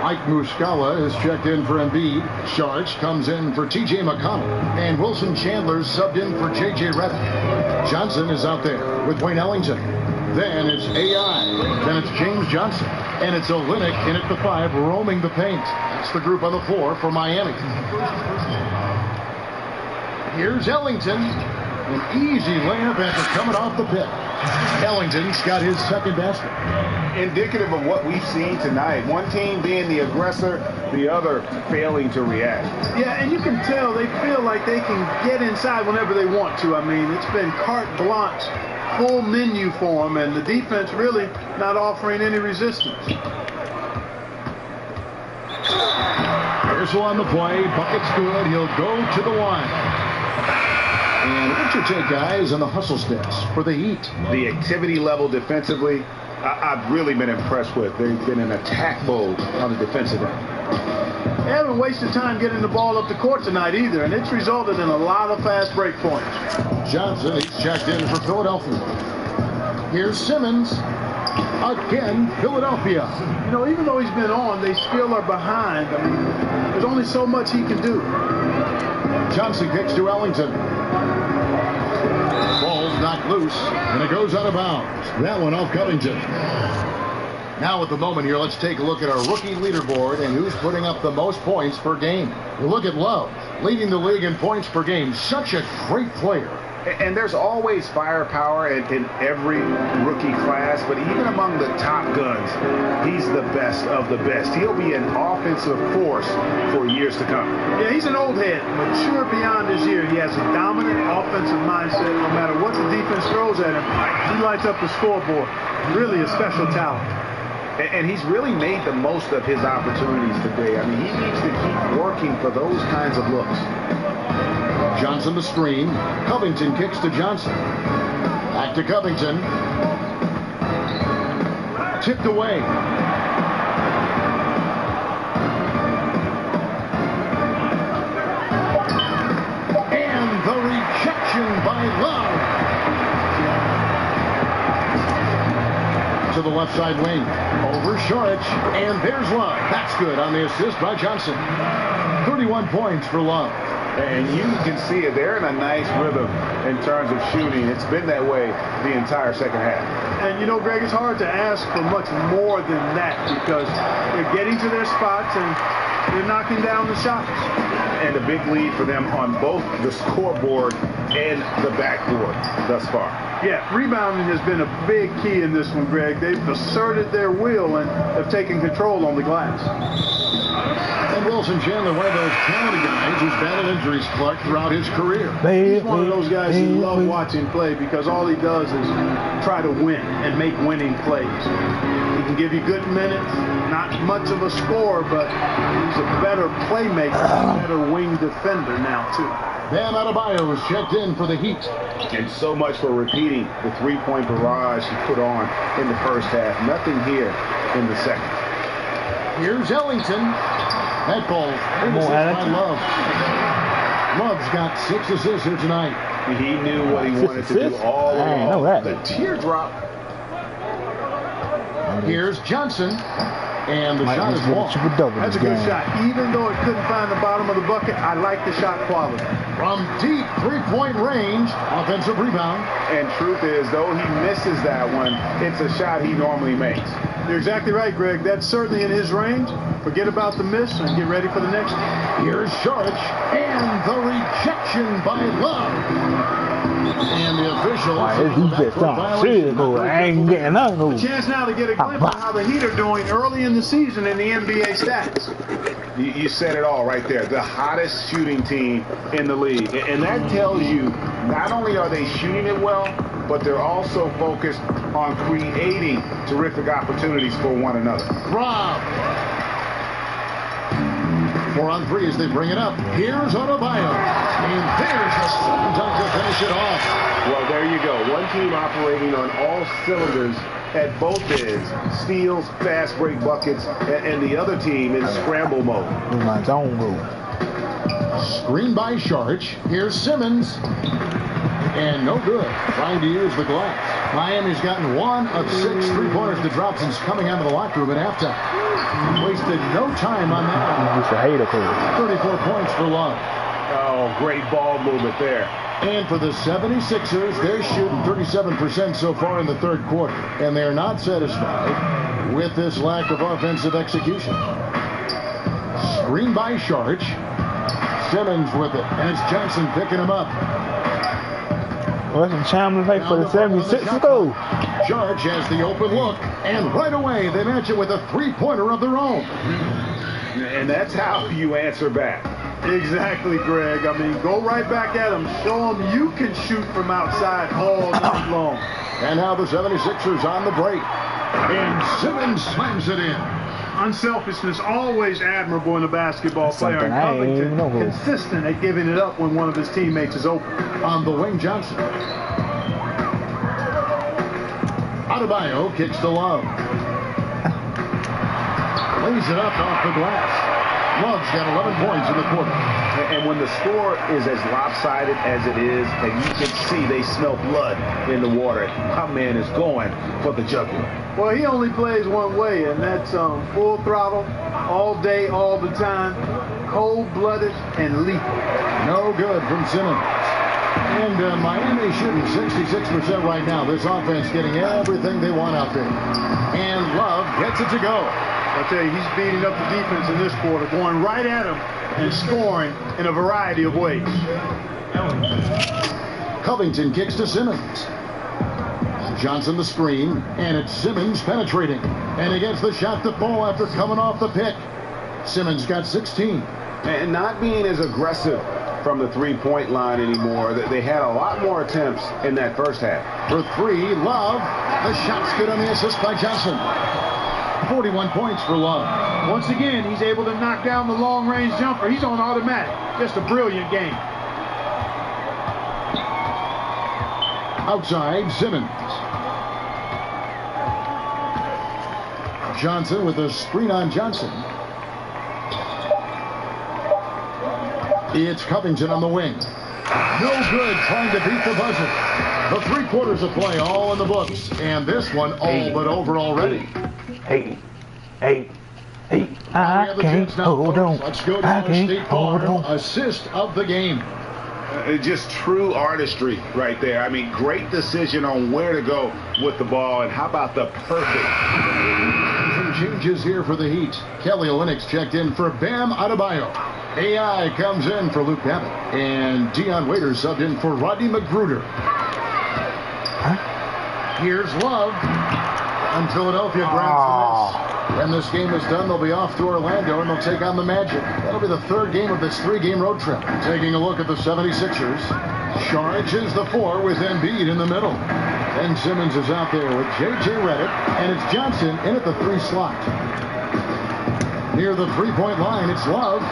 Mike Muscala is checked in for Embiid. Sharch comes in for T.J. McConnell. And Wilson Chandler's subbed in for J.J. Redick. Johnson is out there with Wayne Ellington. Then it's AI. Then it's James Johnson. And it's Olynyk in at the 5 roaming the paint. That's the group on the floor for Miami. Here's Ellington. An easy layup after coming off the pick. Ellington's got his second basket. Indicative of what we've seen tonight. One team being the aggressor, the other failing to react. Yeah, and you can tell they feel like they can get inside whenever they want to. I mean, it's been carte blanche, full menu for them, and the defense really not offering any resistance. Here's on the play. Bucket's good. He'll go to the line. And what's your take, guys, on the hustle stats for the Heat? The activity level defensively, I've really been impressed with. They've been in attack mode on the defensive end. They haven't wasted time getting the ball up the court tonight either, and it's resulted in a lot of fast break points. Johnson, he's checked in for Philadelphia. Here's Simmons. Again, Philadelphia. You know, even though he's been on, they still are behind. I mean, there's only so much he can do. Johnson kicks to Ellington. Ball's knocked loose, and it goes out of bounds. That one off Covington. Now at the moment here, let's take a look at our rookie leaderboard and who's putting up the most points per game. You look at Love, leading the league in points per game. Such a great player. And there's always firepower in every rookie class, but even among the top guns, he's the best of the best. He'll be an offensive force for years to come. Yeah, he's an old head, mature beyond his year. He has a dominant offensive mindset. No matter what the defense throws at him, he lights up the scoreboard. Really a special talent. And he's really made the most of his opportunities today. I mean, he needs to keep working for those kinds of looks. Johnson the screen. Covington kicks to Johnson. Back to Covington. Tipped away. And the rejection by Love. To the left side wing. Over Sharch. And there's Love. That's good on the assist by Johnson. 31 points for Love. And you can see it. They're in a nice rhythm in terms of shooting. It's been that way the entire second half. And, you know, Greg, it's hard to ask for much more than that because they're getting to their spots and they're knocking down the shots. And a big lead for them on both the scoreboard and the backboard thus far. Yeah, rebounding has been a big key in this one, Greg. They've asserted their will and have taken control on the glass. And Wilson Chandler, one of those talented guys who's battled injuries, Clark, throughout his career. He's one of those guys who love watching play because all he does is try to win and make winning plays. He can give you good minutes, not much of a scorer, but he's a better playmaker, a better wing defender now, too. Bam Adebayo is checked in for the Heat. And so much for repeating the three-point barrage he put on in the first half. Nothing here in the second. Here's Ellington. That ball finished by Love. Love's got 6 assists here tonight. He knew what he wanted to do all along. The teardrop. Here's Johnson. And the shot is blocked. That's a good shot. Even though it couldn't find the bottom of the bucket, I like the shot quality. From deep three-point range, offensive rebound. And truth is, though he misses that one, it's a shot he normally makes. You're exactly right, Greg. That's certainly in his range. Forget about the miss and get ready for the next one. Here's Sharch. And the rejection by Love. And the official. I ain't getting none of those. A chance now to get a glimpse of how the Heat are doing early in the season in the NBA stats. You said it all right there. The hottest shooting team in the league. And that tells you not only are they shooting it well, but they're also focused on creating terrific opportunities for one another. Rob. 4 on 3 as they bring it up. Here's Adebayo. And there's the second time to finish it off. Well, there you go. One team operating on all cylinders at both ends. Steals, fast break buckets, and the other team in scramble mode. In my zone move. Screen by Sharch. Here's Simmons. And no good. Trying to use the glass. Miami's gotten 1 of 6 3-pointers to drop since coming out of the locker room at halftime. Wasted no time on that. Just a hater coach. 34 points for Love. Oh, great ball movement there. And for the 76ers, they're shooting 37% so far in the third quarter. And they're not satisfied with this lack of offensive execution. Screen by Sharch. Simmons with it. And it's Johnson picking him up. What's Chandler like for the 76ers go? Sharch has the open look. And right away, they match it with a 3-pointer of their own. And that's how you answer back. Exactly, Greg. I mean, go right back at them. Show them you can shoot from outside all night long. And now the 76ers on the break. And Simmons slams it in. Unselfishness always admirable in a basketball player. And Covington consistent at giving it up when one of his teammates is open. On the wing, Johnson. Adebayo kicks to Love. Lays it up off the glass. Love's got 11 points in the quarter. And when the score is as lopsided as it is, and you can see they smell blood in the water, my man is going for the jugular. Well, he only plays one way, and that's full throttle, all day, all the time, cold-blooded and lethal. No good from Simmons. And Miami shooting 66% right now. This offense getting everything they want out there. And Love gets it to go. I tell you, he's beating up the defense in this quarter, going right at him and scoring in a variety of ways. Covington kicks to Simmons. Johnson the screen, and it's Simmons penetrating. And he gets the shot to fall after coming off the pick. Simmons got 16. And not being as aggressive from the three-point line anymore. They had a lot more attempts in that first half. For 3, Love. The shot's good on the assist by Johnson. 41 points for Love. Once again, he's able to knock down the long-range jumper. He's on automatic. Just a brilliant game. Outside, Simmons. Johnson with a screen on Johnson. It's Covington on the wing. No good trying to beat the buzzer. The 3 quarters of play all in the books. And this one all but over already. Hey, I can't hold on. Let's go to State Farm. Assist of the game. Just true artistry right there. I mean, great decision on where to go with the ball, and how about the perfect. Some changes here for the Heat. Kelly Olynyk checked in for Bam Adebayo. AI comes in for Luke Babbitt. And Dion Waiters subbed in for Rodney Magruder. Here's Love. And Philadelphia grabs the miss. When this game is done, they'll be off to Orlando, and they'll take on the Magic. That'll be the 3rd game of this 3-game road trip. Taking a look at the 76ers. Sharch is the 4 with Embiid in the middle. Then Simmons is out there with J.J. Redick, and it's Johnson in at the 3 slot. Near the 3-point line, it's Love.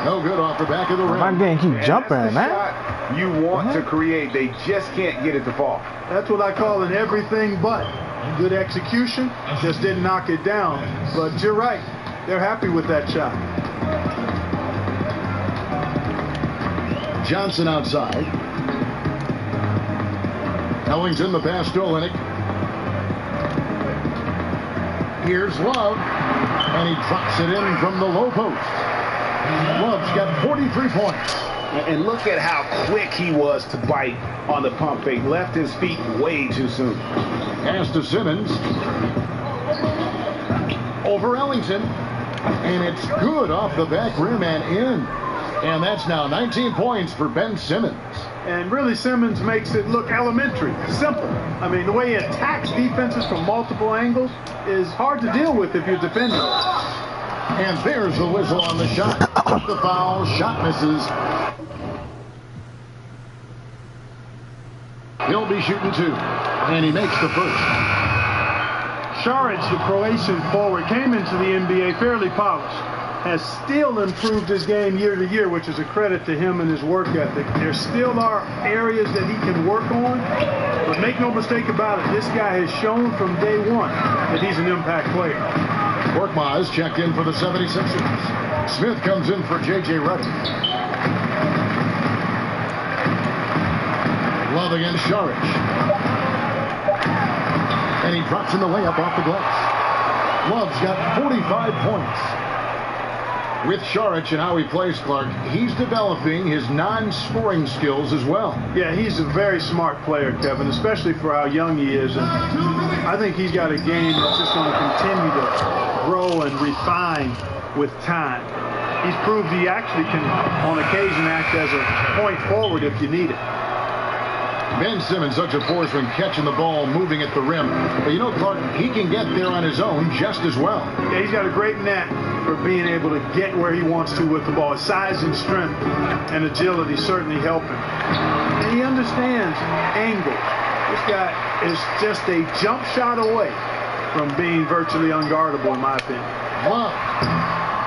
No good off the back of the rim. My game keep jumping, man. Shot you want to create. They just can't get it to fall. That's what I call an everything but. Good execution, just didn't knock it down. But you're right, they're happy with that shot. Johnson outside. Ellington the pass to Olynyk. Here's Love, and he drops it in from the low post. Love's got 43 points. And look at how quick he was to bite on the pump fake. Left his feet way too soon. Pass to Simmons. Over Ellington. And it's good off the back rim and in. And that's now 19 points for Ben Simmons. And really, Simmons makes it look elementary, simple. I mean, the way he attacks defenses from multiple angles is hard to deal with if you're defending. And there's the whistle on the shot. The foul, shot misses. He'll be shooting 2. And he makes the first. Šarić, the Croatian forward, came into the NBA fairly polished. Has still improved his game year to year, which is a credit to him and his work ethic. There still are areas that he can work on, but make no mistake about it, this guy has shown from day one that he's an impact player. Korkmaz checked in for the 76ers. Smith comes in for J.J. Redick. Love against Šarić. And he drops in the layup off the glass. Love's got 45 points. With Šarić and how he plays, Clark, he's developing his non-scoring skills as well. Yeah, he's a very smart player, Kevin, especially for how young he is. And I think he's got a game that's just going to continue to grow and refine with time. He's proved he actually can, on occasion, act as a point forward if you need it. Ben Simmons, such a force when catching the ball, moving at the rim. But you know, Clark, he can get there on his own just as well. Yeah, he's got a great knack for being able to get where he wants to with the ball. His size and strength and agility certainly help him. And he understands angle. This guy is just a jump shot away from being virtually unguardable, in my opinion. Love.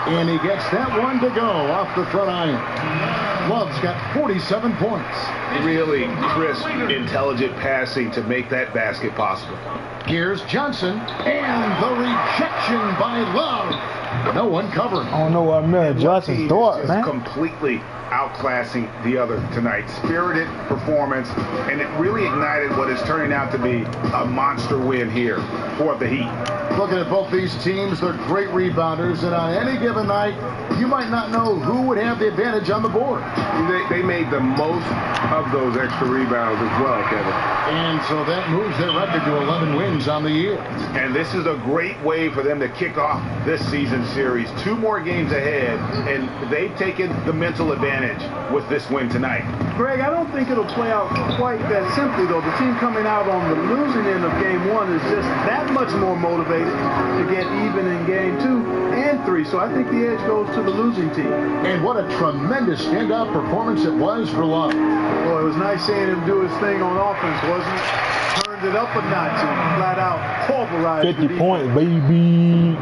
And he gets that one to go off the front iron. Love's got 47 points. Really crisp, intelligent passing to make that basket possible. Here's Johnson, and the rejection by Love. No one covering. I don't know what Miller Johnson thought, man. Completely outclassing the other tonight. Spirited performance, and it really ignited what is turning out to be a monster win here for the Heat. Looking at both these teams, they're great rebounders, and on any given night, you might not know who would have the advantage on the board. They made the most of those extra rebounds as well, Kevin. And so that moves their record to 11 wins on the year. And this is a great way for them to kick off this season series. 2 more games ahead, and they've taken the mental advantage with this win tonight. Greg, I don't think it'll play out quite that simply, though. The team coming out on the losing end of game 1 is just that much more motivated to get even in game 2 and 3. So I think the edge goes to the losing team. And what a tremendous standout performance it was for Love. Well, it was nice seeing him do his thing on offense, wasn't it? Turned it up a notch and flat out pulverized. 50 points, baby.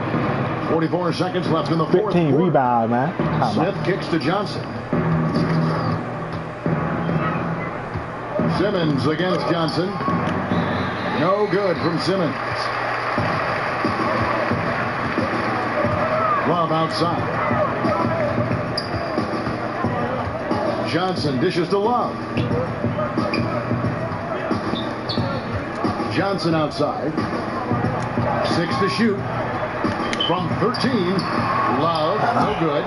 44 seconds left in the fourth. 15 rebounds, man. Smith kicks to Johnson. Simmons against Johnson. No good from Simmons. Love outside. Johnson dishes to Love. Johnson outside. 6 to shoot. From 13. Love, no good.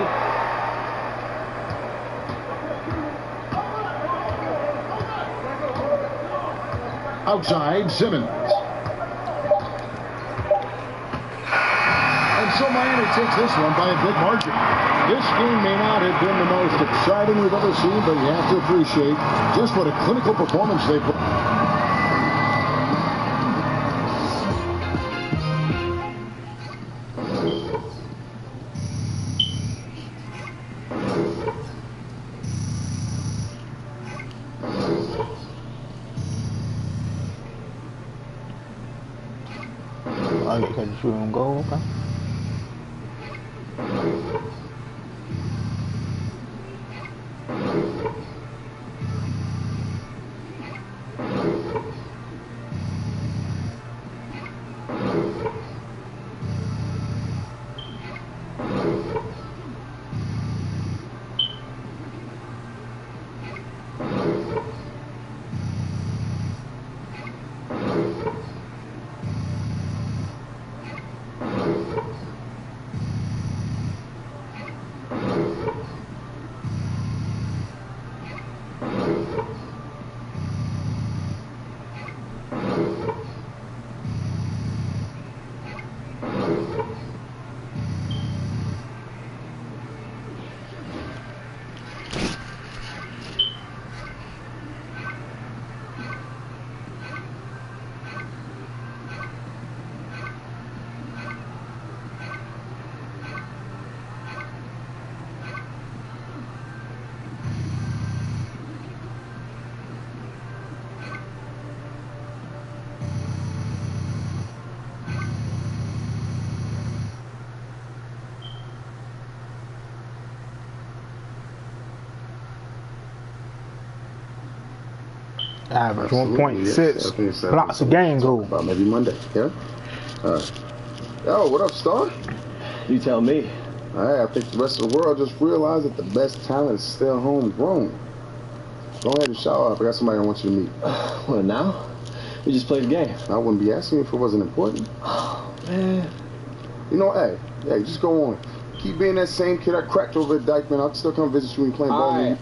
Outside, Simmons. And so Miami takes this one by a big margin. This game may not have been the most exciting we've ever seen, but you have to appreciate just what a clinical performance they put. I get catch shoot and go, okay. Average Absolutely, 1.6 yes. blocks a game goal. About maybe Monday, yeah? Yo, what up, Star? You tell me. Hey, I think the rest of the world just realized that the best talent is still homegrown. Go ahead and shower up. I got somebody I want you to meet. What, now? We just played a game. I wouldn't be asking you if it wasn't important. Oh, man. You know, hey, just go on. Keep being that same kid I cracked over at Dykeman. I'll still come visit you when you're playing ball. Right.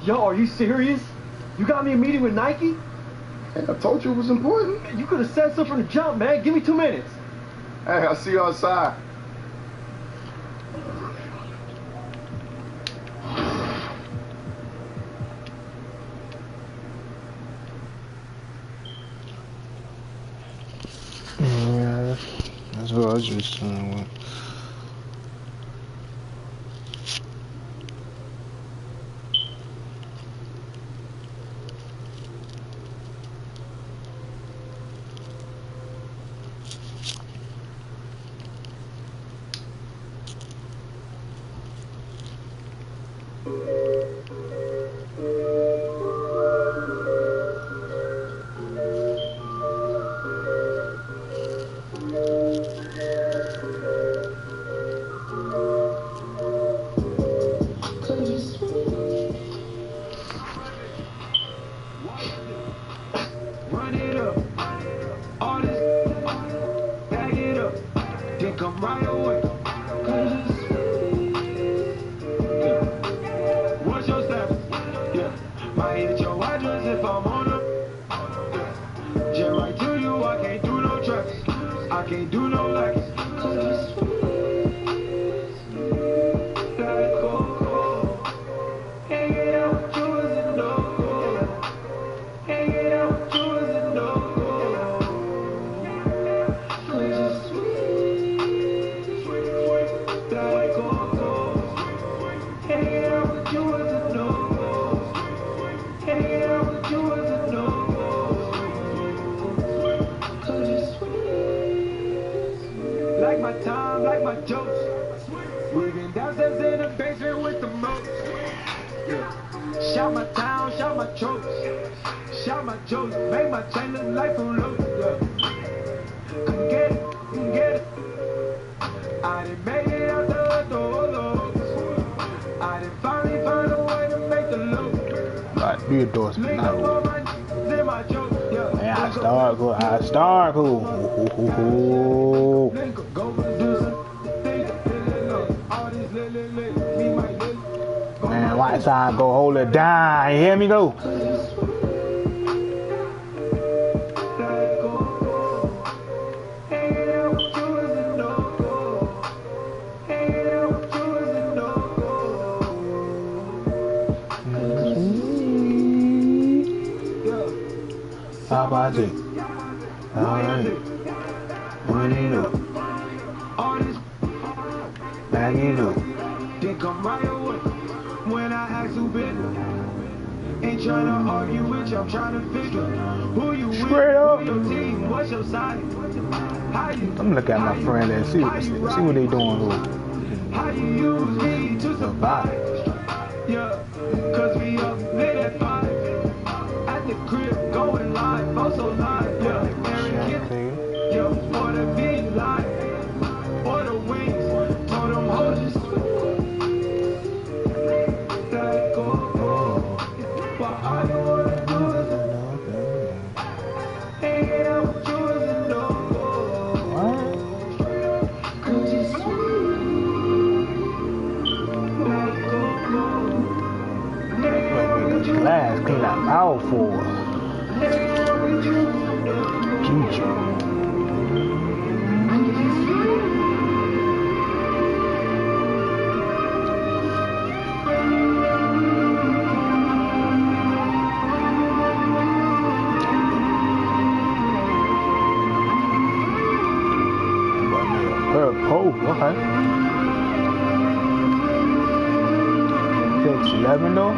Yo, are you serious? You got me a meeting with Nike? Hey, I told you it was important. You could have said so from the jump, man. Give me 2 minutes. Hey, I'll see you outside. Yeah, that's what I was just saying. Be a endorsement. No. Man, I start cool. Man, white side go hold it down. You hear me go? How about it? Alright. What do you know? Back you know. When I ask who been, ain't trying to argue with you, I'm trying to figure who you with, up. Who your team, what's your side, how you I'm looking at my friend and see what they doing. How you use me to survive. Yeah, cause we up late at 5 at the crib, going live, also live. Yeah, Aaron Kidd, yeah, for the V live, for the wings, told them hold it. Glass clean up out for Gigi. Okay. 6'11" though.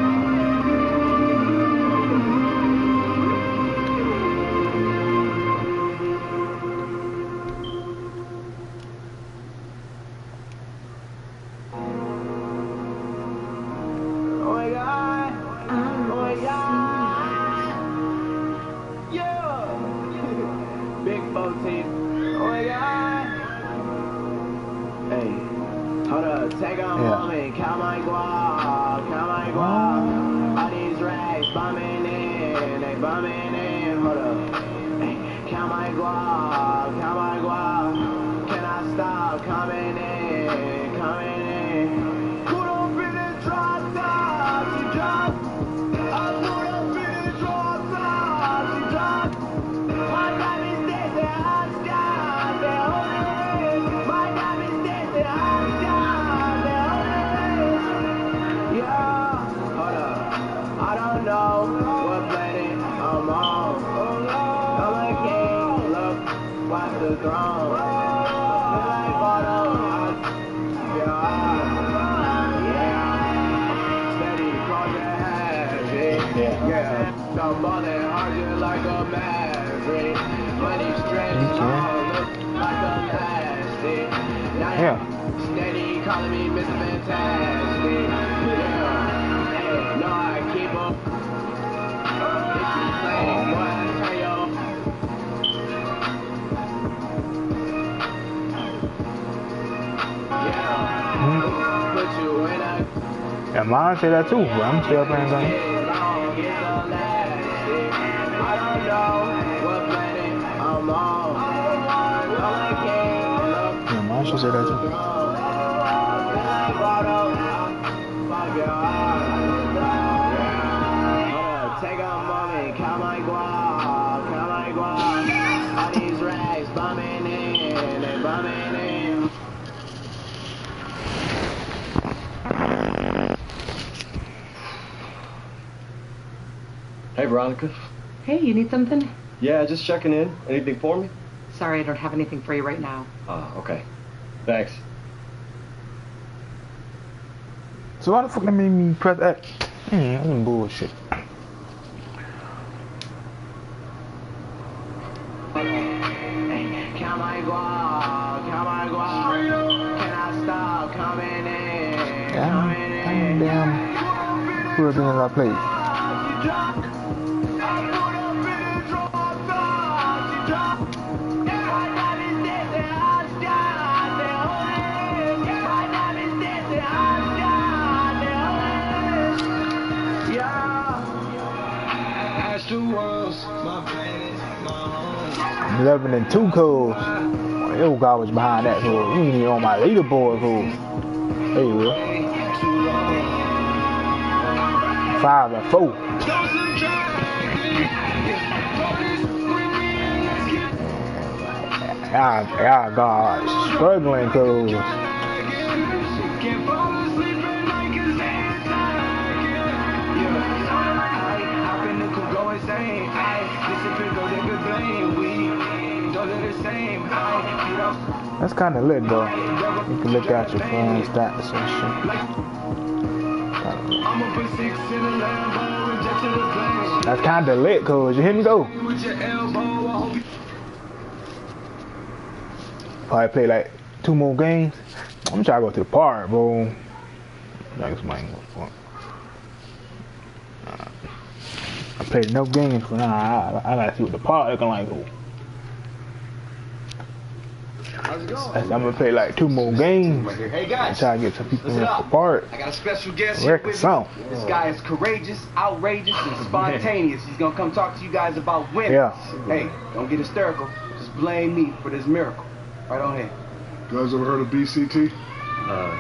14. Oh my God. Hey, hold up, take a moment, count my guap, all these racks bumming in, they bumming in, hold up, hey, count my guap, can I stop coming in, put up in the drop top, she drop, I put up in the drop top, she drop, my diamonds dancing, I'm down, they're holding it, my diamonds dancing, I'm down, they're holding it, yeah, hold up, I don't know what planet I'm on, I'm a king, look, watch the throne, look like photo, steady crossing half, yeah, I'm balling hard just like a maverick, money stretched out, look like a elastic, now steady calling me Mr. Fantastic, yeah, hey, no I keep up, if you play, boy I tell you. Yeah, mine say that too, but I'm still playing game. Yeah, mine should say that too. Take a moment, count my guap, all these racks bumming in, they bumming in. Hey, Veronica. Hey, you need something? Yeah, just checking in. Anything for me? Sorry, I don't have anything for you right now. Okay. Thanks. So why the fuck they made me press X? That's some bullshit. Count my guap, can I stop coming in, Damn. Who are the things I played? I'm 11-2 codes. Yo, God was behind that code. You ain't even on my leaderboard code. There you go. 5-4. Y'all God struggling code. That's kind of lit though. You can look at your phone stats and shit. That's kind of lit, cause you hear me go. Probably play like 2 more games. I'm trying to go to the park, bro. I played enough games for now. I gotta see what the park looking like. I'm gonna play like 2 more games. Hey guys, try to get some people in the park. I got a special guest here with me. This guy is courageous, outrageous, and spontaneous. He's gonna come talk to you guys about women. Yeah. Hey, don't get hysterical. Just blame me for this miracle. Right on here. You guys ever heard of BCT? No,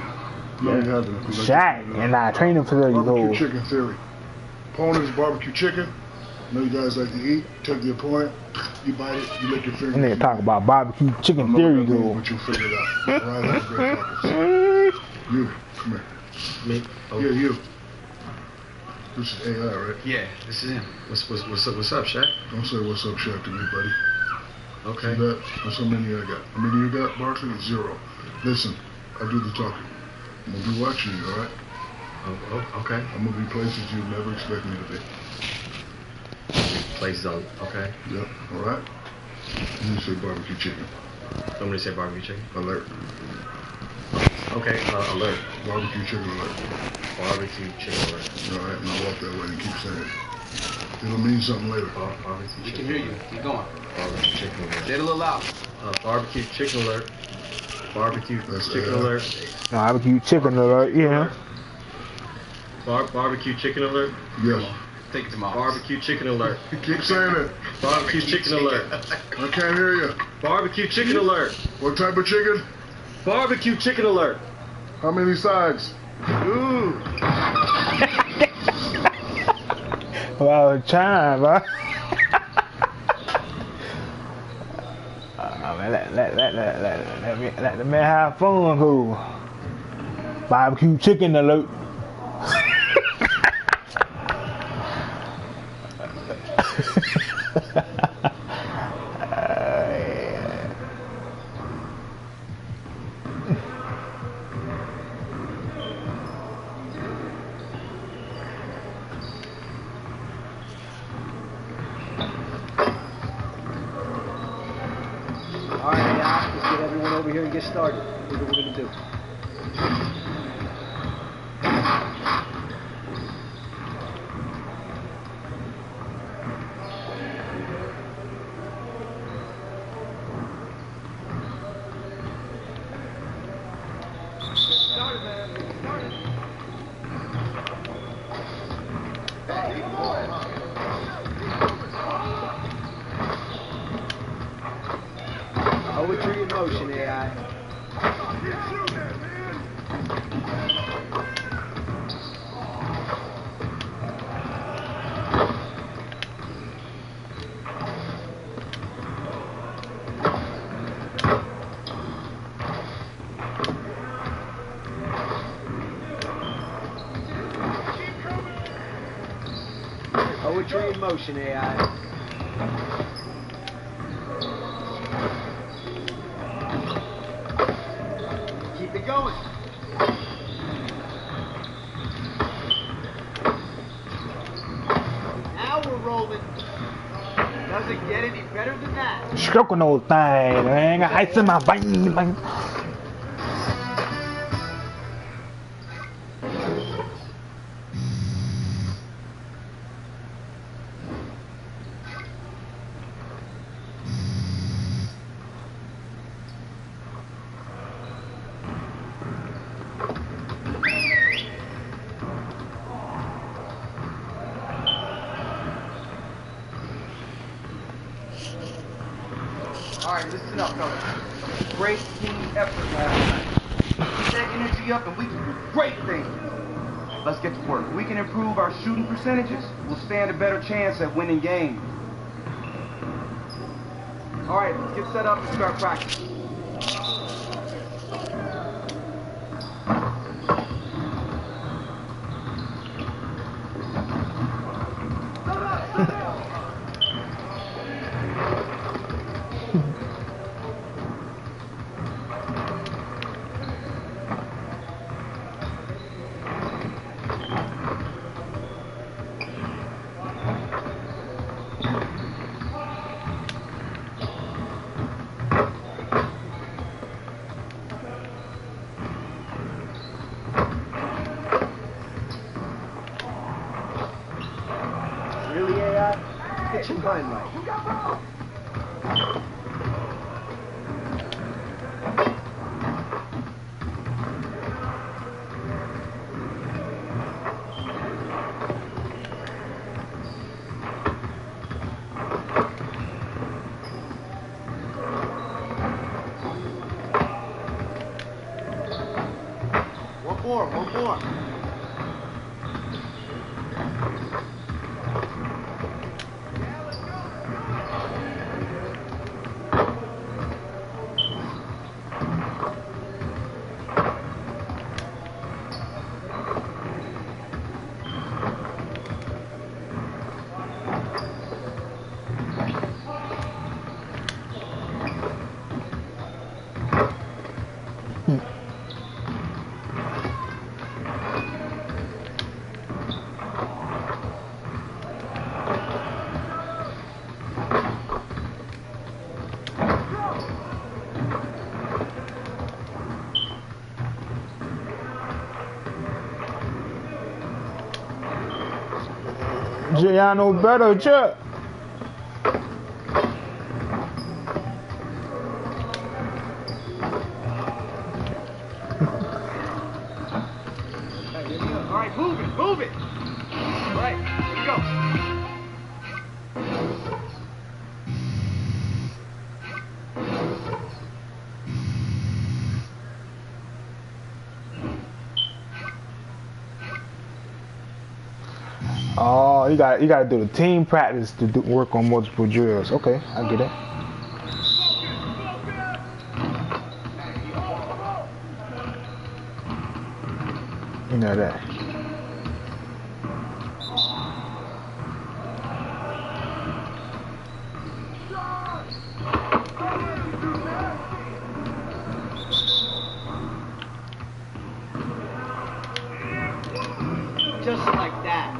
you haven't. Shaq and I training facility. Barbecue chicken theory. Opponent is barbecue chicken. I know you guys like to eat. Take the opponent. You bite it. You lick your fingers. And they talk about barbecue chicken theory, though. But you'll figure it out. All right, have a great practice. You, come here. Me? Oh. Yeah, you. This is AI, right? Yeah, this is him. What's up, Shaq? Don't say what's up, Shaq, to me, buddy. Okay. See that? That's how many I got. How many you got, Barkley? 0. Listen, I do the talking. I'm gonna be watching you, all right? Oh, okay. I'm gonna be places you'd never expect me to be. Places on, okay. Yep, all right? I'm gonna say barbecue chicken. I'm gonna say barbecue chicken. Alert. Okay, alert. Barbecue chicken alert. Barbecue chicken alert. All right, now walk that way and keep saying it. It'll mean something later. We can hear you. Keep going. Barbecue chicken alert. Say it a little loud. Barbecue chicken alert. Barbecue chicken alert. Barbecue chicken alert, yeah. Barbecue chicken alert. Yes. Take it to my Barbecue chicken alert. Keep saying it. Barbecue chicken alert. I can't hear you. Barbecue chicken alert. What type of chicken? Barbecue chicken alert. How many sides? Ooh. Well, time, bro. Let the man have fun, cool. Barbecue chicken alert. All right, guys, let's get everyone over here and get started. Here's what we're going to do. Poetry in motion, AI. Poetry in motion, AI. Keep it going. Now we're rolling. Doesn't get any better than that. Stroking those things, man. Got ice in my veins, man. All right, listen up, fellas. Great team effort last night. Keep that energy up and we can do great things. Let's get to work. We can improve our shooting percentages. We'll stand a better chance at winning games. All right, let's get set up and start practice. Really, AI? Get your mind right. One more. Y'all know better, Chuck. All right, move it, move it. All right, here we go. Oh, you got to do the team practice to work on multiple drills. Okay, I get it. You know that. Just like that.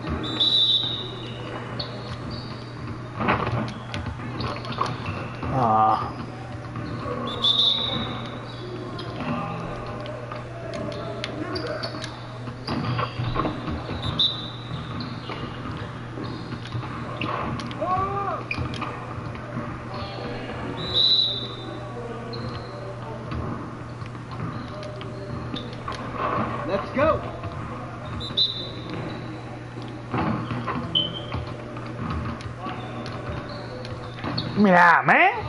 Let's go. Yeah, man.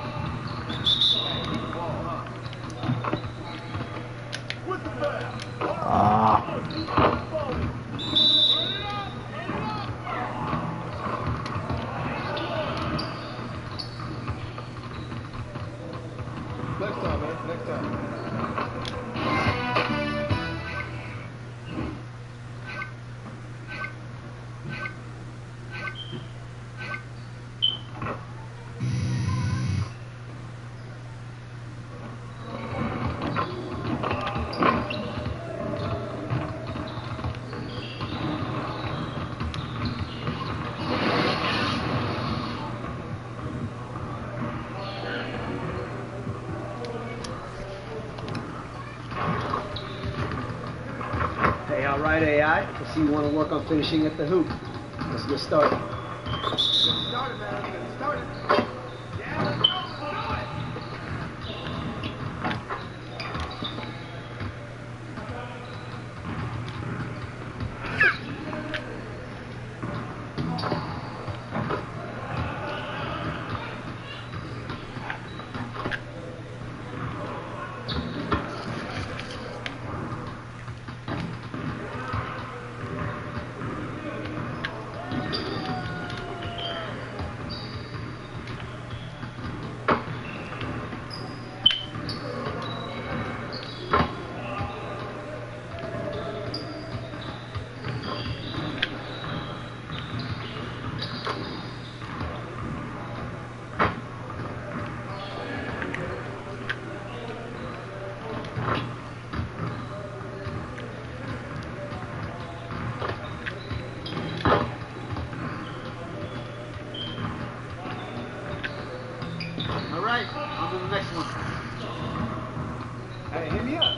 Next time, man. Next time. Hey, all right, AI. I see you want to work on finishing at the hoop. Let's get started. Get started, man. Get started. Yeah, let's go. All right, on to the next one. Hey, hit me up.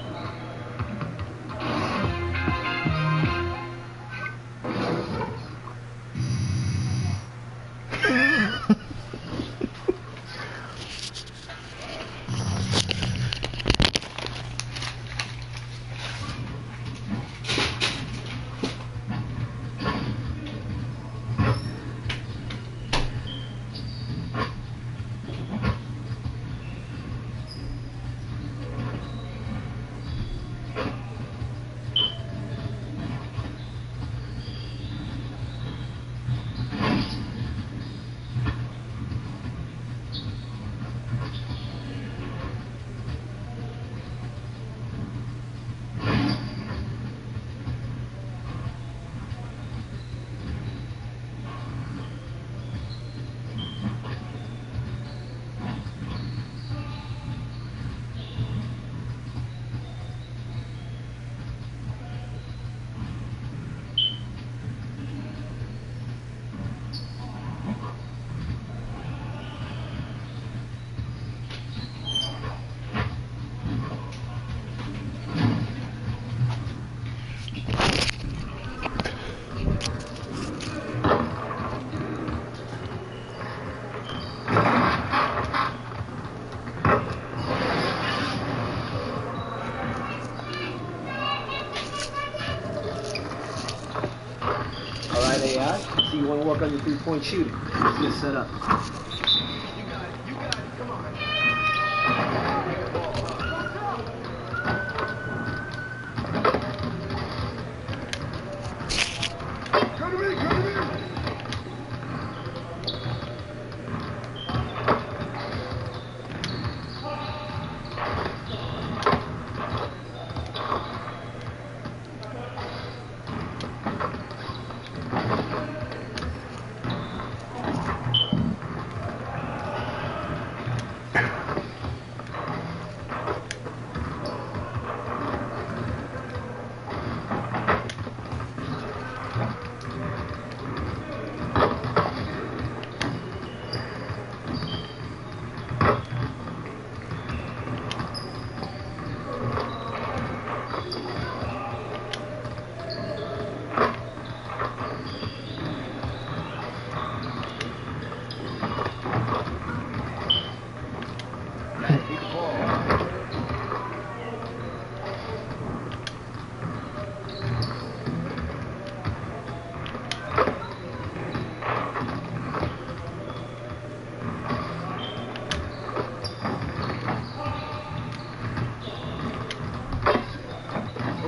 work on your three-point shooting. Let's get set up.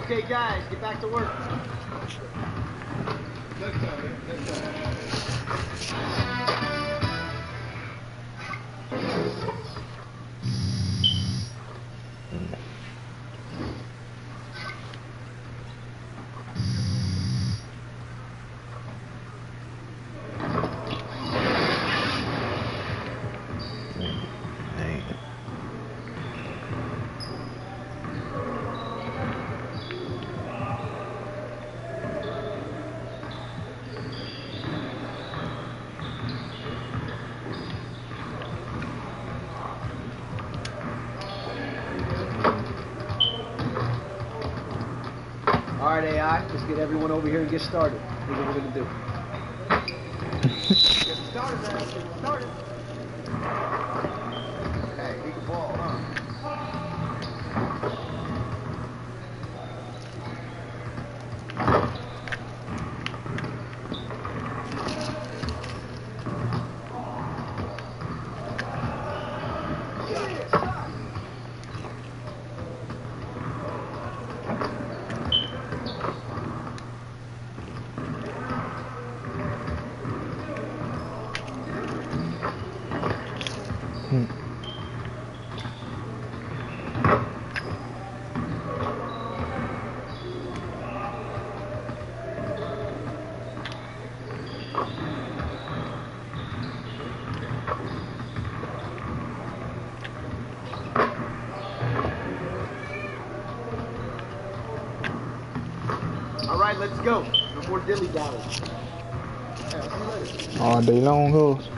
Okay, guys, get back to work. All right, AI, let's get everyone over here and get started. Here's what we're going to do. Get started, man. Get started. Hey, kick the ball, huh? All right, let's go. No more dilly-dally. All day long, goes.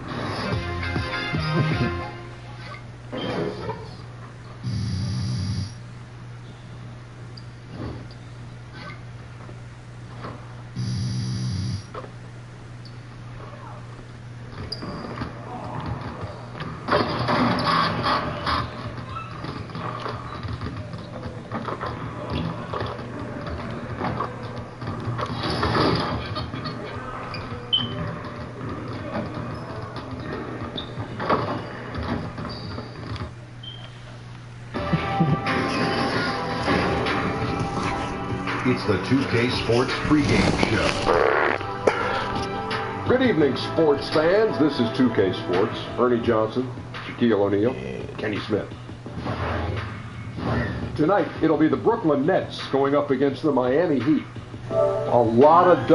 It's the 2K Sports pregame show. Good evening, sports fans. This is 2K Sports. Ernie Johnson, Shaquille O'Neal, Kenny Smith. Tonight, it'll be the Brooklyn Nets going up against the Miami Heat. A lot of